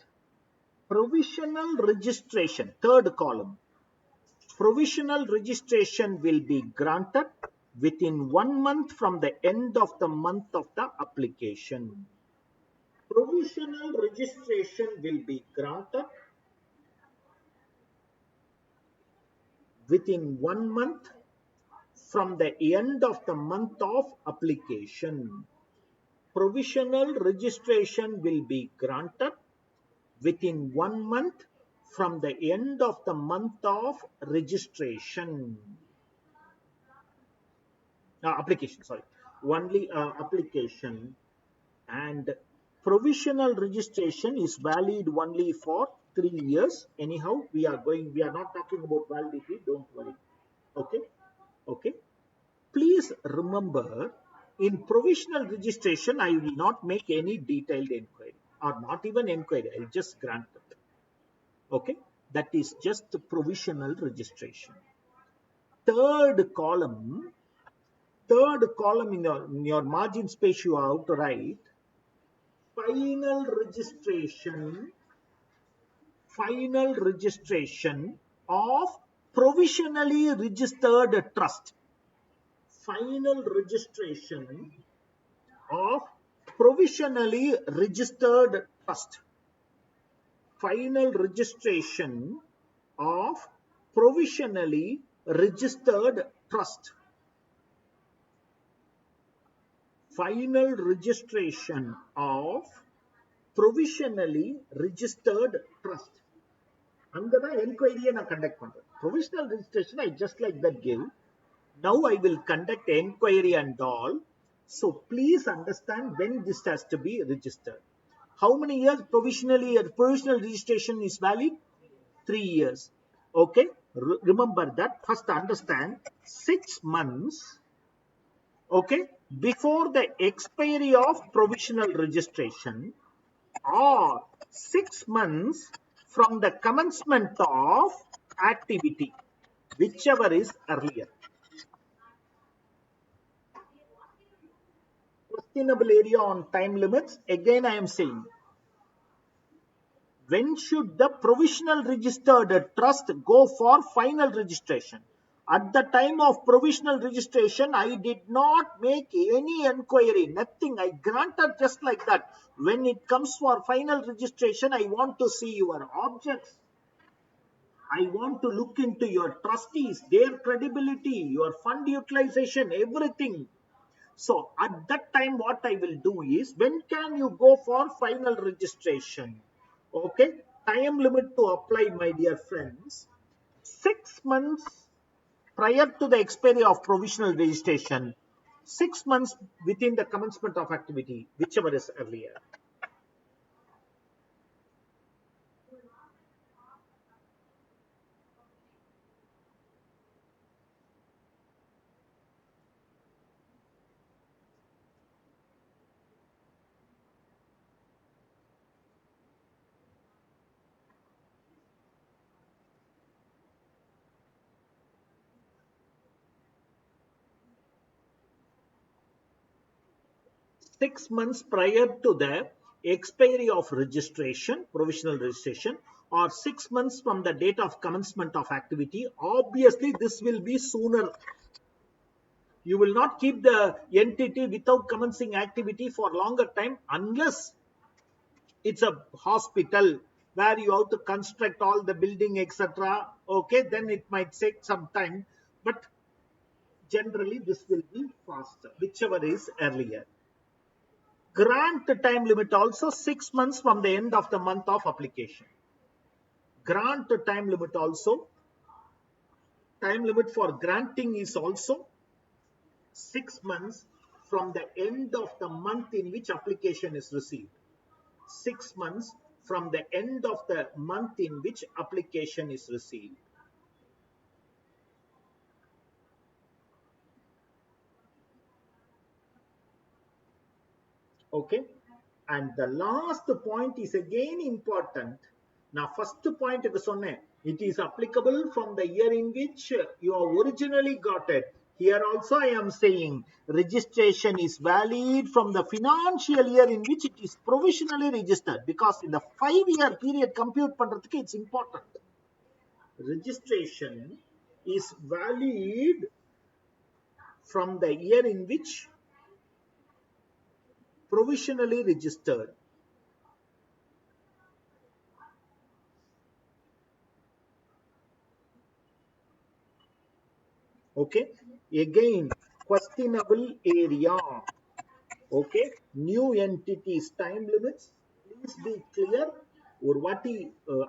provisional registration, third column. Provisional registration will be granted within 1 month from the end of the month of the application. Provisional registration will be granted within 1 month from the end of the month of application. Provisional registration will be granted within 1 month from the end of the month of registration. Application, sorry. Only application, and provisional registration is valid only for 3 years. Anyhow, we are not talking about validity, don't worry. Okay. Okay. Please remember, in provisional registration, I will not make any detailed inquiry or not even inquiry. I'll just grant it. Okay. That is just the provisional registration. Third column in your margin space, you have to write final registration of provisionally registered trust. Final registration of provisionally registered trust. Final registration of provisionally registered trust. Final registration of provisionally registered trust. Angada enquiry na conduct pandren. Provisional registration I just like that give. Now I will conduct enquiry and all. So please understand when this has to be registered. How many years provisional registration is valid? 3 years. Okay. remember that, first understand 6 months, okay, before the expiry of provisional registration, or 6 months from the commencement of activity, whichever is earlier. Questionable area on time limits. Again, I am saying, when should the provisional registered trust go for final registration? At the time of provisional registration, I did not make any enquiry, nothing. I granted just like that. When it comes for final registration, I want to see your objects. I want to look into your trustees, their credibility, your fund utilization, everything. So at that time, what I will do is, when can you go for final registration? Okay, time limit to apply, my dear friends. 6 months prior to the expiry of provisional registration, 6 months within the commencement of activity, whichever is earlier. 6 months prior to the expiry of registration, provisional registration, or 6 months from the date of commencement of activity. Obviously, this will be sooner. You will not keep the entity without commencing activity for longer time, unless it's a hospital where you have to construct all the building, etc. Okay, then it might take some time, but generally this will be faster, whichever is earlier. Grant time limit also 6 months from the end of the month of application. Grant time limit also, time limit for granting is also 6 months from the end of the month in which application is received. 6 months from the end of the month in which application is received. Okay, and the last point is again important. Now first point is சொன்னேன், it is applicable from the year in which you originally got it. Here also I am saying registration is valid from the financial year in which it is provisionally registered, because in the 5-year period compute பண்றதுக்கு it's important. Registration is valid from the year in which provisionally registered. Okay, again questionable area. Okay, new entities time limits, please be clear. Or what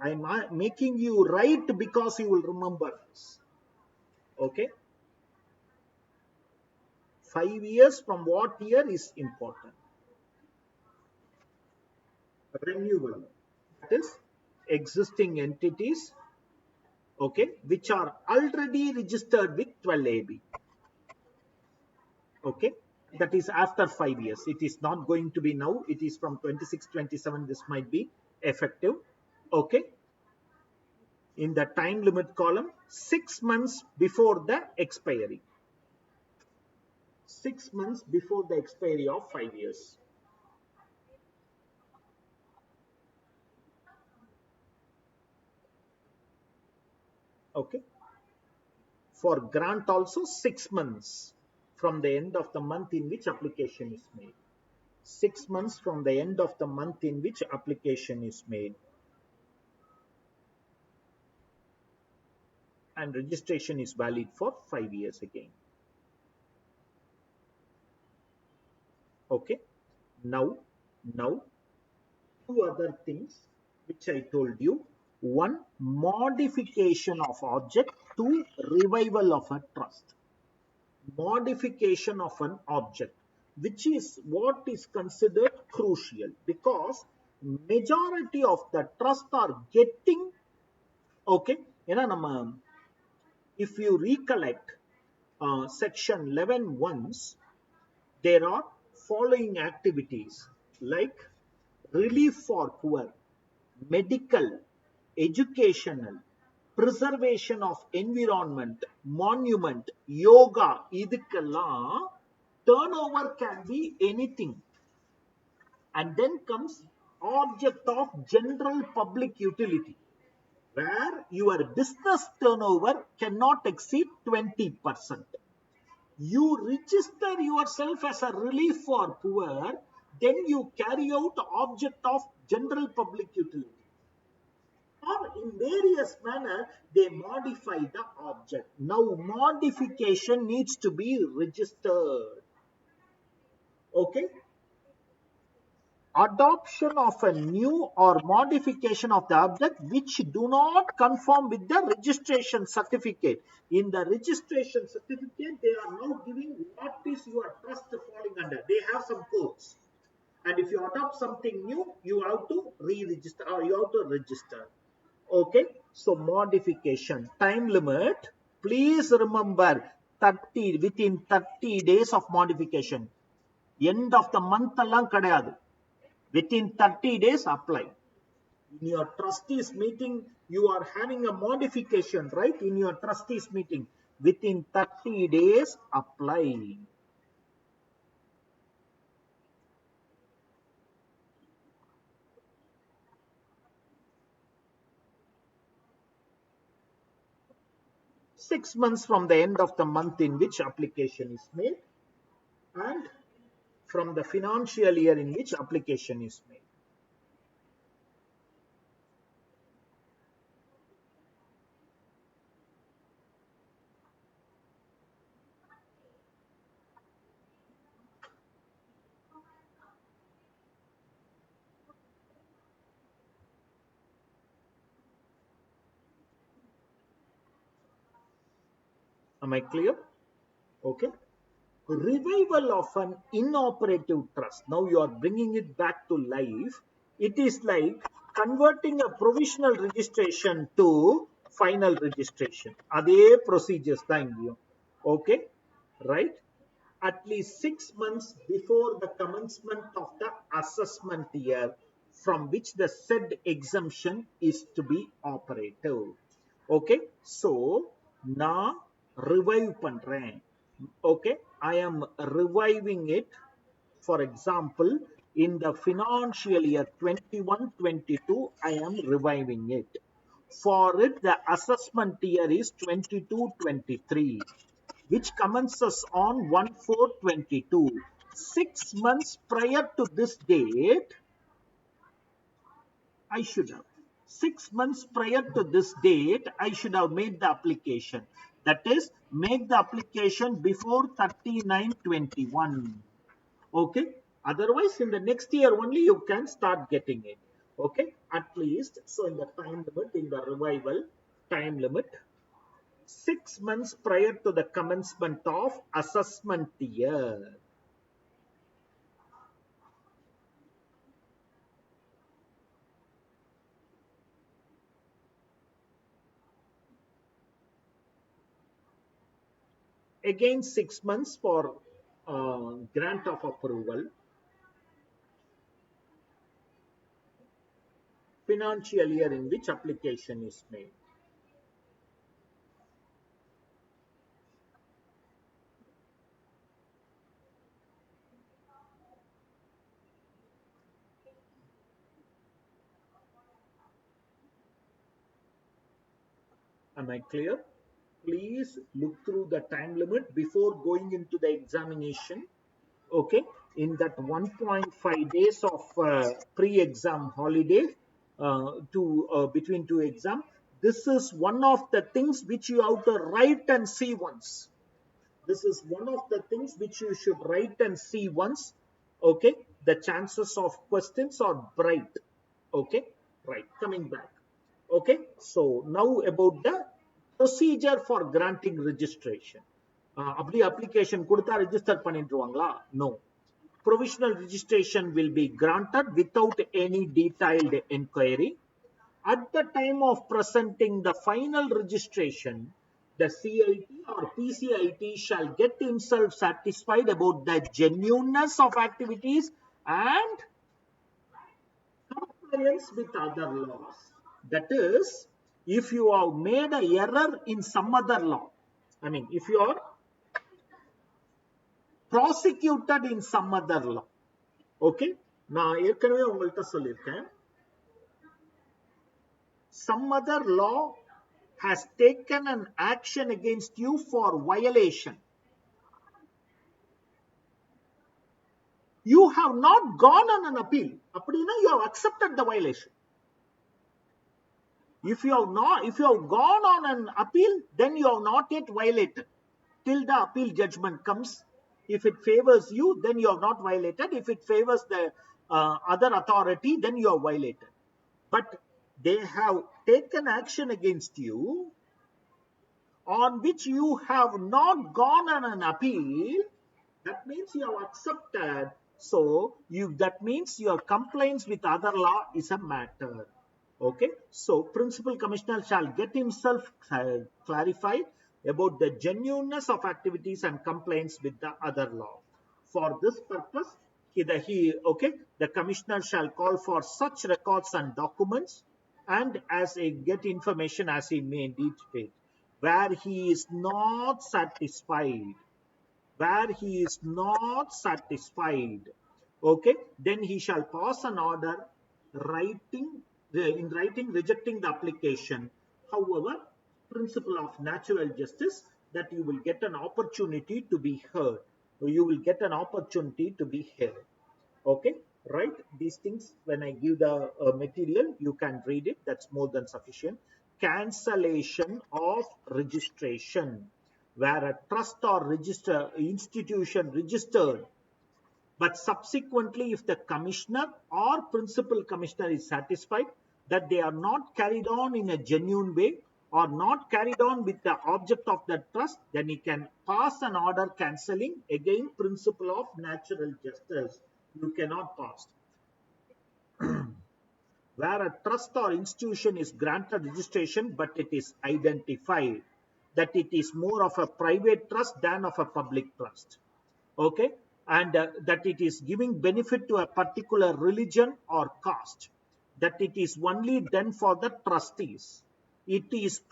I'm making you right because you will remember this. Okay, 5 years from what year is important. Renewal, that is existing entities, okay, which are already registered with 12AB. Okay, that is after 5 years. It is not going to be now, it is from 26-27 this might be effective. Okay, in the time limit column, 6 months before the expiry, 6 months before the expiry of 5 years. Okay, for grant also 6 months from the end of the month in which application is made. 6 months from the end of the month in which application is made. And registration is valid for 5 years again. Okay, now two other things which I told you. One, modification of object. Two, revival of a trust. Modification of an object, which is what is considered crucial, because majority of the trust are getting, okay, ஏன்னா நம்ம if you recollect section 11 once, there are following activities like relief for poor, medical, educational, preservation of environment, monument, yoga, இதுக்கெல்லாம் turnover can be anything. And then comes object of general public utility, where your business turnover cannot exceed 20%. You register yourself as a relief for poor, then you carry out object of general public utility. Or in various manner, they modify the object. Now, modification needs to be registered. Okay? Adoption of a new or modification of the object which do not conform with the registration certificate. In the registration certificate, they are now giving what is your trust falling under. They have some codes. And if you adopt something new, you have to re-register or you have to register. Okay, so modification. Time limit. Please remember 30 within 30 days of modification. End of the month allang kadayadu. Within 30 days, apply. In your trustees meeting, you are having a modification, right? In your trustees meeting, within 30 days, apply. Six months from the end of the month in which application is made, and from the financial year in which application is made. Am I clear? Okay. Revival of an inoperative trust. Now you are bringing it back to life. It is like converting a provisional registration to final registration. Adhe procedures thaan. Okay, right? At least 6 months before the commencement of the assessment year from which the said exemption is to be operative. Okay, so na revive pandren. Okay, I am reviving it. For example, in the financial year 21-22, I am reviving it. For it, the assessment year is 22-23, which commences on 1/4/22. 6 months prior to this date, I should have. 6 months prior to this date, I should have made the application. That is, make the application before 39/21. Okay. Otherwise, in the next year only you can start getting it. Okay. At least, so in the time limit, in the revival time limit, 6 months prior to the commencement of assessment year. Again, 6 months for grant of approval. Financial year in which application is made. Am I clear? Please look through the time limit before going into the examination. Okay, in that 1.5 days of pre-exam holiday to between two exams, this is one of the things which you have to write and see once. This is one of the things which you should write and see once. Okay, the chances of questions are bright. Okay, right, coming back. Okay, so now about the procedure for granting registration. அப்படி application கொடுத்தா register பண்ணிடுவாங்களா? No. Provisional registration will be granted without any detailed inquiry. At the time of presenting the final registration, the CIT or PCIT shall get himself satisfied about the genuineness of activities and compliance with other laws. That is, if you have made an error in some other law, I mean, if you are prosecuted in some other law, okay, நான் ஏற்கனவே உங்கள்கிட்ட சொல்லியிருக்கேன், some other law has taken an action against you for violation. You have not gone on an appeal. அப்படின்னா you have accepted the violation. If you have gone on an appeal, then you have not yet violated. Till the appeal judgment comes, if it favors you, then you have not violated. If it favors the other authority, then you have violated. But they have taken action against you on which you have not gone on an appeal. That means you have accepted. So that means your complaints with other law is a matter. Okay, so principal commissioner shall get himself clarified about the genuineness of activities and complaints with the other law. For this purpose, the commissioner shall call for such records and documents, and as he get information as he may need it. Where he is not satisfied, okay, then he shall pass an order in writing rejecting the application. However, principle of natural justice, that you will get an opportunity to be heard. Okay, right? These things, when I give the material, you can read it. That's more than sufficient. Cancellation of registration, where a trust or institution registered, but subsequently if the commissioner or principal commissioner is satisfied that they are not carried on in a genuine way or not carried on with the object of the trust, then he can pass an order cancelling. Again, principle of natural justice, you cannot pass. Where a trust or institution is granted registration but it is identified that it is more of a private trust than of a public trust, okay, and that it is giving benefit to a particular religion or caste, that it is only done for the trustees, it is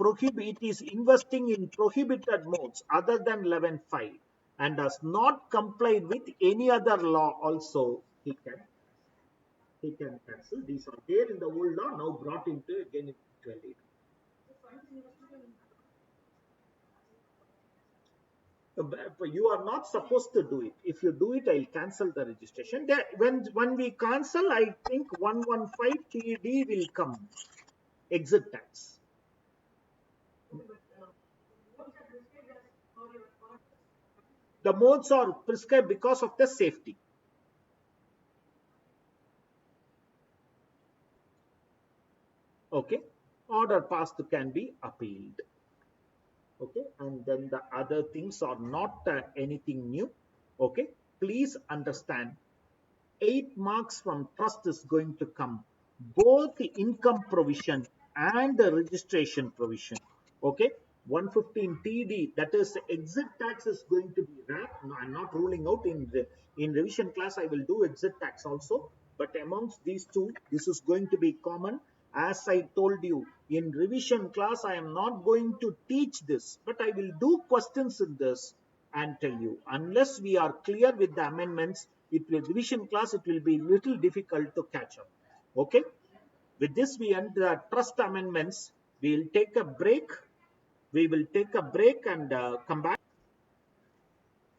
investing in prohibited modes other than 11.5 and does not comply with any other law also, he can cancel. These are there in the old law, now brought into again in 20. You are not supposed to do it. If you do it, I'll cancel the registration. When we cancel, I think 115 TD will come. Exit tax. The modes are prescribed because of the safety. Okay. Order passed can be appealed. Okay. And then the other things are not anything new. Okay. Please understand, 8 marks from trust is going to come, both the income provision and the registration provision. Okay, 115 TD, that is exit tax, is going to be that. No, I'm not ruling out. In revision class I will do exit tax also, but amongst these two, this is going to be common. As I told you, in revision class I am not going to teach this, but I will do questions in this and tell you. Unless we are clear with the amendments, revision class, it will be little difficult to catch up. Okay, with this we end the trust amendments. We will take a break and come back.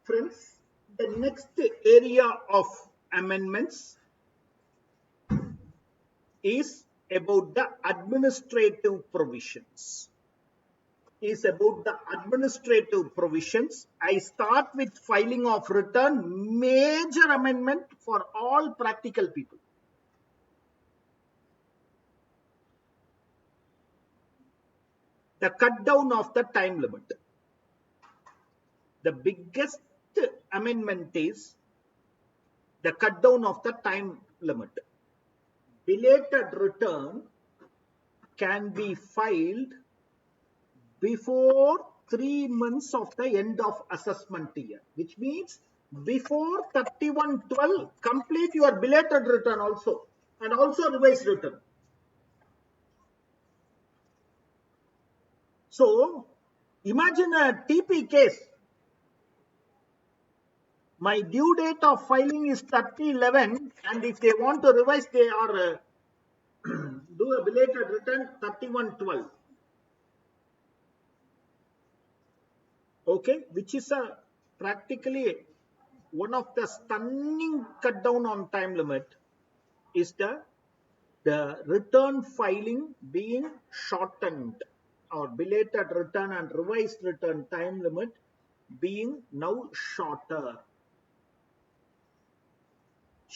Friends, the next area of amendments is about the administrative provisions. I start with filing of return, major amendment for all practical people. The cut down of the time limit. The biggest amendment is the cut down of the time limit. Belated return can be filed before 3 months of the end of assessment year, which means before 31/12 complete your belated return also and also revised return. So imagine a TP case. My due date of filing is 30/11, and if they want to revise, they are do a belated return 31/12. Okay, which is a practically one of the stunning cut down on time limit is the return filing being shortened, or belated return and revised return time limit being now shorter.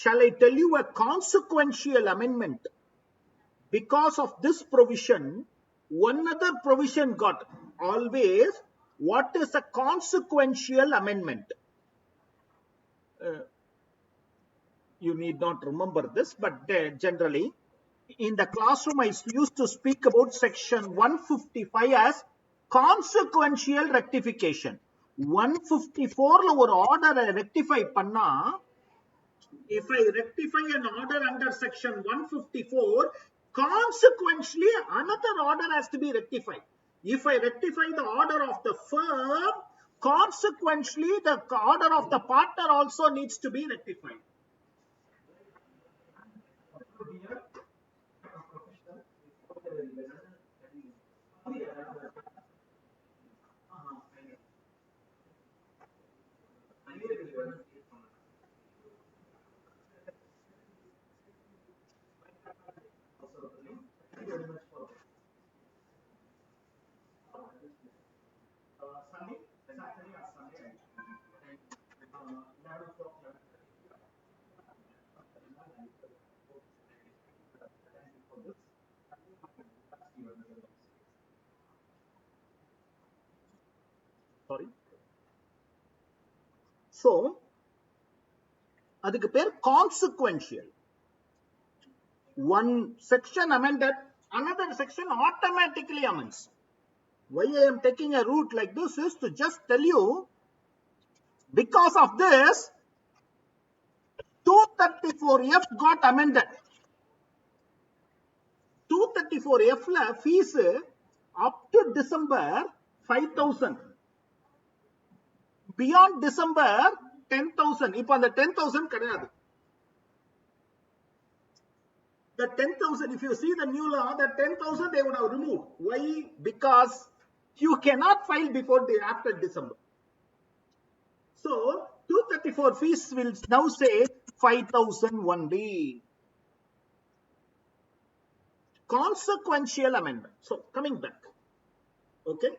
Shall I tell you a consequential amendment? Because of this provision, one other provision got. Always, what is a consequential amendment? You need not remember this, but generally, in the classroom, I used to speak about section 155 as consequential rectification. 154 ஒரு order rectify பண்ணா, if I rectify an order under section 154, consequently another order has to be rectified. If I rectify the order of the firm, consequently the order of the partner also needs to be rectified. Sorry. So, அதுக்கு பேர் consequential. One section amended, another section automatically amends. Why I am taking a route like this is to just tell you, because of this, 234F got amended. 234F la fees up to December 5,000. Beyond December 10,000. இப்போ அந்த 10,000 கிடையாது. The 10,000, if you see the new law, the 10,000 they would have removed. Why? Because you cannot file before after December. So 234 fees will now say 5,000 only. Consequential amendment. So coming back. Okay.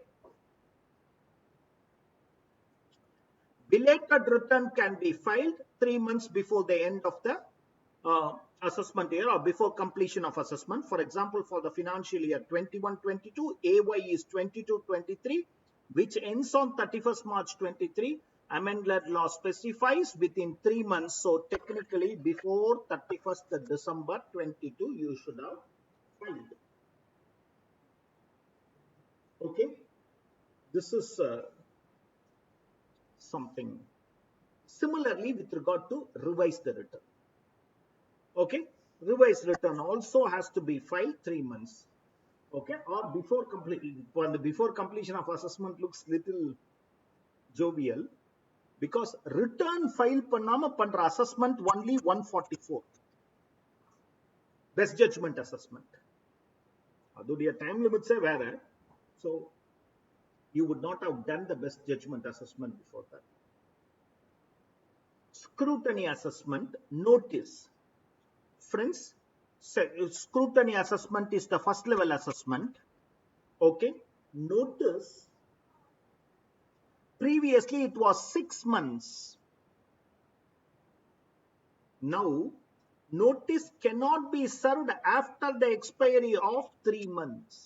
Belated return can be filed 3 months before the end of the assessment year or before completion of assessment. For example, for the financial year 21-22, AY is 22-23, which ends on 31st March 23. Amended law specifies within 3 months. So technically, before 31st December 22, you should have filed. Okay, this is something. Similarly, with regard to revised return. Okay, revised return also has to be filed 3 months. Okay, or before completion of assessment looks little jovial, because return file பண்ணாம பண்ற assessment only 144. Best judgment assessment. அதுடைய time limits வேற. So you would not have done the best judgment assessment before that. Scrutiny assessment notice. Friends, scrutiny assessment is the first level assessment. Okay, notice, previously it was 6 months. Now notice cannot be served after the expiry of 3 months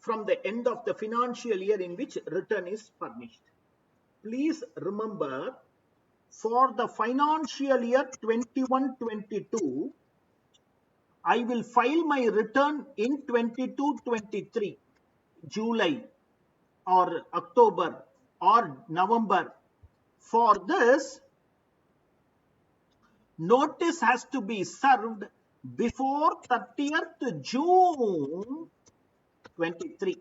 from the end of the financial year in which return is furnished. Please remember, for the financial year 21-22, I will file my return in 22-23, July. or October or November. For this, notice has to be served before 30th June 23.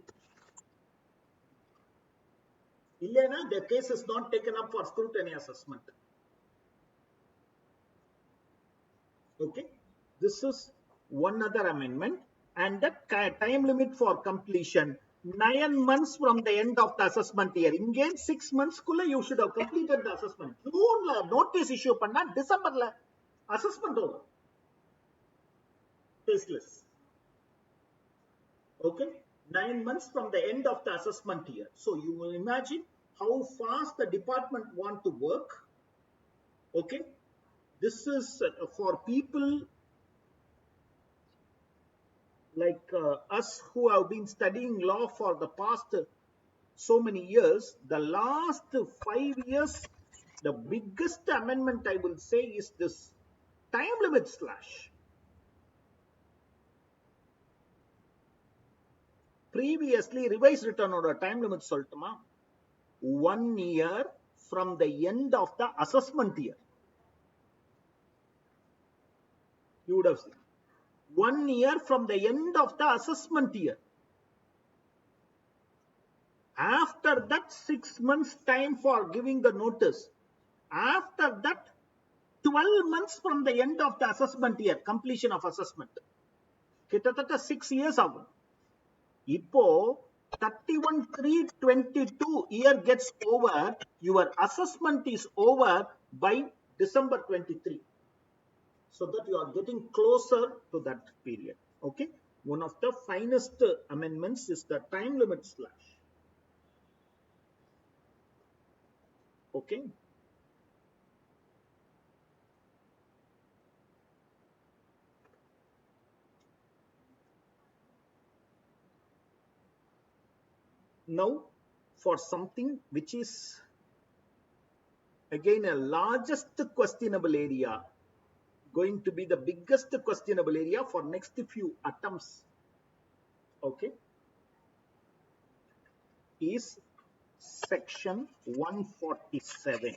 Illena, the case is not taken up for scrutiny assessment. Okay, this is one other amendment, and the time limit for completion 9 months from the end of the assessment year. Again 6 months you should have completed the assessment. June notice issue panna, December assessment over. Tasteless. Okay, 9 months from the end of the assessment year. So you will imagine how fast the department want to work. Okay, this is for people like us who have been studying law for the past so many years. The last 5 years, the biggest amendment I will say is this time limit slash. Previously, revised return order time limit soltuma 1 year from the end of the assessment year. You would have seen 1 year from the end of the assessment year. After that, 6 months time for giving the notice. After that, 12 months from the end of the assessment year, completion of assessment. கிட்டத்தட்ட 6 years ஆகும். இப்போ 31/3/22 year gets over, your assessment is over by December 23. So that you are getting closer to that period. Okay, one of the finest amendments is the time limit slash. Okay, now for something which is again a largest questionable area, going to be the biggest questionable area for next few attempts. Okay, is section 147.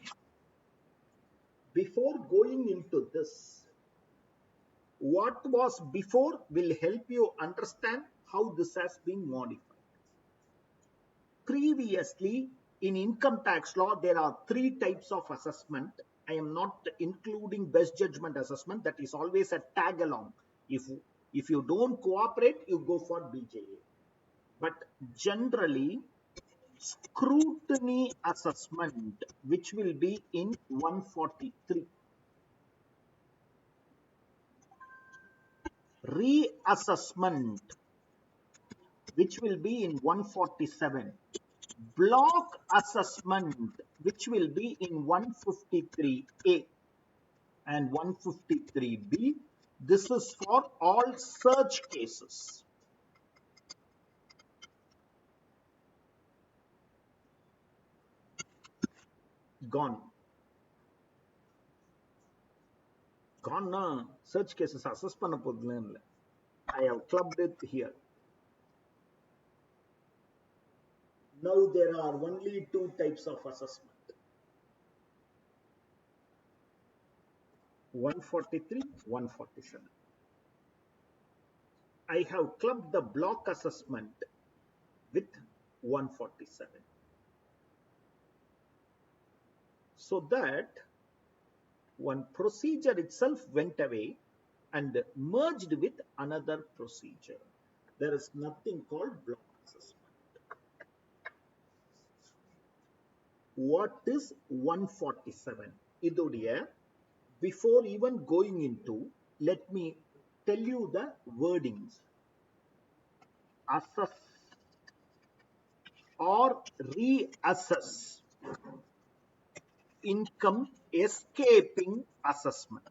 Before going into this, what was before will help you understand how this has been modified. Previously, in income tax law, there are 3 types of assessment. I am not including best judgment assessment. That is always a tag along. If you don't cooperate, you go for BJA. But generally, scrutiny assessment, which will be in 143. Reassessment, which will be in 147. Block assessment, which will be in 153A and 153B. This is for all search cases. Gone. Gone na search cases assess panna podhula. I have clubbed it here. Now there are only 2 types of assessment. 143, 147. I have clubbed the block assessment with 147. So that one procedure itself went away and merged with another procedure. There is nothing called block assessment. What is 147? Idudiya, before even going into, let me tell you the wordings. Assess or reassess income escaping assessment.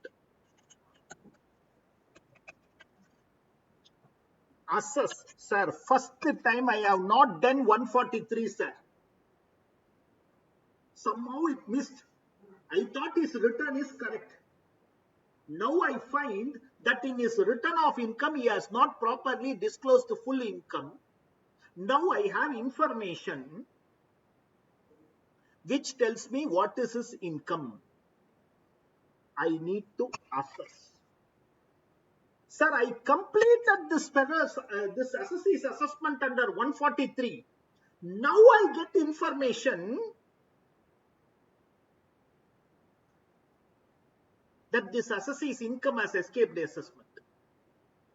Assess, sir, first time I have not done 143, sir. Somehow it missed. I thought his return is correct. Now I find that in his return of income, he has not properly disclosed the full income. Now I have information which tells me what is his income. I need to assess. Sir, I completed this assessee's assessment under 143. Now I get information that this assessee's income has escaped the assessment.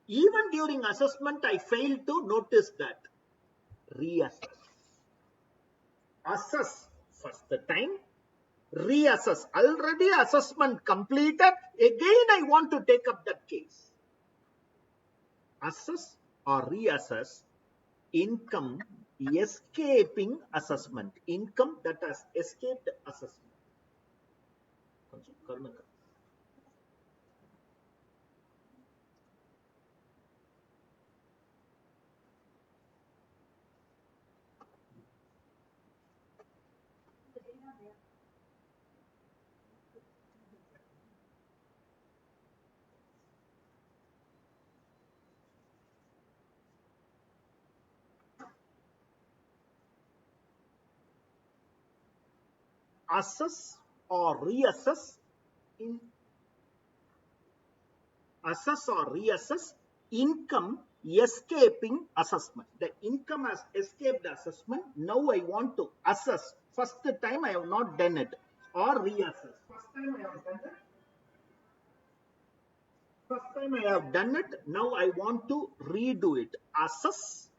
Even during assessment, I failed to notice that. Reassess. Assess first time. Reassess. Already assessment completed. Again, I want to take up that case. Assess or reassess income escaping assessment. Income that has escaped assessment. Assess or reassess in assess or reassess income escaping assessment. The income has escaped assessment. Now I want to assess. First time I have not done it. Or reassess. First time I have done it. First time I have done it. Now I want to redo it. Assess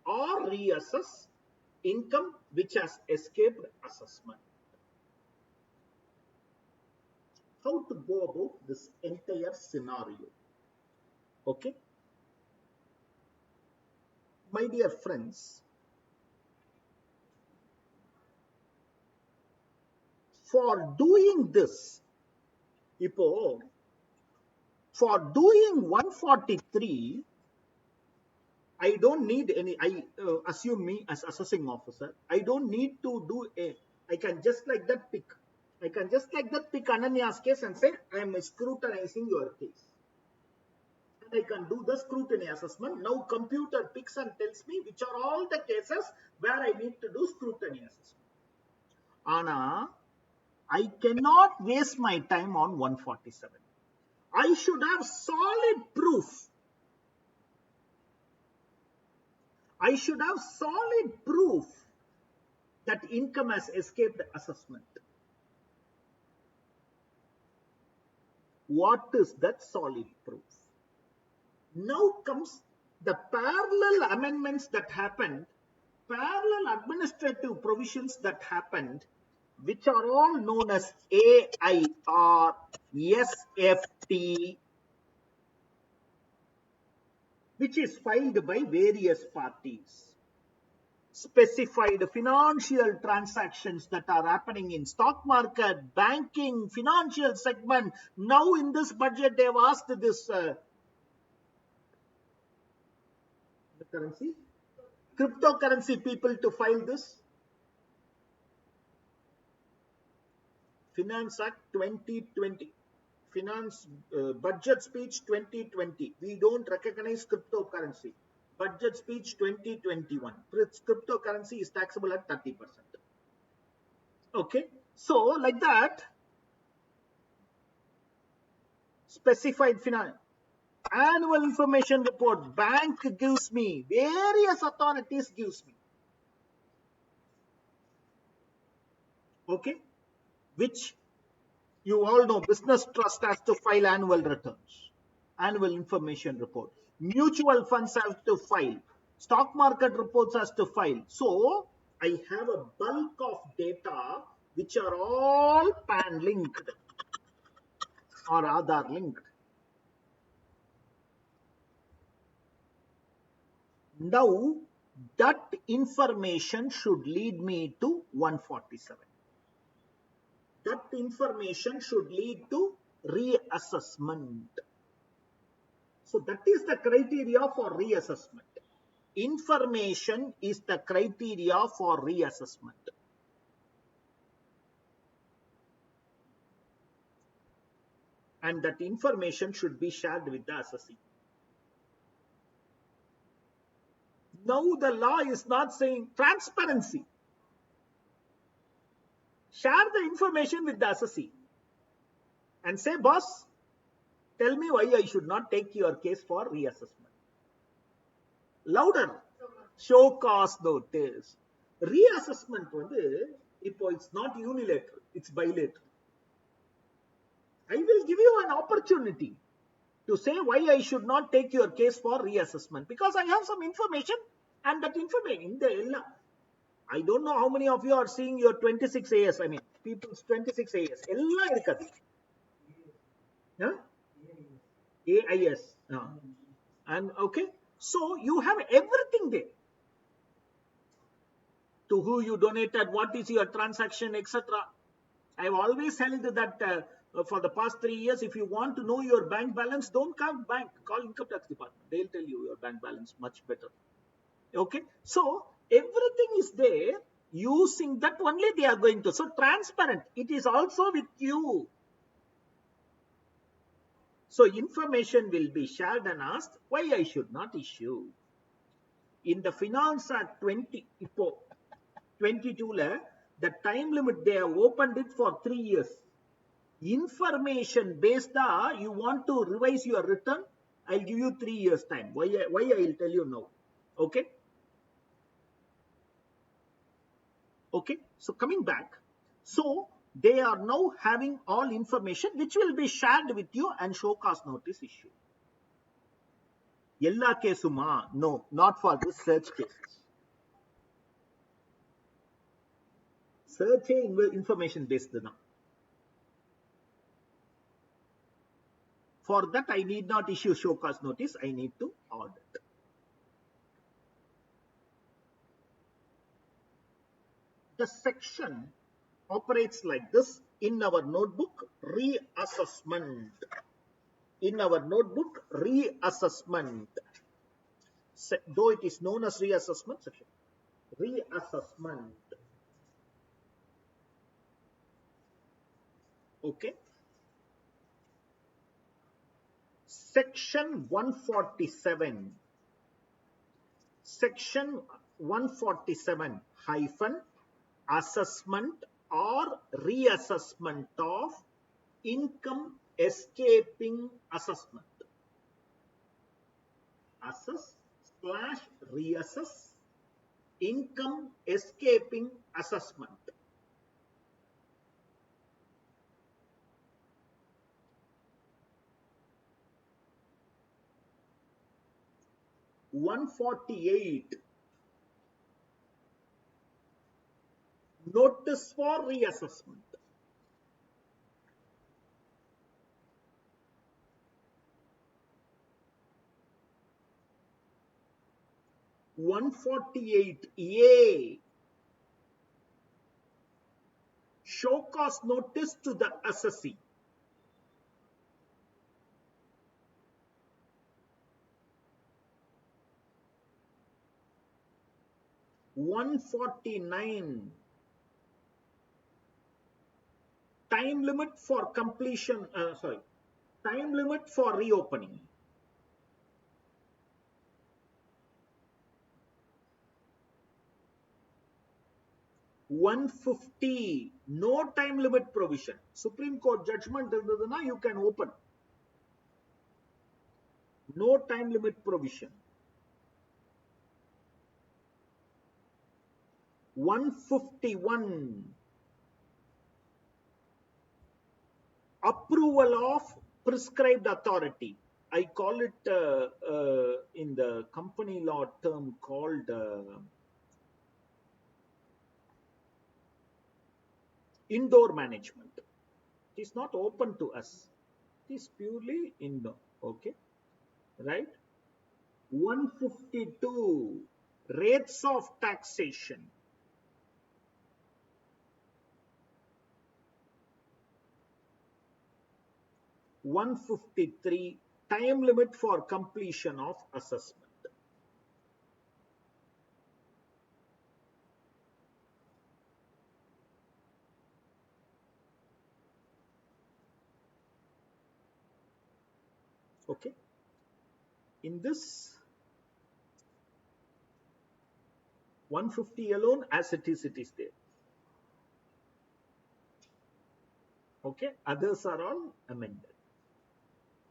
or reassess income which has escaped assessment. How to go about this entire scenario? Okay. My dear friends, for doing this, for doing 143, I don't need any, assume me as assessing officer, I don't need to do I can just like that pick. I can just like that pick Ananya's case and say, I am scrutinizing your case. And I can do the scrutiny assessment. Now computer picks and tells me which are all the cases where I need to do scrutiny assessment. Anna, I cannot waste my time on 147. I should have solid proof. I should have solid proof that income has escaped assessment. What is that solid proof? Now comes the parallel amendments that happened, parallel administrative provisions that happened, which are all known as AIR, SFT, which is filed by various parties. Specified financial transactions that are happening in stock market, banking, financial segment. Now in this budget, they have asked this cryptocurrency people to file this. Finance Act 2020. Finance Budget Speech 2020. We don't recognize cryptocurrency. Budget Speech 2021. Cryptocurrency is taxable at 30%. Okay. So, like that, specified finance. Annual information report, bank gives me, various authorities gives me. Okay. Which you all know, business trust has to file annual returns, annual information report. Mutual funds have to file. Stock market reports has to file. So, I have a bulk of data which are all PAN linked or Aadhaar linked. Now, that information should lead me to 147. That information should lead to reassessment. So that is the criteria for reassessment. Information is the criteria for reassessment. And that information should be shared with the assessee. Now the law is not saying transparency. Share the information with the assessee and say, boss, tell me why I should not take your case for reassessment. Louder. Show cause notice. Reassessment it's not unilateral, it's bilateral. I will give you an opportunity to say why I should not take your case for reassessment, because I have some information, and that information, I don't know how many of you are seeing your 26 AS, I mean, people's 26 AS. Huh? AIS. And okay, so you have everything there. To who you donated, what is your transaction, etc. I've always held that for the past 3 years, if you want to know your bank balance, don't call bank, call income tax department. They'll tell you your bank balance much better. Okay, so everything is there. Using that only they are going to. So transparent. It is also with you. So information will be shared and asked why I should not issue. In the Finance Act 22, the time limit, they have opened it for 3 years. Information based, you want to revise your return, I'll give you 3 years time. Why I'll tell you now. Okay. Okay. So coming back. So they are now having all information which will be shared with you and show cause notice issue. Ella kesuma? No, not for the search cases. Search information based now. For that, I need not issue show cause notice. I need to audit. The section operates like this in our notebook, reassessment. In our notebook, reassessment. Though it is known as reassessment section. Reassessment. Okay. Section 147. Section 147 hyphen assessment or reassessment of income escaping assessment. Assess/reassess income escaping assessment. (148) Notice for reassessment. (148A) Show cause notice to the assessee. (149) Time limit for completion, time limit for reopening. (150) No time limit provision. Supreme Court judgment you can open. No time limit provision. 151 Approval of prescribed authority. I call it in the company law term called indoor management. It is not open to us. It is purely indoor. Okay, right? 152 Rates of taxation. 153 Time limit for completion of assessment. Okay. In this, 150 alone, as it is there. Okay, others are all amended.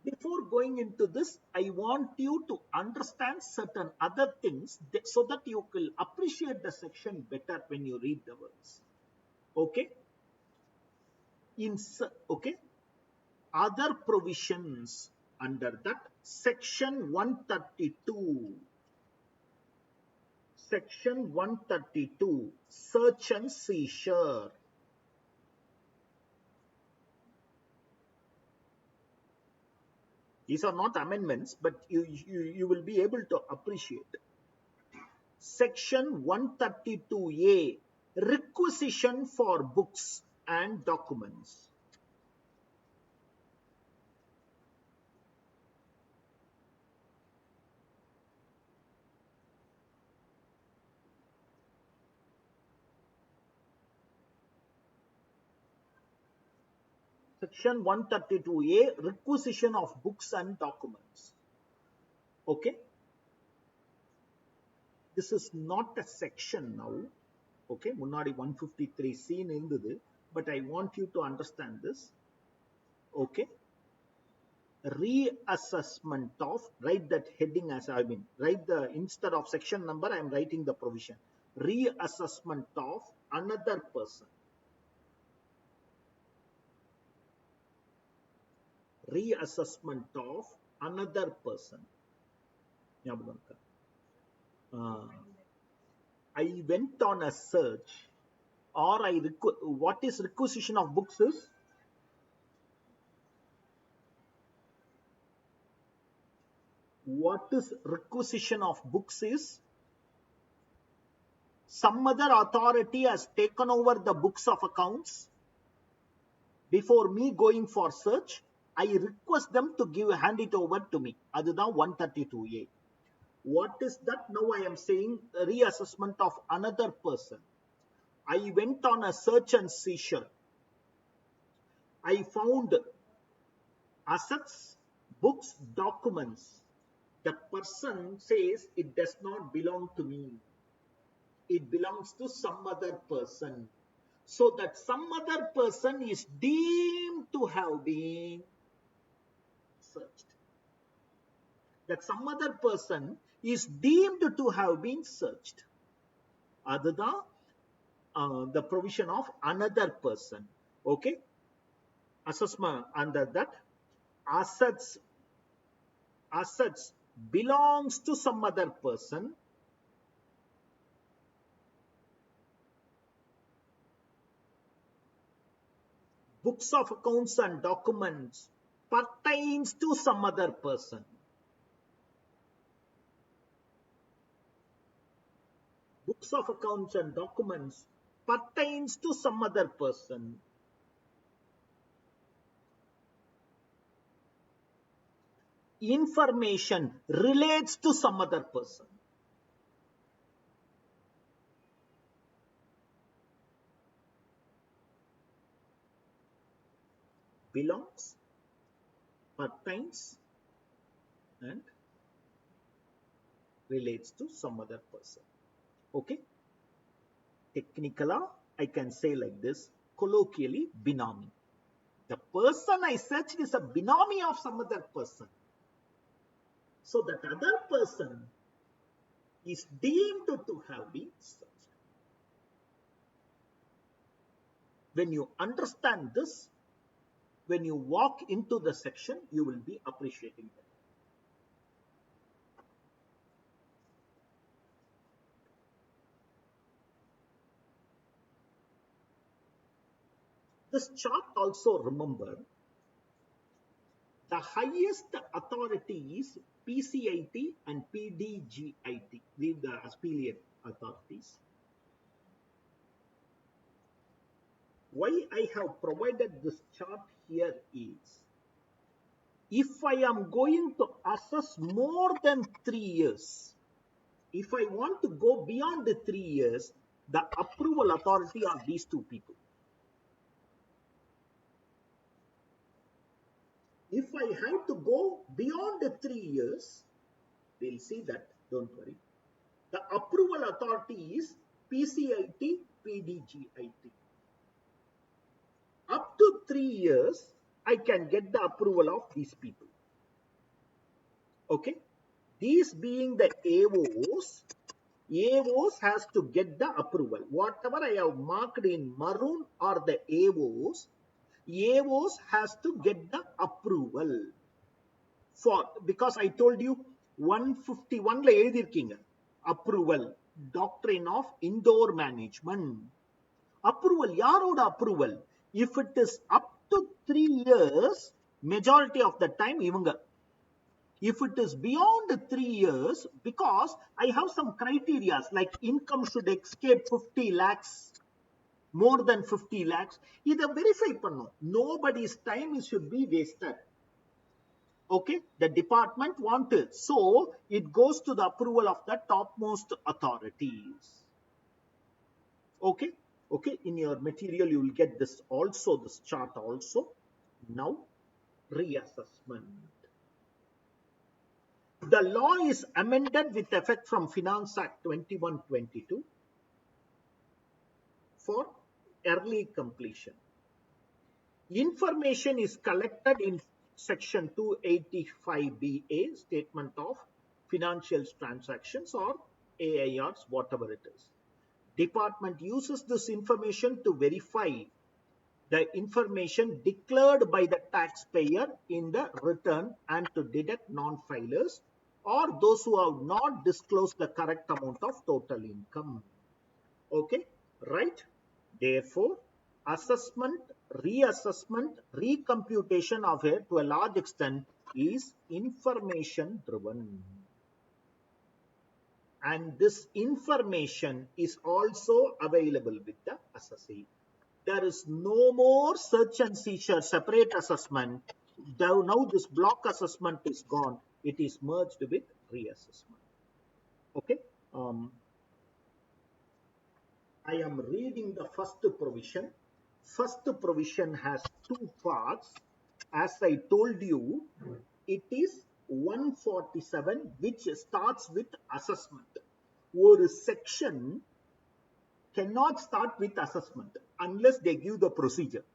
Before going into this, I want you to understand certain other things so that you will appreciate the section better when you read the words. Okay? Okay? Other provisions under that, section 132. Section 132, search and seizure. These are not amendments, but you will be able to appreciate. Section 132A, requisition for books and documents. Section 132A, requisition of books and documents. Okay? This is not a section now. Okay? Munnadi 153 scene indhudu, but I want you to understand this. Okay? Reassessment of, write that heading as I mean, write the, instead of section number, I am writing the provision. Reassessment of another person. Reassessment of another person. I went on a search, or what is requisition of books is? What is requisition of books is? Some other authority has taken over the books of accounts. Before me going for search, I request them to hand it over to me. Aduthaan 132A. What is that? Now I am saying reassessment of another person. I went on a search and seizure. I found assets, books, documents. The person says it does not belong to me. It belongs to some other person. So that some other person is deemed to have been searched. That some other person is deemed to have been searched. Aduthaan the provision of another person. Okay? Assessment under that, assets belongs to some other person. Books of accounts and documents pertains to some other person. Books of accounts and documents pertains to some other person. Information relates to some other person. Belongs, pertains, and relates to some other person. Okay? Technically, I can say like this, colloquially, binomy. The person I searched is a binomy of some other person. So that other person is deemed to have been searched. When you understand this, when you walk into the section, you will be appreciating that. This chart also, remember, the highest authority is PCIT and PDGIT, the affiliate authorities. Why I have provided this chart here is, if I am going to assess more than 3 years, if I want to go beyond the 3 years, the approval authority are these two people. If I have to go beyond the 3 years, we'll see that, don't worry. The approval authority is PCIT, PDGIT. Up to 3 years, I can get the approval of these people. Okay. These being the AOs, AOs has to get the approval. Whatever I have marked in maroon are the AOs has to get the approval. Because I told you 151 la எழுதிருக்கீங்க approval, doctrine of indoor management. Approval, யாரோட approval? If it is up to 3 years, majority of the time இவங்க. If it is beyond 3 years, because I have some criteria like income should escape 50 lakhs, more than 50 lakhs, இதை verify பண்ணும். Nobody's time should be wasted. Okay, the department wanted, so it goes to the approval of the topmost authorities. Okay, okay, in your material you will get this also, this chart also. Now, reassessment. The law is amended with effect from Finance Act 2122 for early completion. Information is collected in Section 285BA, Statement of Financial Transactions, or AIRs, whatever it is. Department uses this information to verify the information declared by the taxpayer in the return and to detect non-filers or those who have not disclosed the correct amount of total income. Okay, right? Therefore, assessment, reassessment, recomputation of it to a large extent is information driven. And this information is also available with the assessee. There is no more search and seizure, separate assessment. Now this block assessment is gone. It is merged with reassessment. Okay. I am reading the first provision. First provision has 2 parts. As I told you, it is 147, which starts with assessment. One section cannot start with assessment unless they give the procedure.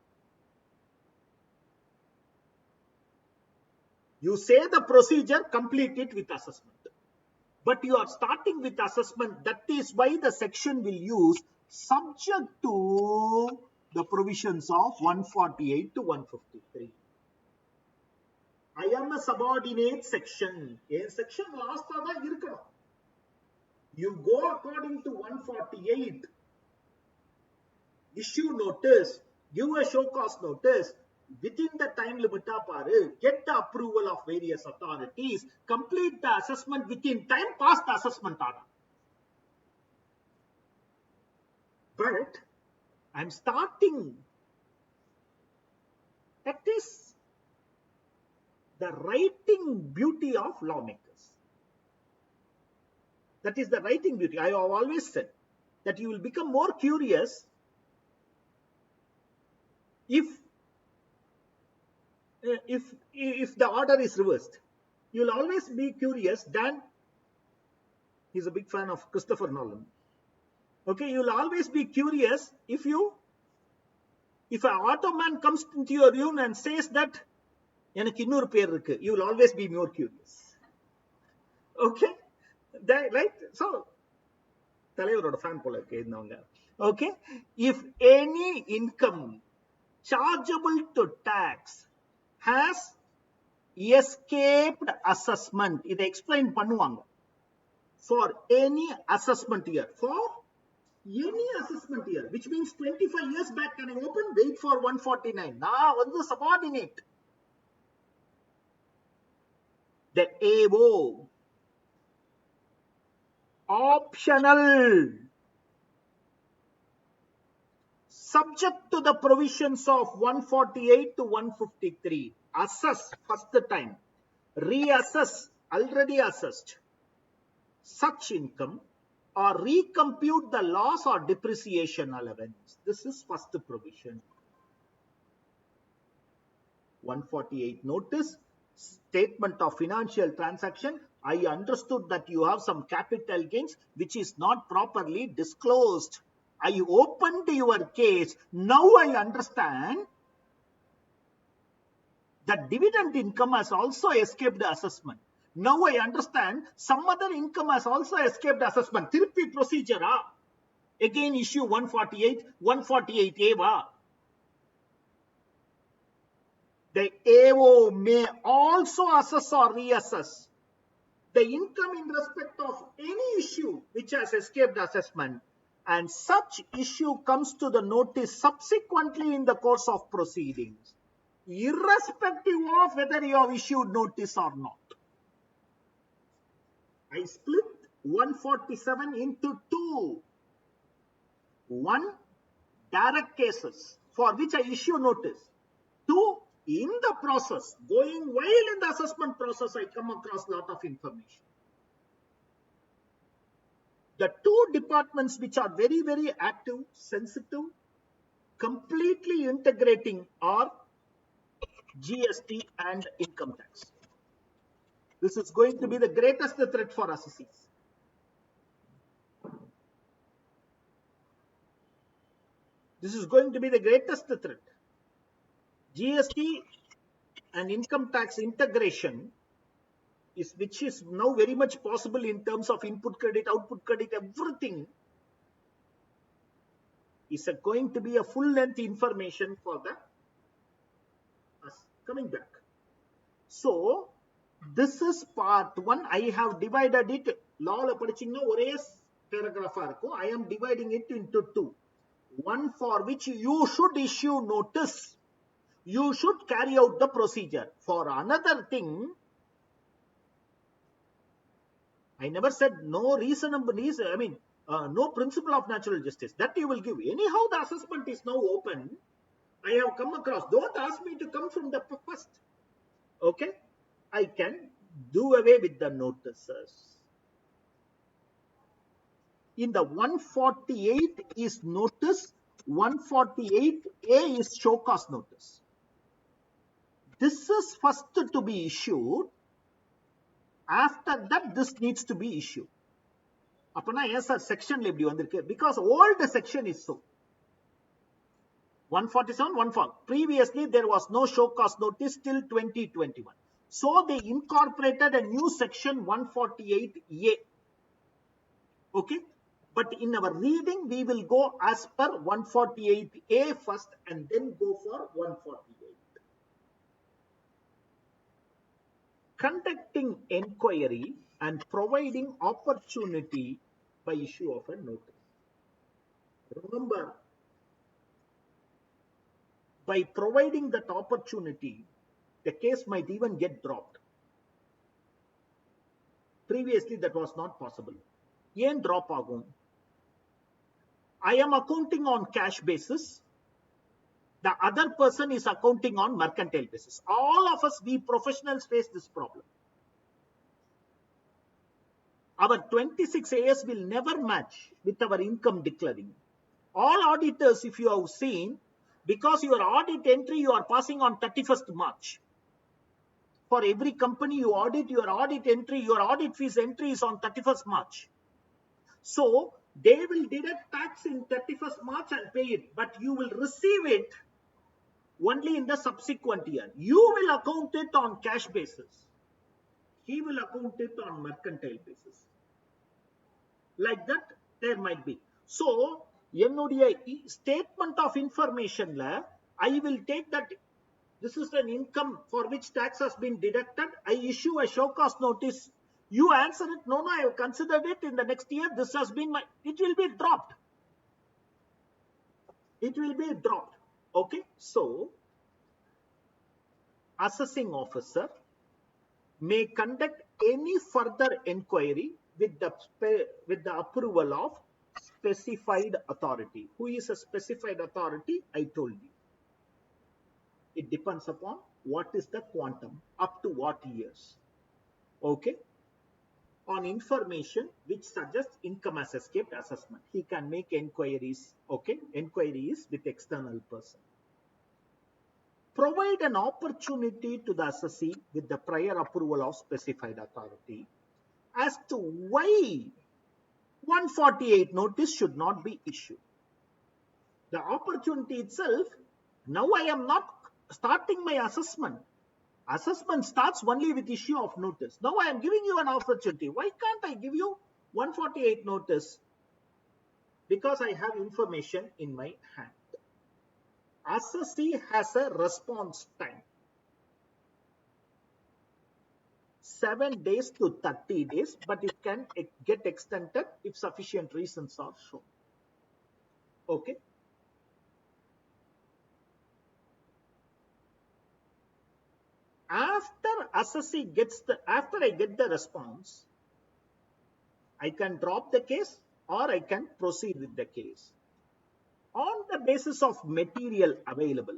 You say the procedure, complete it with assessment. But you are starting with assessment. That is why the section will use subject to the provisions of 148 to 153. I am a subordinate section. A section last தான் இருக்கணும். You go according to 148. Issue notice, give a show cause notice, within the time limit, get the approval of various authorities, complete the assessment within time, pass the assessment order. But I'm starting. That is the writing beauty of lawmakers. That is the writing beauty. I have always said that you will become more curious if the order is reversed. You will always be curious than, he's a big fan of Christopher Nolan. Okay, you will always be curious if an automan comes into your room and says that எனக்கு இன்னொரு பேர் இருக்கு, you will always be more curious. Okay, right? So தலைவரோட fan போல இருக்கு இருந்தவங்க. Okay, if any income chargeable to tax has escaped assessment, இதை explain பண்ணுவாங்க. For any assessment year, for any assessment year, which means 25 years back, can I open? Wait for 149. Now, வந்து subordinate. The AO, optional, subject to the provisions of 148 to 153. Assess first time, reassess already assessed such income, or recompute the loss or depreciation allowance. This is first provision. 148 notice, statement of financial transaction, I understood that you have some capital gains which is not properly disclosed. I opened your case. Now I understand that dividend income has also escaped assessment. Now I understand some other income has also escaped assessment. Tiruppi procedure. Again issue 148, 148A. The AO may also assess or reassess the income in respect of any issue which has escaped assessment, and such issue comes to the notice subsequently in the course of proceedings, irrespective of whether you have issued notice or not. I split 147 into two. One, direct cases for which I issue notice. Two, in the process, while in the assessment process, I come across a lot of information. The two departments which are very, very active, sensitive, completely integrating are GST and income tax. This is going to be the greatest threat for assessees. This is going to be the greatest threat. GST and income tax integration which is now very much possible in terms of input credit, output credit, everything is going to be a full-length information for us. Coming back. So, this is part one. I have divided it. Law படிச்சீங்கன்னா ஒரே paragraph இருக்கும். I am dividing it into two. One for which you should issue notice. You should carry out the procedure. For another thing, I never said no reasonable reason. I mean, no principle of natural justice. That you will give. Anyhow, the assessment is now open. I have come across. Don't ask me to come from the first. Okay? I can do away with the notices. In the 148 is notice. 148A is show cause notice. This is first to be issued. After that, this needs to be issued. Apana yes sir, section le eppadi vandirukku because old section is so. 147, 140. Previously, there was no show cause notice till 2021. So they incorporated a new section 148A. Okay. But in our reading, we will go as per 148A first and then go for 148. Conducting enquiry and providing opportunity by issue of a notice. Remember, by providing that opportunity, the case might even get dropped. Previously, that was not possible. Yen drop agum. I am accounting on cash basis. The other person is accounting on mercantile basis. All of us, we professionals, face this problem. Our 26 AS will never match with our income declaring. All auditors, if you have seen, because your audit entry you are passing on 31st March. For every company you audit, your audit entry, your audit fees entry is on 31st March. So, they will deduct tax in 31st March and pay it, but you will receive it only in the subsequent year. You will account it on cash basis. He will account it on mercantile basis. Like that, there might be. So, என்னுடைய statement of information la, I will take that this is an income for which tax has been deducted. I issue a show cause notice. You answer it, no, I have considered it in the next year. This has been it will be dropped. It will be dropped. Okay. So, assessing officer may conduct any further inquiry with the approval of specified authority. Who is a specified authority? I told you. It depends upon what is the quantum, up to what years. Okay. On information which suggests income has escaped assessment, he can make inquiries. Okay. Inquiries with external person. Provide an opportunity to the assessee with the prior approval of specified authority. as to why 148 notice should not be issued. The opportunity itself, now I am not starting my assessment. Assessment starts only with issue of notice. Now I am giving you an opportunity. Why can't I give you 148 notice? Because I have information in my hand. Assessee has a response time. 7 days to 30 days, but it can get extended if sufficient reasons are shown. Okay. After I get the response, I can drop the case or I can proceed with the case. On the basis of material available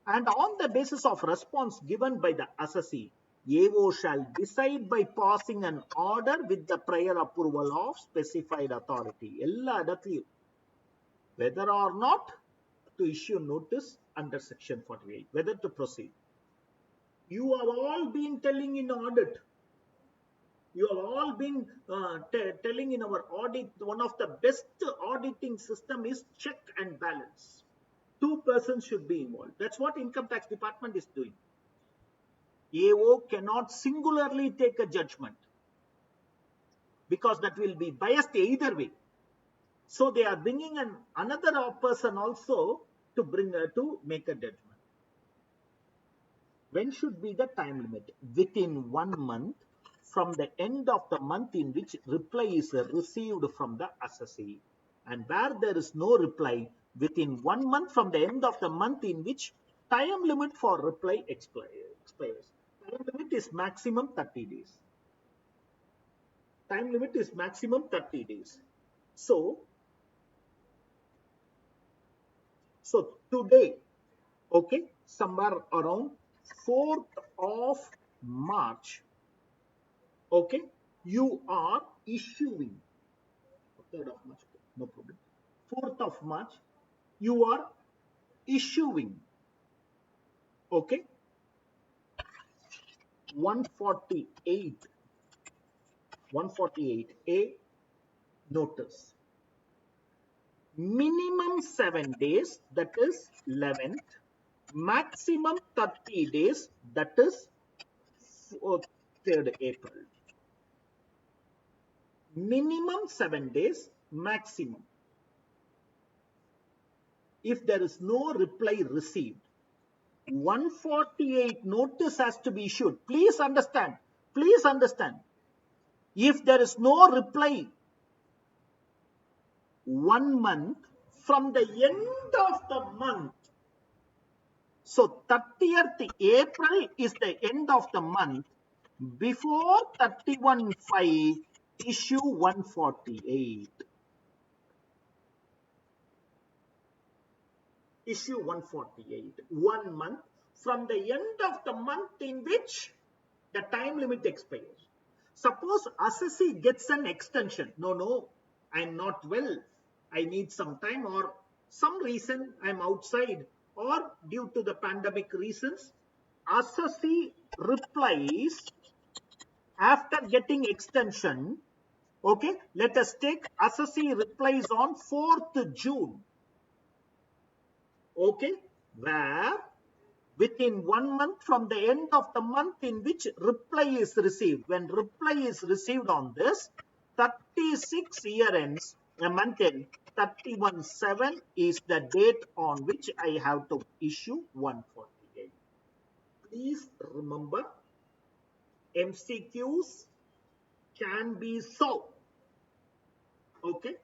and on the basis of response given by the assessee, AO shall decide by passing an order with the prior approval of specified authority. Whether or not to issue notice under section 48, whether to proceed. You have all been telling in audit. You have all been telling in our audit, one of the best auditing system is check and balance. Two persons should be involved. That's what income tax department is doing. AO cannot singularly take a judgment because that will be biased either way. So they are bringing another person also to make a judgment. When should be the time limit? Within 1 month from the end of the month in which reply is received from the assessee. And where there is no reply, within 1 month from the end of the month in which time limit for reply expires. Time limit is maximum 30 days. Time limit is maximum 30 days. So today, okay, somewhere around 4th of March, okay, you are issuing, 3rd of March, no problem. 4th of March, you are issuing, okay, 148A notice. Minimum 7 days, that is 11th. Maximum 30 days, that is 3rd April. Minimum 7 days, maximum. If there is no reply received, 148 notice has to be issued. Please understand. Please understand. If there is no reply, 1 month from the end of the month. So 30th April is the end of the month. Before 31/5, issue 148. Issue 148. 1 month from the end of the month in which the time limit expires. Suppose assessee gets an extension. No, I'm not well. I need some time, or some reason I'm outside, or due to the pandemic reasons. Assessee replies after getting extension. Okay, let us take assessee replies on 4th June. Okay, where within 1 month from the end of the month in which reply is received. When reply is received on this, 36 year ends, a month end, 31/7 is the date on which I have to issue 148. Please remember, MCQs can be solved. Okay,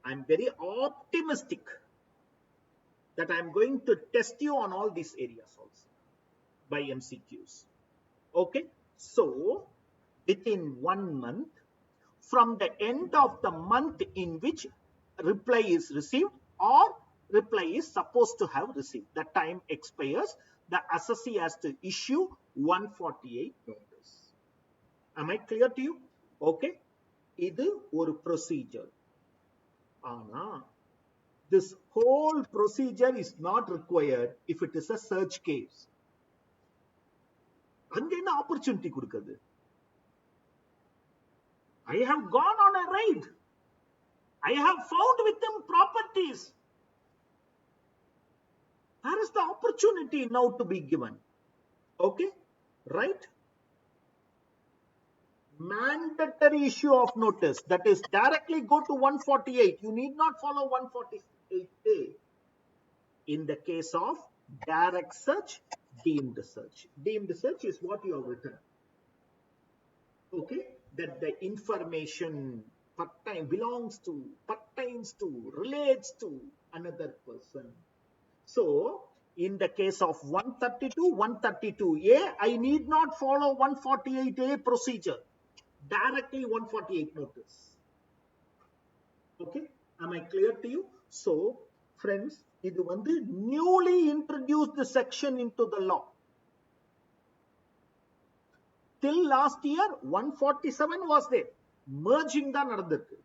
I'm very optimistic that I'm going to test you on all these areas also by MCQs. Okay, so within 1 month from the end of the month in which reply is received or reply is supposed to have received, the time expires, the assessee has to issue 148 notice. Am I clear to you? Okay, இது ஒரு procedure. ஆனா this whole procedure is not required if it is a search case. அங்க என்ன opportunity கொடுக்குது? I have gone on a raid. I have found with him properties. There is the opportunity now to be given. Okay, right? Mandatory issue of notice, that is directly go to 148. You need not follow 148A in the case of direct search, deemed search. Deemed search is what you have written. Okay, that the information belongs to, pertains to, relates to another person. So, in the case of 132, 132A, I need not follow 148A procedure. Directly 148 notice. Okay, am I clear to you? So, friends, இது வந்து newly introduced section into the law. Till last year, 147 was there. Merging தான் நடந்திருக்கு.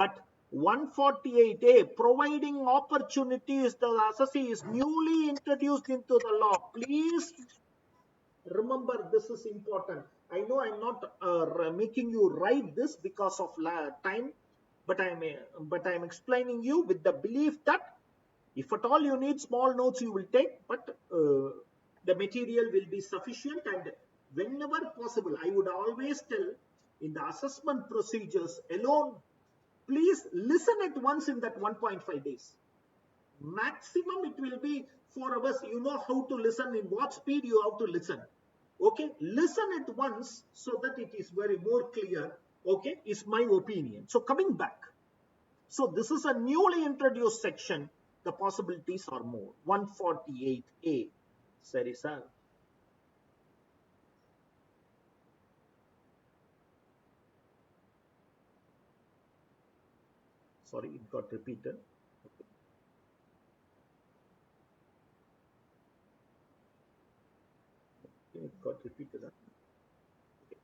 But 148A, providing opportunities to the assessee, is newly introduced into the law. Please remember, this is important. I know I'm not making you write this because of time, but I'm explaining you with the belief that if at all you need small notes, you will take, but the material will be sufficient. And whenever possible, I would always tell, in the assessment procedures alone, please listen at once in that 1.5 days. Maximum it will be 4 hours. You know how to listen, in what speed you have to listen. Okay, listen at once so that it is very more clear. Okay, is my opinion. So coming back, so this is a newly introduced section. The possibilities are more. 148A. Sorry, sir. Sorry, it got repeated. Okay, it got repeated.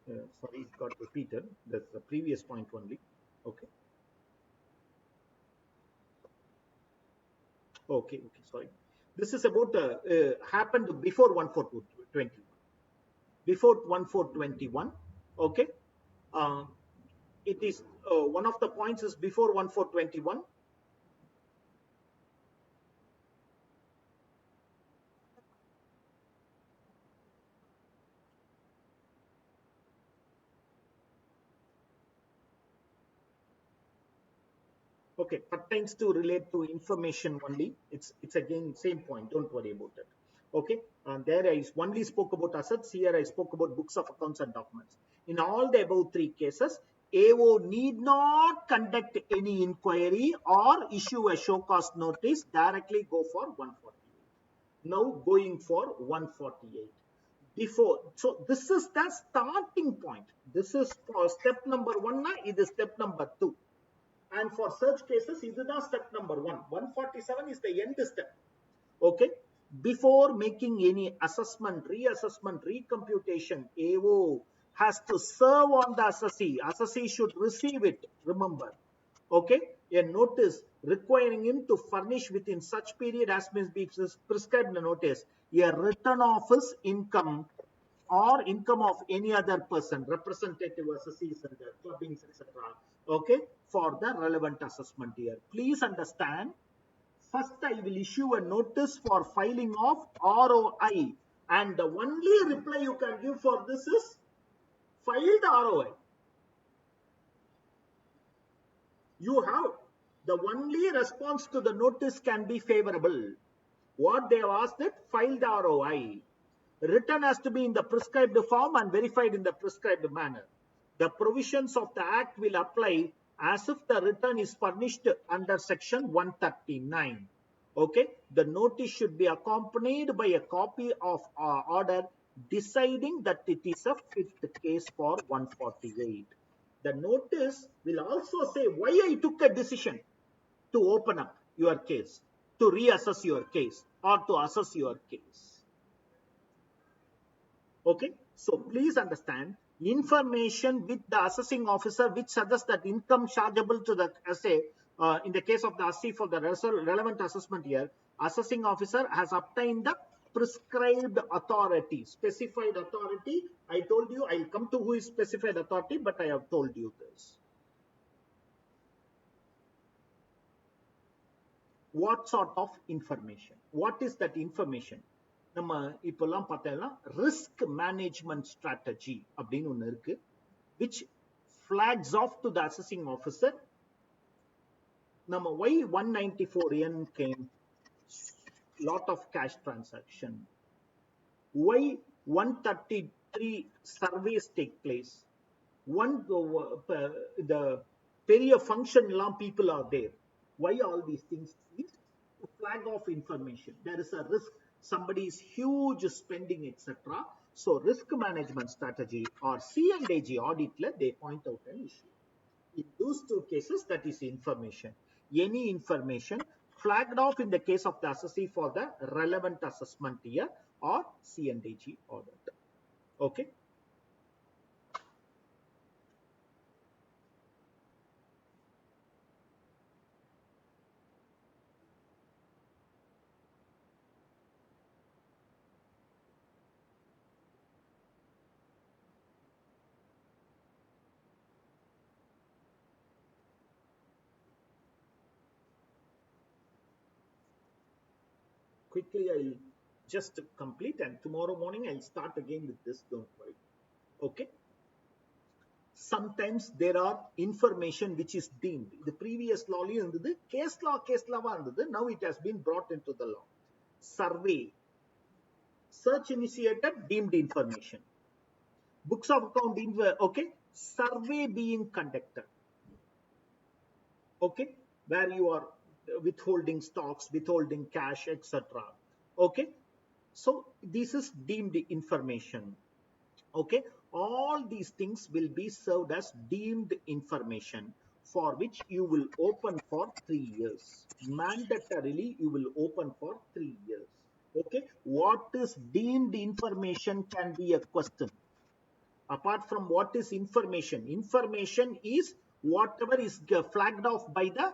Sorry, it got repeated. That's the previous point only. Okay. Okay, sorry. This is about happened before 14221. Before 14221, okay. It is one of the points is before 14221. Okay, pertains to, relate to information only. It's again same point. Don't worry about it. Okay, there I only spoke about assets. Here I spoke about books of accounts and documents. In all the above 3 cases, AO need not conduct any inquiry or issue a show cause notice. Directly go for 148. Now going for 148. Before, so this is the starting point. This is for step number 1. It is step number 2. And for search cases, this is step number 1. 147 is the end step. Okay. Before making any assessment, reassessment, recomputation, AO has to serve on the assessee. Assessee should receive it. Remember. Okay. A notice requiring him to furnish within such period as may be prescribed in the notice a return of his income or income of any other person, representative assessees and the clubbings, etc. Okay, for the relevant assessment here. Please understand, first I will issue a notice for filing of ROI, and the only reply you can give for this is filed ROI. You have the only response to the notice can be favorable. What they have asked it, filed ROI. Return has to be in the prescribed form and verified in the prescribed manner. The provisions of the Act will apply as if the return is furnished under section 139. Okay, the notice should be accompanied by a copy of order deciding that it is a fit case for 148. The notice will also say why I took a decision to open up your case, to reassess your case, or to assess your case. Okay, so please understand, information with the assessing officer which suggests that income chargeable to the assay, in the case of the assay for the relevant assessment here, assessing officer has obtained the prescribed authority, specified authority. I told you, I'll come to who is specified authority, but I have told you this. What sort of information? What is that information? நம்ம இப்பெல்லாம் பார்த்தோம்னா risk management strategy அப்படின்னு ஒன்று இருக்கு, which flags off to the assessing officer. நம்ம why 194N came? Lot of cash transaction. Why 133 surveys take place? The பெரிய function எல்லாம் people are there. Why all these things? To flag off information. There is a risk, somebody is huge spending, etc. So risk management strategy or C&AG audit, they point out an issue. In those two cases, that is information. Any information flagged off in the case of the assessee for the relevant assessment year or C&AG audit. Okay. Quickly, I'll just complete, and tomorrow morning I'll start again with this. Don't worry. Okay. Sometimes there are information which is deemed. The previous law இருந்தது, case law இருந்தது. Now it has been brought into the law. Survey, search initiated, deemed information. Books of account, okay. Survey being conducted, okay, where you are withholding stocks, withholding cash, etc. Okay. So this is deemed information. Okay. All these things will be served as deemed information, for which you will open for 3 years. Mandatorily, you will open for 3 years. Okay. What is deemed information can be a question. Apart from what is information, information is whatever is flagged off by the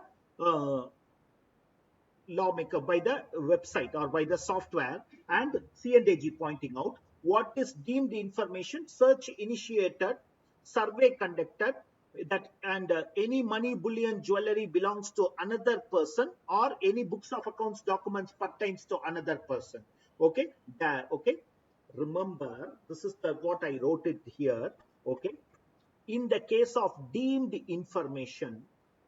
lawmaker, by the website or by the software, and C&AG pointing out what is deemed information: search initiated, survey conducted, that and any money, bullion, jewelry belongs to another person, or any books of accounts, documents pertains to another person. Okay. Okay. Remember, this is what I wrote it here. Okay. In the case of deemed information,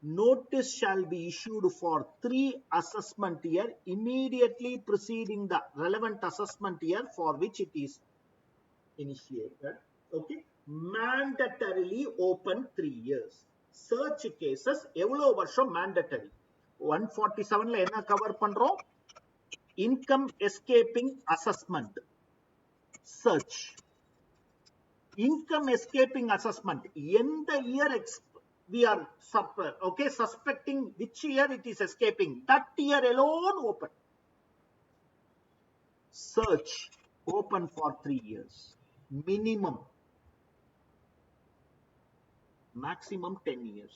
notice shall be issued for 3 assessment year immediately preceding the relevant assessment year for which it is initiated. Okay. Mandatorily open 3 years. Search cases எவ்வளவு வருஷம் mandatory? 147ல என்ன cover பண்றோம்? Income escaping assessment. Search. Income escaping assessment. In the year we are suspecting which year it is escaping, that year alone open. Search open for 3 years. Minimum. Maximum 10 years.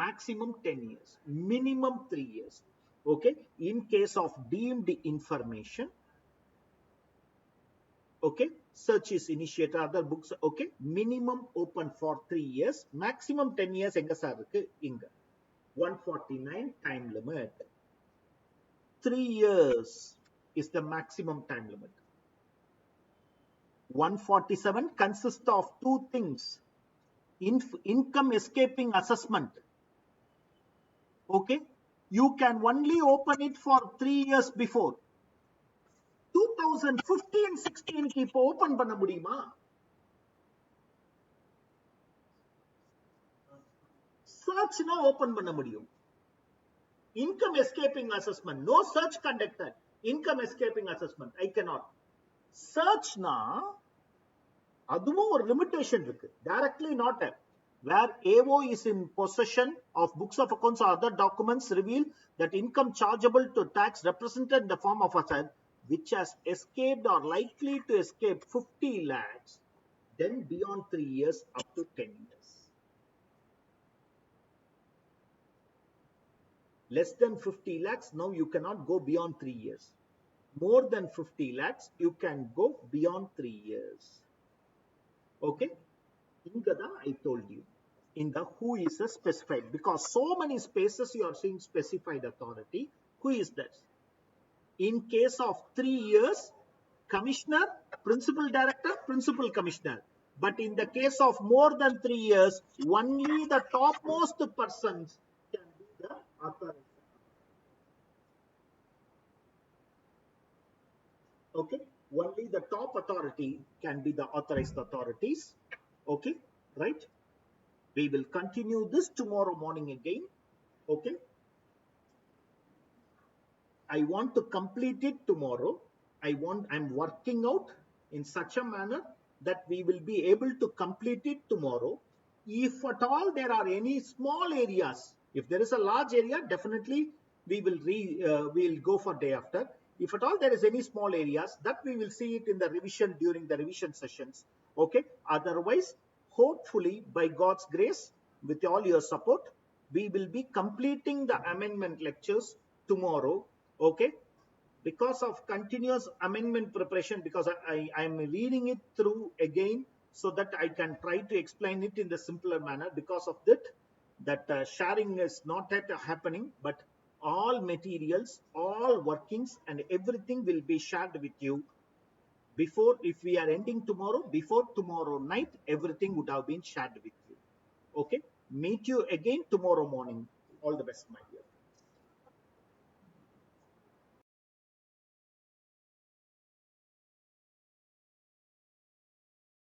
Maximum 10 years. Minimum 3 years. Okay. In case of deemed information, okay, search is initiated, other books, okay, minimum open for 3 years, maximum 10 years. எங்க sir இருக்கு? இங்க 149 time limit. 3 years is the maximum time limit. 147 consists of 2 things: income escaping assessment. Okay, you can only open it for 3 years before. 2015-16 இப்போ open பண்ண முடியுமா? சர்ச்னா open பண்ண முடியும். Income escaping assessment, no search conducted. Income escaping assessment, I cannot. Searchனா அதுவும் ஒரு limitation இருக்கு. Directly not a, where AO is in possession of books of accounts or other documents reveal that income chargeable to tax represented in the form of asset which has escaped or likely to escape 50 lakhs, then beyond 3 years up to 10 years. Less than 50 lakhs, now you cannot go beyond 3 years. more than 50 lakhs, you can go beyond 3 years. Okay? Ingada, I told you. In the who is a specified, because so many spaces you are seeing specified authority. Who is that? In case of 3 years, commissioner, principal director, principal commissioner. But in the case of more than 3 years, only the topmost persons can be the authorized. Okay, only the top authority can be the authorized authorities. Okay, right? We will continue this tomorrow morning again. Okay, I want to complete it tomorrow. I'm working out in such a manner that we will be able to complete it tomorrow. If at all there are any small areas, if there is a large area, definitely we'll go for day after. If at all there is any small areas, that we will see it in the revision during the revision sessions. Okay. Otherwise, hopefully by God's grace, with all your support, we will be completing the amendment lectures tomorrow. Okay, because of continuous amendment preparation, because I am reading it through again so that I can try to explain it in the simpler manner. Because of that sharing is not yet happening, but all materials, all workings and everything will be shared with you before. If we are ending tomorrow, before tomorrow night, everything would have been shared with you. Okay, meet you again tomorrow morning. All the best, Mike.